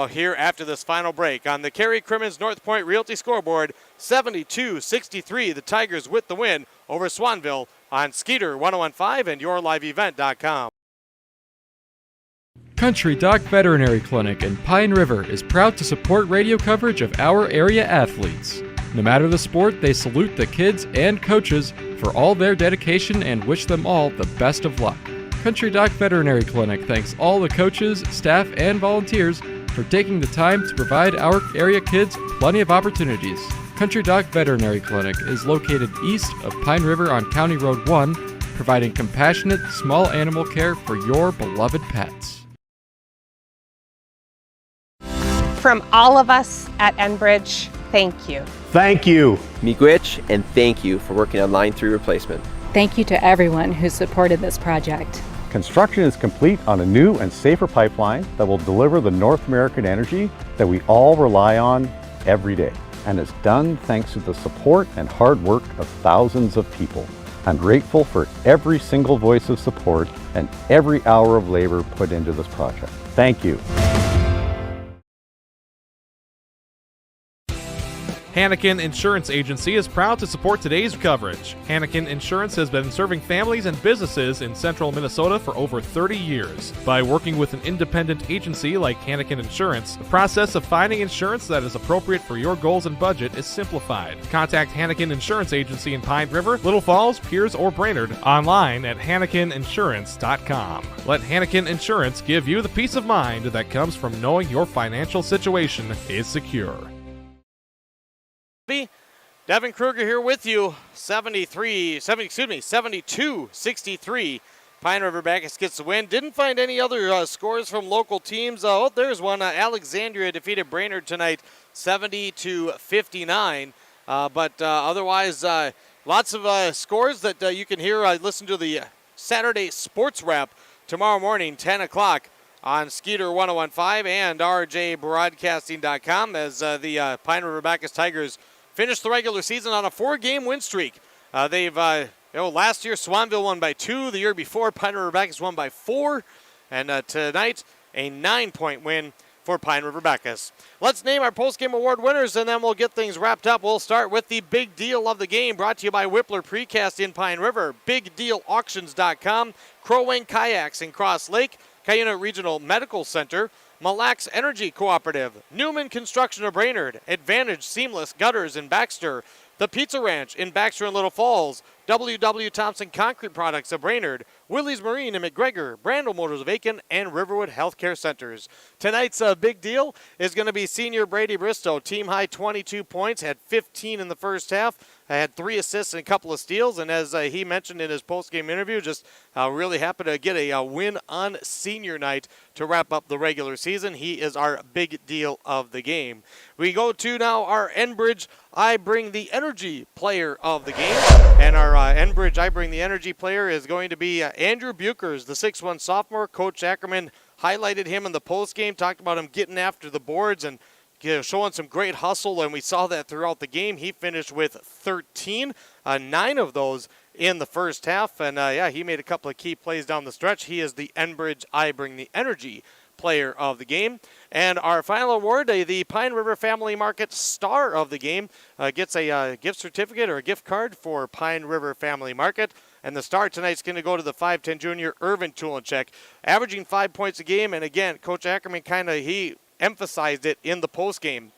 here after this final break. On the Kerry Crimmins North Point Realty scoreboard, 72-63, the Tigers with the win over Swanville on Skeeter 101.5 and yourliveevent.com. Country Doc Veterinary Clinic in Pine River is proud to support radio coverage of our area athletes. No matter the sport, they salute the kids and coaches for all their dedication and wish them all the best of luck. Country Doc Veterinary Clinic thanks all the coaches, staff, and volunteers for taking the time to provide our area kids plenty of opportunities. Country Doc Veterinary Clinic is located east of Pine River on County Road 1, providing compassionate small animal care for your beloved pets. From all of us at Enbridge, thank you. Thank you. Miigwech, and thank you for working on Line 3 replacement. Thank you to everyone who supported this project. Construction is complete on a new and safer pipeline that will deliver the North American energy that we all rely on every day. And it's done thanks to the support and hard work of thousands of people. I'm grateful for every single voice of support and every hour of labor put into this project. Thank you. Hannikin Insurance Agency is proud to support today's coverage. Hannikin Insurance has been serving families and businesses in central Minnesota for over 30 years. By working with an independent agency like Hannikin Insurance, the process of finding insurance that is appropriate for your goals and budget is simplified. Contact Hannikin Insurance Agency in Pine River, Little Falls, Pierce, or Brainerd online at HannikinInsurance.com. Let Hannikin Insurance give you the peace of mind that comes from knowing your financial situation is secure. Devin Kruger here with you. 72-63. Pine River-Backus gets the win. Didn't find any other scores from local teams. There's one. Alexandria defeated Brainerd tonight, 70-59. But otherwise, lots of scores that you can hear. Listen to the Saturday Sports Wrap tomorrow morning, 10 o'clock on Skeeter 101.5 and rjbroadcasting.com as the Pine River-Backus Tigers finished the regular season on a 4-game win streak. They've, last year Swanville won by 2. The year before, Pine River-Backus won by 4. And tonight, a 9-point win for Pine River-Backus. Let's name our postgame award winners, and then we'll get things wrapped up. We'll start with the big deal of the game, brought to you by Whippler Precast in Pine River, BigDealAuctions.com, Crow Wing Kayaks in Cross Lake, Cuyuna Regional Medical Center, Mille Lacs Energy Cooperative, Newman Construction of Brainerd, Advantage Seamless Gutters in Baxter, The Pizza Ranch in Baxter and Little Falls, W.W. Thompson Concrete Products of Brainerd, Willie's Marine in McGregor, Brandel Motors of Aiken, and Riverwood Healthcare Centers. Tonight's big deal is going to be senior Brady Bristow. Team high 22 points, had 15 in the first half. Had 3 assists and a couple of steals, and as he mentioned in his post-game interview, just really happy to get a win on senior night to wrap up the regular season. He is our big deal of the game. We go to now our Enbridge I Bring the Energy player of the game, and our Enbridge I Bring the Energy player is going to be Andrew Buchers, the 6'1 sophomore. Coach Ackerman highlighted him in the post-game, talked about him getting after the boards and showing some great hustle, and we saw that throughout the game. He finished with 13, 9 of those in the first half, and he made a couple of key plays down the stretch. He is the Enbridge I Bring the Energy player of the game. And our final award, the Pine River Family Market star of the game, gets a gift certificate or a gift card for Pine River Family Market. And the star tonight's going to go to the 5'10 junior Irvin Tulenchek, averaging 5 points a game. And again, Coach Ackerman he emphasized it in the postgame.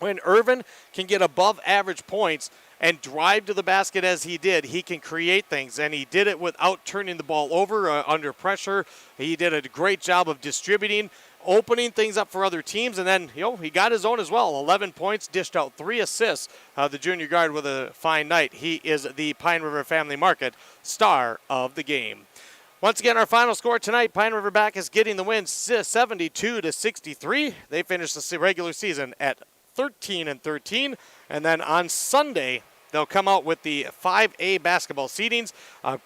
When Irvin can get above average points and drive to the basket as he did, he can create things, and he did it without turning the ball over under pressure. He did a great job of distributing, opening things up for other teams, and then he got his own as well. 11 points, dished out 3 assists. The junior guard with a fine night. He is the Pine River Family Market star of the game. Once again, our final score tonight, Pine River-Backus getting the win 72-63. They finished the regular season at 13-13. And then on Sunday, they'll come out with the 5A basketball seedings.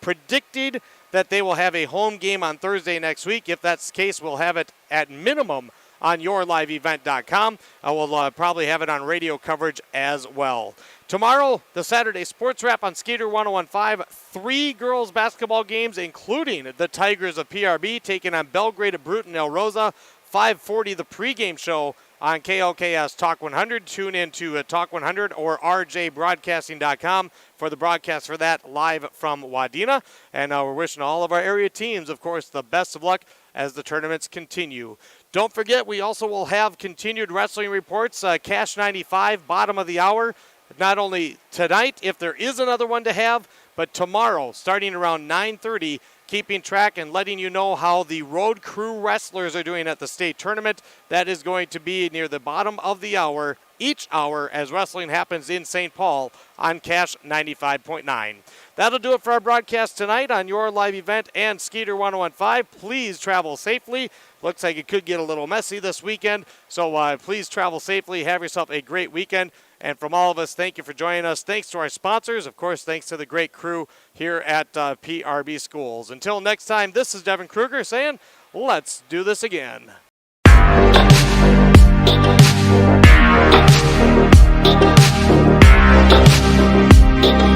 Predicted that they will have a home game on Thursday next week. If that's the case, we'll have it at minimum on yourliveevent.com. We'll probably have it on radio coverage as well. Tomorrow, the Saturday Sports Wrap on Skeeter 101.5. 3 girls basketball games, including the Tigers of PRB taking on Belgrade of Bruton El Rosa. 5:40, the pregame show on KOKS Talk 100. Tune in to Talk 100 or rjbroadcasting.com for the broadcast for that live from Wadena. And we're wishing all of our area teams, of course, the best of luck as the tournaments continue. Don't forget, we also will have continued wrestling reports. Cash 95, bottom of the hour. Not only tonight, if there is another one to have, but tomorrow, starting around 9:30, keeping track and letting you know how the road crew wrestlers are doing at the state tournament. That is going to be near the bottom of the hour, each hour, as wrestling happens in St. Paul on Cash 95.9. That'll do it for our broadcast tonight on Your Live Event and Skeeter 101.5. Please travel safely. Looks like it could get a little messy this weekend, so please travel safely. Have yourself a great weekend. And from all of us, thank you for joining us. Thanks to our sponsors. Of course, thanks to the great crew here at PRB Schools. Until next time, this is Devin Kruger saying, let's do this again. Bye.